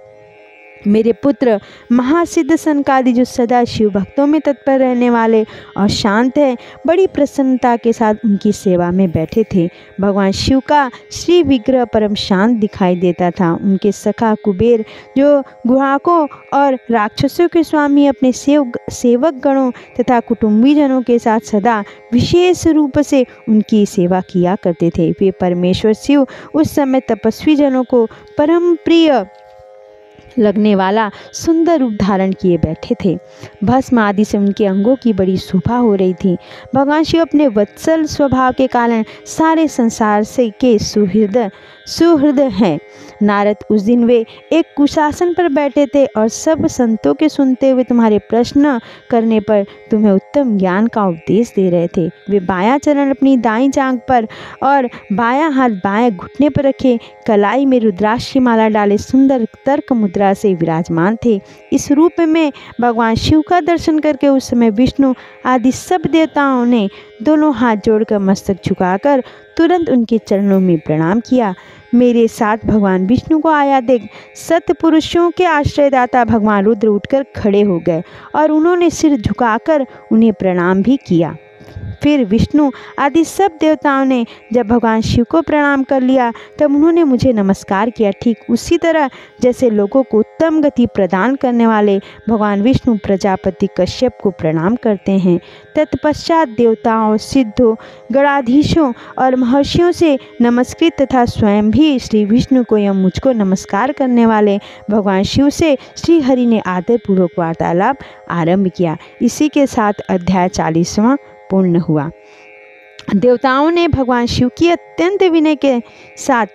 मेरे पुत्र महासिद्ध सनकादि, जो सदा शिव भक्तों में तत्पर रहने वाले और शांत है, बड़ी प्रसन्नता के साथ उनकी सेवा में बैठे थे। भगवान शिव का श्री विग्रह परम शांत दिखाई देता था। उनके सखा कुबेर, जो गुहाकों और राक्षसों के स्वामी, अपने सेवक गणों तथा कुटुंबीजनों के साथ सदा विशेष रूप से उनकी सेवा किया करते थे। वे परमेश्वर शिव उस समय तपस्वी जनों को परम प्रिय लगने वाला सुंदर रूप धारण किए बैठे थे। भस्म आदि से उनके अंगों की बड़ी शोभा हो रही थी। भगवान शिव अपने वत्सल स्वभाव के कारण सारे संसार से के सुहृदय हैं। नारद, उस दिन वे एक कुशासन पर बैठे थे और सब संतों के सुनते हुए तुम्हारे प्रश्न करने पर तुम्हें उत्तम ज्ञान का उपदेश दे रहे थे। वे बायां चरण अपनी दाईं जांघ पर और बायां हाथ बाएं घुटने पर रखे कलाई में रुद्राक्ष की माला डाले सुंदर तर्क मुद्रा से विराजमान थे। इस रूप में भगवान शिव का दर्शन करके उस समय विष्णु आदि सब देवताओं ने दोनों हाथ जोड़कर मस्तक झुकाकर तुरंत उनके चरणों में प्रणाम किया। मेरे साथ भगवान विष्णु को आया देख सत्पुरुषों के आश्रयदाता भगवान रुद्र उठकर खड़े हो गए और उन्होंने सिर झुकाकर उन्हें प्रणाम भी किया। फिर विष्णु आदि सब देवताओं ने जब भगवान शिव को प्रणाम कर लिया तब उन्होंने मुझे नमस्कार किया। ठीक उसी तरह जैसे लोगों को उत्तम गति प्रदान करने वाले भगवान विष्णु प्रजापति कश्यप को प्रणाम करते हैं। तत्पश्चात देवताओं, सिद्धों, गणाधीशों और महर्षियों से नमस्कृत तथा स्वयं भी श्री विष्णु को एवं मुझको नमस्कार करने वाले भगवान शिव से श्री हरि ने आदरपूर्वक वार्तालाप आरंभ किया। इसी के साथ अध्याय 40वां पूर्ण हुआ। देवताओं ने भगवान शिव की अत्यंत विनय के साथ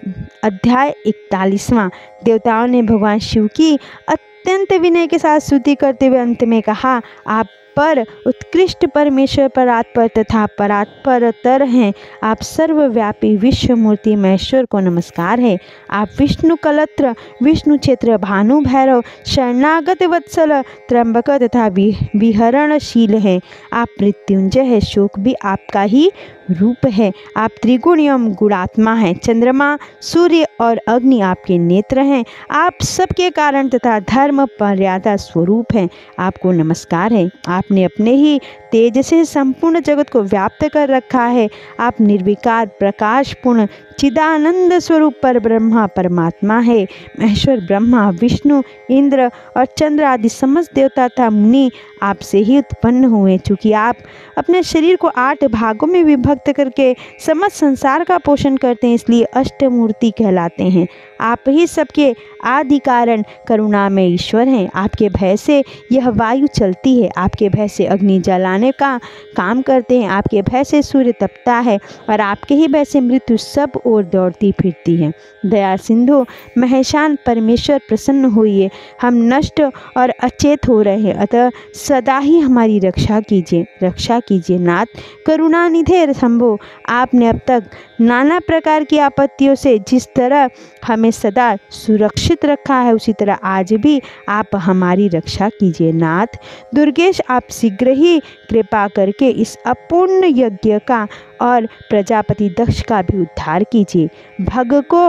अध्याय 41वां। देवताओं ने भगवान शिव की अत्यंत विनय के साथ स्तुति करते हुए अंत में कहा, आप पर उत्कृष्ट परमेश्वर परात्पर तथा परात्परतर हैं। आप सर्वव्यापी विश्व मूर्ति महेश्वर को नमस्कार है। आप विष्णु कलत्र, विष्णु क्षेत्र, भानु भैरव, शरणागत वत्सल, त्र्यंबक तथा विहरणशील हैं। आप मृत्युंजय है, शोक भी आपका ही रूप है। आप त्रिगुण एवं गुणात्मा हैं। चंद्रमा, सूर्य और अग्नि आपके नेत्र हैं। आप सबके कारण तथा धर्म मर्यादा स्वरूप हैं। आपको नमस्कार है। आपने अपने ही तेज से संपूर्ण जगत को व्याप्त कर रखा है। आप निर्विकार, प्रकाशपूर्ण, चिदानंद स्वरूप पर ब्रह्मा परमात्मा है। महेश्वर ब्रह्मा, विष्णु, इंद्र और चंद्र आदि समस्त देवता तथा मुनि आपसे ही उत्पन्न हुए। चूँकि आप अपने शरीर को 8 भागों में विभक्त करके समस्त संसार का पोषण करते हैं, इसलिए अष्टमूर्ति कहलाते हैं। आप ही सबके आदि कारण करुणा में ईश्वर हैं। आपके भय से यह वायु चलती है। आपके भय से अग्नि जलाने का काम करते हैं। आपके भय से सूर्य तपता है और आपके ही भय से मृत्यु सब ओर दौड़ती फिरती है। दया सिंधु महेशान परमेश्वर, प्रसन्न होइए। हम नष्ट और अचेत हो रहे हैं, अतः सदा ही हमारी रक्षा कीजिए। नाथ करुणानिधे शंभो, आपने अब तक नाना प्रकार की आपत्तियों से जिस तरह हमें सदा सुरक्षित रखा है, उसी तरह आज भी आप हमारी रक्षा कीजिए। नाथ दुर्गेश, आप शीघ्र ही कृपा करके इस अपूर्ण यज्ञ का और प्रजापति दक्ष का भी उद्धार कीजिए। भग को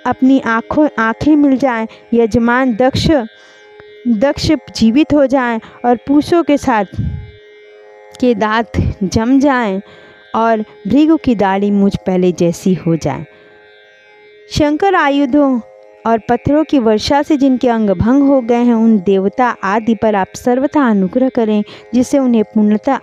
अपनी आँखें मिल जाएं, यजमान दक्ष जीवित हो जाएं और पूछों के साथ के दांत जम जाएं और भृगु की दाढ़ी मुझ पहले जैसी हो जाए। शंकर आयुधों और पत्थरों की वर्षा से जिनके अंग भंग हो गए हैं, उन देवता आदि पर आप सर्वथा अनुग्रह करें, जिससे उन्हें पूर्णतः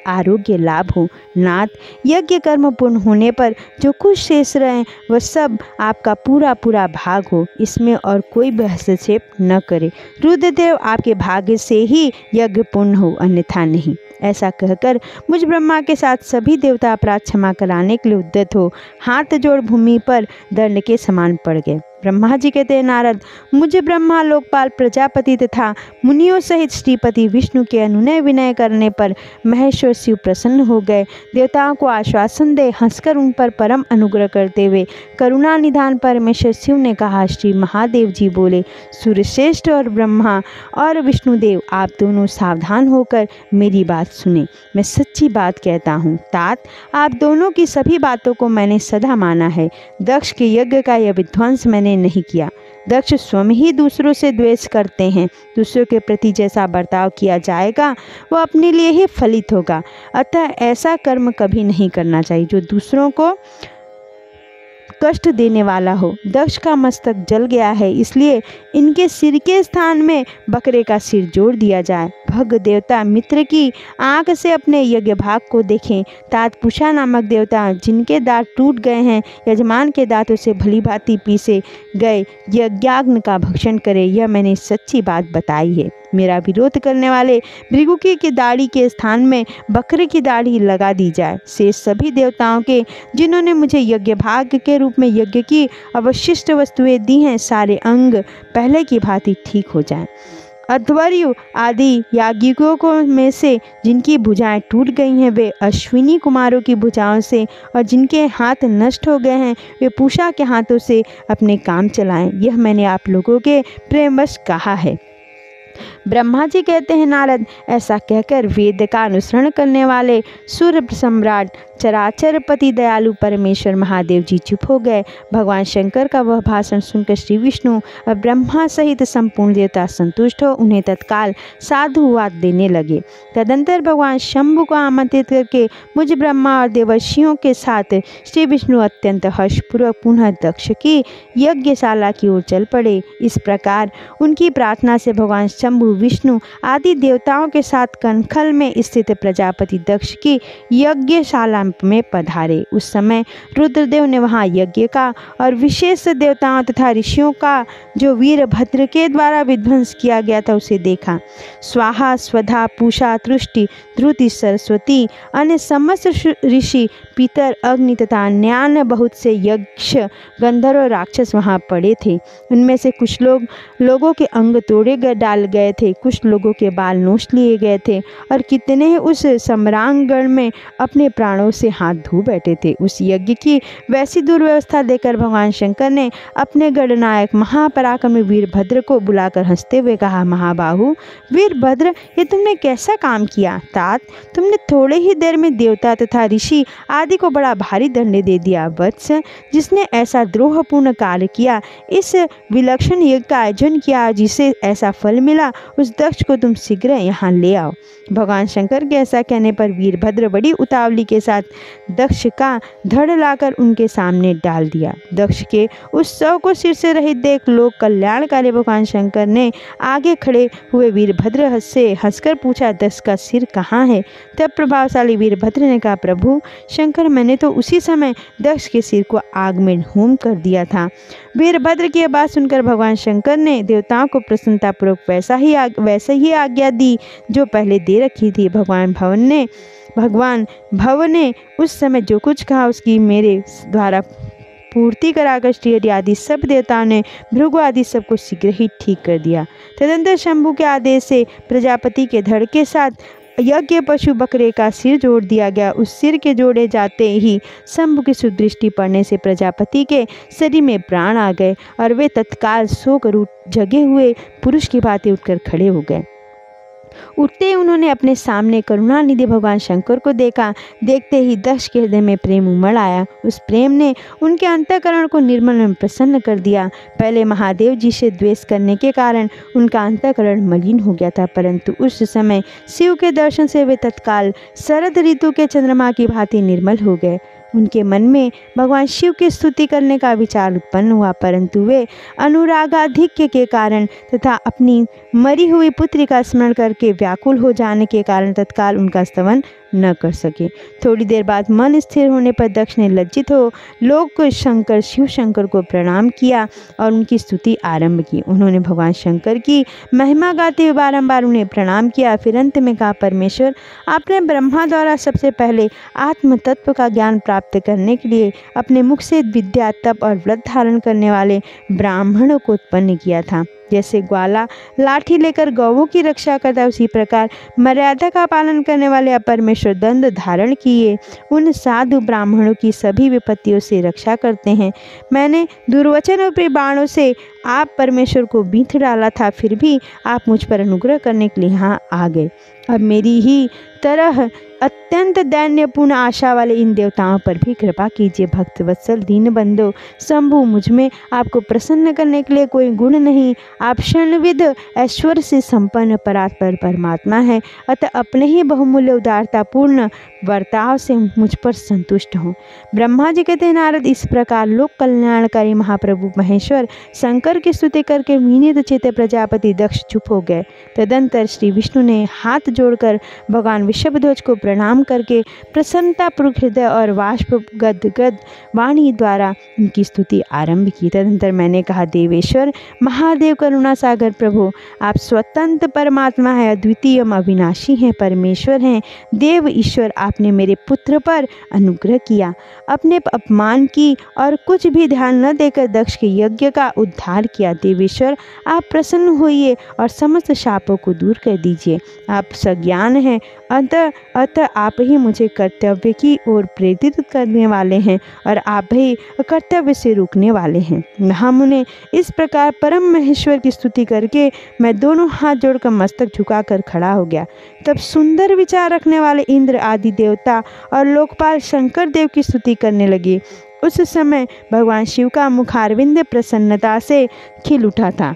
आरोग्य लाभ हो। नाथ, यज्ञ कर्म पूर्ण होने पर जो कुछ शेष रहे वह सब आपका पूरा पूरा भाग हो, इसमें और कोई भी हस्तक्षेप न करे। रुद्रदेव, आपके भाग्य से ही यज्ञ पूर्ण हो, अन्यथा नहीं। ऐसा कहकर मुझ ब्रह्मा के साथ सभी देवता अपराध क्षमा कराने के लिए उद्यत हो हाथ जोड़ भूमि पर दंड के समान पड़ गए। ब्रह्मा जी कहते हैं, नारद, मुझे ब्रह्मा, लोकपाल, प्रजापति तथा मुनियों सहित श्रीपति विष्णु के अनुनय विनय करने पर महेश्वर शिव प्रसन्न हो गए। देवताओं को आश्वासन दे हंसकर उन पर परम अनुग्रह करते हुए करुणा निधान परमेश्वर शिव ने कहा, श्री महादेव जी बोले, सूर्यश्रेष्ठ और ब्रह्मा और विष्णुदेव, आप दोनों सावधान होकर मेरी बात सुने। मैं सच्ची बात कहता हूँ। तात, आप दोनों की सभी बातों को मैंने सदा माना है। दक्ष के यज्ञ का यह विध्वंस मैंने नहीं किया। दक्ष स्वयं ही दूसरों से द्वेष करते हैं। दूसरों के प्रति जैसा बर्ताव किया जाएगा वह अपने लिए ही फलित होगा। अतः ऐसा कर्म कभी नहीं करना चाहिए जो दूसरों को कष्ट देने वाला हो। दक्ष का मस्तक जल गया है, इसलिए इनके सिर के स्थान में बकरे का सिर जोड़ दिया जाए। भग देवता मित्र की आंख से अपने यज्ञ भाग को देखें। तात, पूषा नामक देवता जिनके दांत टूट गए हैं, यजमान के दांतों से भली भांति पीसे गए यज्ञाग्नि का भक्षण करें। यह मैंने सच्ची बात बताई है। मेरा विरोध करने वाले भृगुकी की दाढ़ी के स्थान में बकरे की दाढ़ी लगा दी जाए। शेष सभी देवताओं के जिन्होंने मुझे यज्ञ भाग के रूप में यज्ञ की अवशिष्ट वस्तुएं दी हैं, सारे अंग पहले की भांति ठीक हो जाएं। अध्वर्यु आदि याज्ञिकों में से जिनकी भुजाएं टूट गई हैं, वे अश्विनी कुमारों की भुजाओं से, और जिनके हाथ नष्ट हो गए हैं वे पूषा के हाथों से अपने काम चलाएं। यह मैंने आप लोगों के प्रेमवश कहा है। ब्रह्मा जी कहते हैं, नारद, ऐसा कहकर वेद का अनुसरण करने वाले सूर्य सम्राट चराचर पति दयालु परमेश्वर महादेव जी चुप हो गए। भगवान शंकर का वह भाषण सुनकर श्री विष्णु और ब्रह्मा सहित संपूर्ण देवता संतुष्ट हो उन्हें तत्काल साधुवाद देने लगे। तदंतर भगवान शंभु को आमंत्रित करके मुझ ब्रह्मा और देवर्षियों के साथ श्री विष्णु अत्यंत हर्षपूर्वक पुनः दक्ष की यज्ञशाला की ओर चल पड़े। इस प्रकार उनकी प्रार्थना से भगवान शंभु, विष्णु आदि देवताओं के साथ कनखल में स्थित प्रजापति दक्ष की यज्ञशाला में पधारे। उस समय रुद्रदेव ने वहां यज्ञ का और विशेष देवताओं तथा ऋषियों का जो वीरभद्र के द्वारा विध्वंस किया गया था उसे देखा। स्वाहा, स्वधा, पूषा, तुष्टि, ध्रुति, सरस्वती, अन्य समस्त ऋषि, पितर, अग्नि तथा अन्य बहुत से यक्ष, गंधर्व, राक्षस वहां पड़े थे। उनमें से कुछ लोगों के अंग तोड़े डाल गए थे, कुछ लोगों के बाल नोच लिए गए थे और कितने ही उस सम्रांगण में अपने प्राणों से हाथ धो बैठे थे। उस यज्ञ की वैसी दुर्व्यवस्था देखकर भगवान शंकर ने अपने गणनायक महापराक्रमी वीरभद्र को बुलाकर हंसते हुए कहा, महाबाहु वीरभद्र, ये तुमने कैसा काम किया? तात, तुमने थोड़े ही देर में देवता तथा ऋषि आदि को बड़ा भारी दंड दे दिया। वत्स, जिसने ऐसा द्रोहपूर्ण कार्य किया, इस विलक्षण यज्ञ का आयोजन किया जिसे ऐसा फल मिला, उस दक्ष को तुम शीघ्र यहाँ ले आओ। भगवान शंकर के ऐसा कहने पर वीरभद्र बड़ी उतावली के साथ दक्ष का धड़ लाकर उनके सामने डाल दिया। दक्ष के उस शव को सिर से रहित देख लोक कल्याणकारी भगवान शंकर ने आगे खड़े हुए वीरभद्र से हंसकर पूछा, दक्ष का सिर कहाँ है? तब प्रभावशाली वीरभद्र ने कहा, प्रभु शंकर, मैंने तो उसी समय दक्ष के सिर को आग में होम कर दिया था। वीरभद्र की बात सुनकर भगवान शंकर ने देवताओं को प्रसन्नतापूर्वक वैसे ही आज्ञा दी जो पहले दे रखी थी। भगवान भव ने उस समय जो कुछ कहा उसकी मेरे द्वारा पूर्ति कराकर श्री आदि सब देवताओं ने भृगु आदि सबको शीघ्र ही ठीक कर दिया। तदंतर शंभु के आदेश से प्रजापति के धड़ के साथ यज्ञ पशु बकरे का सिर जोड़ दिया गया। उस सिर के जोड़े जाते ही शंभु की सुदृष्टि पड़ने से प्रजापति के शरीर में प्राण आ गए और वे तत्काल सोकर जगे हुए पुरुष की भांति उठकर खड़े हो गए। उठते ही उन्होंने अपने सामने करुणानिधि भगवान शंकर को देखा। देखते ही दक्ष के हृदय में प्रेम उमड़ आया। उस प्रेम ने उनके अंतःकरण को निर्मल एवं प्रसन्न कर दिया। पहले महादेव जी से द्वेष करने के कारण उनका अंतःकरण मलिन हो गया था, परंतु उस समय शिव के दर्शन से वे तत्काल शरद ऋतु के चंद्रमा की भांति निर्मल हो गए। उनके मन में भगवान शिव की स्तुति करने का विचार उत्पन्न हुआ, परंतु वे अनुरागाधिक्य के कारण तथा अपनी मरी हुई पुत्री का स्मरण करके व्याकुल हो जाने के कारण तत्काल उनका स्तवन न कर सके। थोड़ी देर बाद मन स्थिर होने पर दक्ष ने लज्जित हो लोक शंकर शिव शंकर को प्रणाम किया और उनकी स्तुति आरंभ की। उन्होंने भगवान शंकर की महिमा गाते हुए बारंबार उन्हें प्रणाम किया। फिर अंत में कहा, परमेश्वर, आपने ब्रह्मा द्वारा सबसे पहले आत्म तत्व का ज्ञान प्राप्त करने के लिए अपने मुख से विद्या, तप और व्रत धारण करने वाले ब्राह्मणों को उत्पन्न किया था। जैसे ग्वाला लाठी लेकर गौओं की रक्षा करता है, उसी प्रकार मर्यादा का पालन करने वाले परमेश्वर दंड धारण किए उन साधु ब्राह्मणों की सभी विपत्तियों से रक्षा करते हैं। मैंने दुर्वचन रूपी बाणों से आप परमेश्वर को बींध डाला था, फिर भी आप मुझ पर अनुग्रह करने के लिए यहाँ आ गए। अब मेरी ही तरह अत्यंत दैन्यपूर्ण आशा वाले इन देवताओं पर भी कृपा कीजिए। भक्तवत्सल दीनबंधो शंभु, मुझ में आपको प्रसन्न करने के लिए कोई गुण नहीं। आप क्षणविद ऐश्वर्य से संपन्न परात्पर परमात्मा है, अतः अपने ही बहुमूल्य उदारतापूर्ण वर्ताव से मुझ पर संतुष्ट हों। ब्रह्मा जी कहते हैं, नारद, इस प्रकार लोक कल्याणकारी महाप्रभु महेश्वर शंकर की स्तुति करके विनीत चित्त प्रजापति दक्ष चुप हो गए। तदंतर श्री विष्णु ने हाथ जोड़कर भगवान वृषभध्वज को प्रणाम करके प्रसन्नतापूर्वक हृदय और वाष्प गदगद वाणी द्वारा उनकी स्तुति आरंभ की। तदंतर मैंने कहा, देवेश्वर महादेव करुणा सागर प्रभु, आप स्वतंत्र परमात्मा है, अद्वितीय अविनाशी हैं, परमेश्वर हैं, देव ईश्वर। आपने मेरे पुत्र पर अनुग्रह किया, अपने अपमान की और कुछ भी ध्यान न देकर दक्ष के यज्ञ का उद्धार किया। देवेश्वर, आप प्रसन्न होइए और समस्त शापों को दूर कर दीजिए। आप सज्ञान हैं, अतः आप ही मुझे कर्तव्य की ओर प्रेरित करने वाले हैं और आप ही कर्तव्य से रोकने वाले हैं। महामुने, इस प्रकार परम महेश्वर की स्तुति करके मैं दोनों हाथ जोड़कर मस्तक झुकाकर खड़ा हो गया। तब सुंदर विचार रखने वाले इंद्र आदि देवता और लोकपाल शंकर देव की स्तुति करने लगे। उस समय भगवान शिव का मुखारविंद प्रसन्नता से खिल उठा था।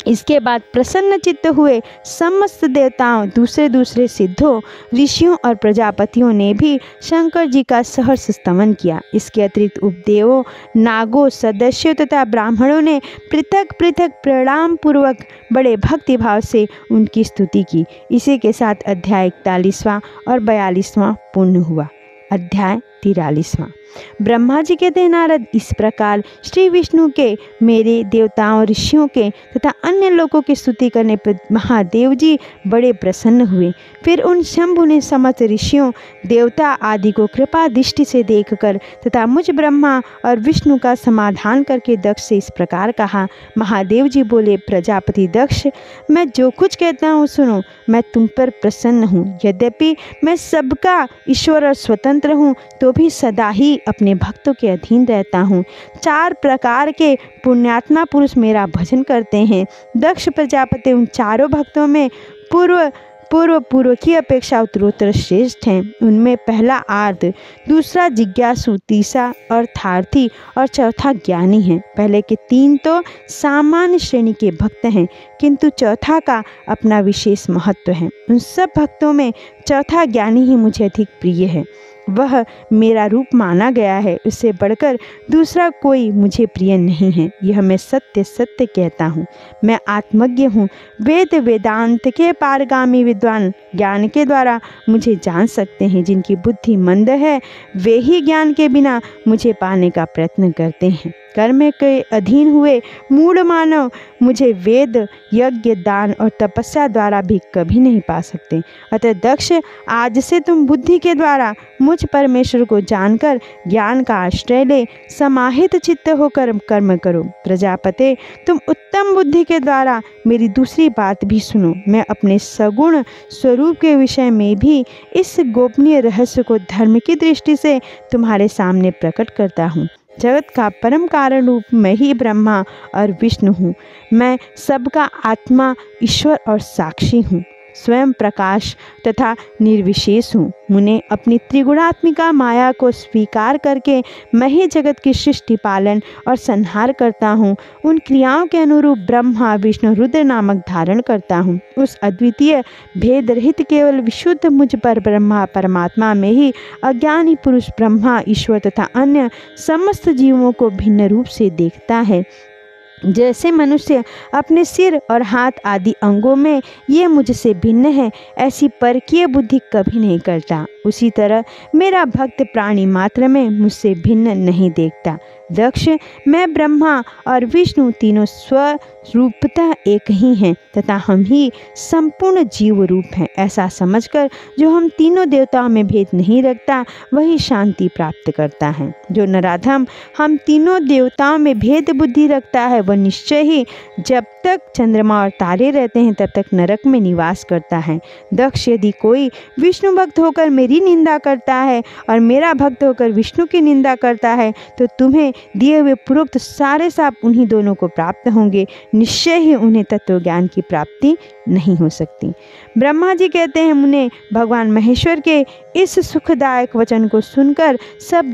इसके बाद प्रसन्न चित्त हुए समस्त देवताओं, दूसरे दूसरे सिद्धों, ऋषियों और प्रजापतियों ने भी शंकर जी का सहर्ष स्तमन किया। इसके अतिरिक्त उपदेवों, नागों, सदस्यों तथा ब्राह्मणों ने पृथक पृथक प्रणाम पूर्वक बड़े भक्तिभाव से उनकी स्तुति की। इसी के साथ अध्याय 41वां और 42वां पूर्ण हुआ। अध्याय 43वां। ब्रह्मा जी कहते हैं, नारद, इस प्रकार श्री विष्णु के, मेरे देवताओं, ऋषियों के तथा अन्य लोगों की स्तुति करने पर महादेव जी बड़े प्रसन्न हुए। फिर उन शंभु ने समस्त ऋषियों, देवता आदि को कृपा दृष्टि से देखकर तथा मुझ ब्रह्मा और विष्णु का समाधान करके दक्ष से इस प्रकार कहा। महादेव जी बोले, प्रजापति दक्ष, मैं जो कुछ कहता हूँ सुनो। मैं तुम पर प्रसन्न हूँ। यद्यपि मैं सबका ईश्वर और स्वतंत्र हूँ, तो भी सदा ही अपने भक्तों के अधीन रहता हूँ। 4 प्रकार के पुण्यात्मा पुरुष मेरा भजन करते हैं। दक्ष प्रजापति उन चारों भक्तों में पूर्व की अपेक्षा उत्तरोत्तर श्रेष्ठ हैं। उनमें पहला आर्त, दूसरा जिज्ञासु, तीसरा अर्थार्थी और चौथा ज्ञानी है। पहले के 3 तो सामान्य श्रेणी के भक्त हैं, किंतु चौथा का अपना विशेष महत्व है। उन सब भक्तों में चौथा ज्ञानी ही मुझे अधिक प्रिय है। वह मेरा रूप माना गया है, उससे बढ़कर दूसरा कोई मुझे प्रिय नहीं है। यह मैं सत्य सत्य कहता हूँ। मैं आत्मज्ञ हूँ। वेद वेदांत के पारगामी विद्वान ज्ञान के द्वारा मुझे जान सकते हैं। जिनकी बुद्धि मंद है, वे ही ज्ञान के बिना मुझे पाने का प्रयत्न करते हैं। कर्म के अधीन हुए मूढ़ मानव मुझे वेद, यज्ञ, दान और तपस्या द्वारा भी कभी नहीं पा सकते। अतः दक्ष, आज से तुम बुद्धि के द्वारा मुझ परमेश्वर को जानकर ज्ञान का आश्रय ले समाहित चित्त होकर कर्म करो। प्रजापते, तुम उत्तम बुद्धि के द्वारा मेरी दूसरी बात भी सुनो। मैं अपने सगुण स्वरूप के विषय में भी इस गोपनीय रहस्य को धर्म की दृष्टि से तुम्हारे सामने प्रकट करता हूँ। जगत का परम कारण रूप मैं ही ब्रह्मा और विष्णु हूँ। मैं सबका आत्मा, ईश्वर और साक्षी हूँ। स्वयं प्रकाश तथा निर्विशेष हूँ। मुने अपनी त्रिगुणात्मिका माया को स्वीकार करके मैं ही जगत की सृष्टि, पालन और संहार करता हूँ। उन क्रियाओं के अनुरूप ब्रह्मा विष्णु रुद्र नामक धारण करता हूँ। उस अद्वितीय भेद रहित केवल विशुद्ध मुझ पर ब्रह्मा परमात्मा में ही अज्ञानी पुरुष ब्रह्मा ईश्वर तथा अन्य समस्त जीवों को भिन्न रूप से देखता है। जैसे मनुष्य अपने सिर और हाथ आदि अंगों में ये मुझसे भिन्न है, ऐसी परकीय बुद्धि कभी नहीं करता, उसी तरह मेरा भक्त प्राणी मात्र में मुझसे भिन्न नहीं देखता। दक्ष, मैं ब्रह्मा और विष्णु तीनों स्वरूपतः एक ही हैं तथा हम ही संपूर्ण जीव रूप हैं। ऐसा समझकर जो हम तीनों देवताओं में भेद नहीं रखता, वही शांति प्राप्त करता है। जो नराधम हम तीनों देवताओं में भेद बुद्धि रखता है, वह निश्चय ही जब तक चंद्रमा और तारे रहते हैं तब तक नरक में निवास करता है। दक्ष, यदि कोई विष्णु भक्त होकर मेरी निंदा करता है और मेरा भक्त होकर विष्णु की निंदा करता है, तो तुम्हें दिए हुए पूर्वोक्त सारे शाप उन्हीं दोनों को प्राप्त होंगे। निश्चय ही उन्हें तत्व ज्ञान की प्राप्ति नहीं हो सकती। ब्रह्मा जी कहते हैं, मुने, भगवान महेश्वर के इस सुखदायक वचन को सुनकर सब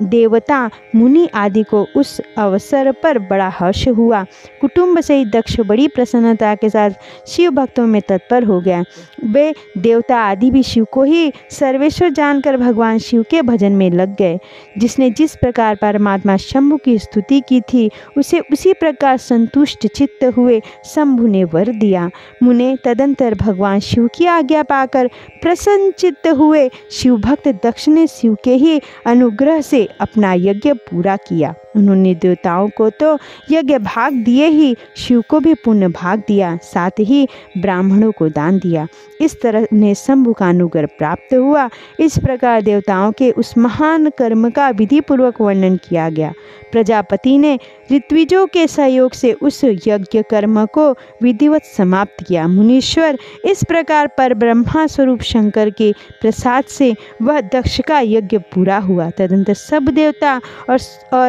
देवता मुनि आदि को उस अवसर पर बड़ा हर्ष हुआ। कुटुंब सहित दक्ष बड़ी प्रसन्नता के साथ शिव भक्तों में तत्पर हो गया। वे देवता आदि भी शिव को ही सर्वेश्वर जानकर भगवान शिव के भजन में लग गए। जिसने जिस प्रकार परमात्मा शंभु की स्तुति की थी, उसे उसी प्रकार संतुष्ट चित्त हुए शंभु ने वर दिया। मुने, तदंतर भगवान शिव की आज्ञा पाकर प्रसन्न चित्त हुए शिव भक्त दक्ष ने शिव के ही अनुग्रह से अपना यज्ञ पूरा किया। उन्होंने देवताओं को तो यज्ञ भाग दिए ही शिव को भी पुण्य भाग दिया, साथ ही ब्राह्मणों को दान दिया। इस तरह उन्हें शंभु का अनुग्रह प्राप्त हुआ। इस प्रकार देवताओं के उस महान कर्म का विधि पूर्वक वर्णन किया गया। प्रजापति ने ऋत्विजों के सहयोग से उस यज्ञ कर्म को विधिवत समाप्त किया। मुनीश्वर, इस प्रकार पर ब्रह्मा स्वरूप शंकर के प्रसाद से वह दक्ष का यज्ञ पूरा हुआ। तदंतर सब देवता और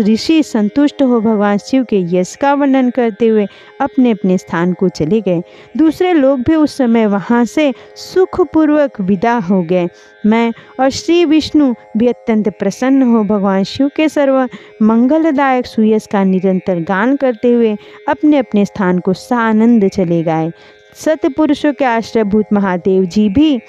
ऋषि संतुष्ट हो भगवान शिव के यश का वर्णन करते हुए अपने अपने स्थान को चले गए। दूसरे लोग भी उस समय वहाँ से सुखपूर्वक विदा हो गए। मैं और श्री विष्णु भी अत्यंत प्रसन्न हो भगवान शिव के सर्व मंगलदायक सुयश का निरंतर गान करते हुए अपने अपने स्थान को सानंद चले गए। सतपुरुषों के आश्रयभूत महादेव जी भी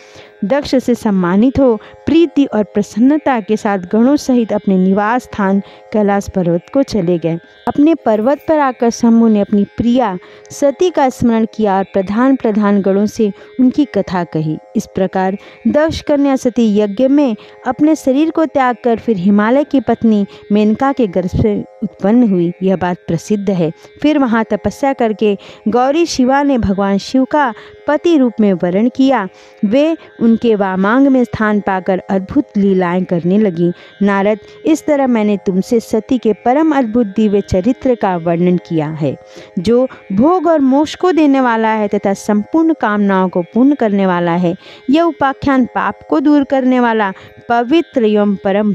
दक्ष से सम्मानित हो प्रीति और प्रसन्नता के साथ गणों सहित अपने निवास स्थान कैलाश पर्वत को चले गए। अपने पर्वत पर आकर शंभु ने अपनी प्रिया सती का स्मरण किया और प्रधान प्रधान गणों से उनकी कथा कही। इस प्रकार दक्ष कन्या सती यज्ञ में अपने शरीर को त्याग कर फिर हिमालय की पत्नी मेनका के गर्भ से उत्पन्न हुई, यह बात प्रसिद्ध है। फिर वहाँ तपस्या करके गौरी शिवा ने भगवान शिव का पति रूप में वरण किया। वे उनके वामांग में स्थान पाकर अद्भुत लीलाएं करने लगी। नारद, इस तरह मैंने तुमसे सती के परम अद्भुत दिव्य चरित्र का वर्णन किया है, जो भोग और मोक्ष को देने वाला है तथा संपूर्ण कामनाओं को पूर्ण करने वाला है। यह उपाख्यान पाप को दूर करने वाला, पवित्र एवं परम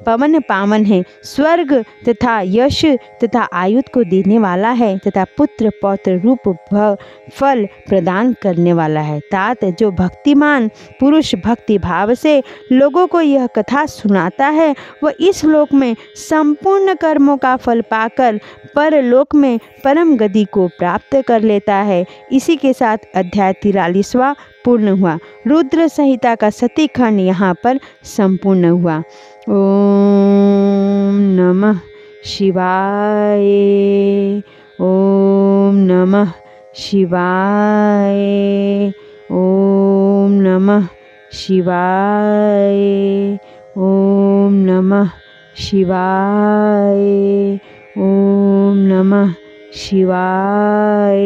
पवन पावन है, स्वर्ग तथा यश तथा आयुध को देने वाला है तथा पुत्र पौत्र रूप फल प्रदान करने वाला है। तात, जो भक्तिमान पुरुष भक्ति भाव से लोगों को यह कथा सुनाता है, वह इस लोक में संपूर्ण कर्मों का फल पाकर परलोक में परम गति को प्राप्त कर लेता है। इसी के साथ अध्याय 43वां पूर्ण हुआ। रुद्र संहिता का सती खंड यहाँ पर संपूर्ण हुआ। ओम नमः शिवाय। ओम नमः शिवाय। ओम नमः शिवाय। ओम नमः शिवाय। ओम नमः शिवाय।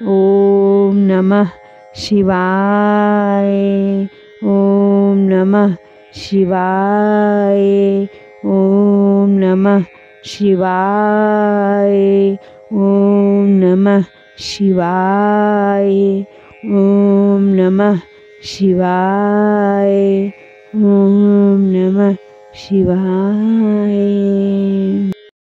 ओम नमः शिवाय। ओम नमः शिवाय। ओम नमः शिवाय। ओम नमः शिवाय। ओम नमः शिवाय। ओम नमः शिवाय।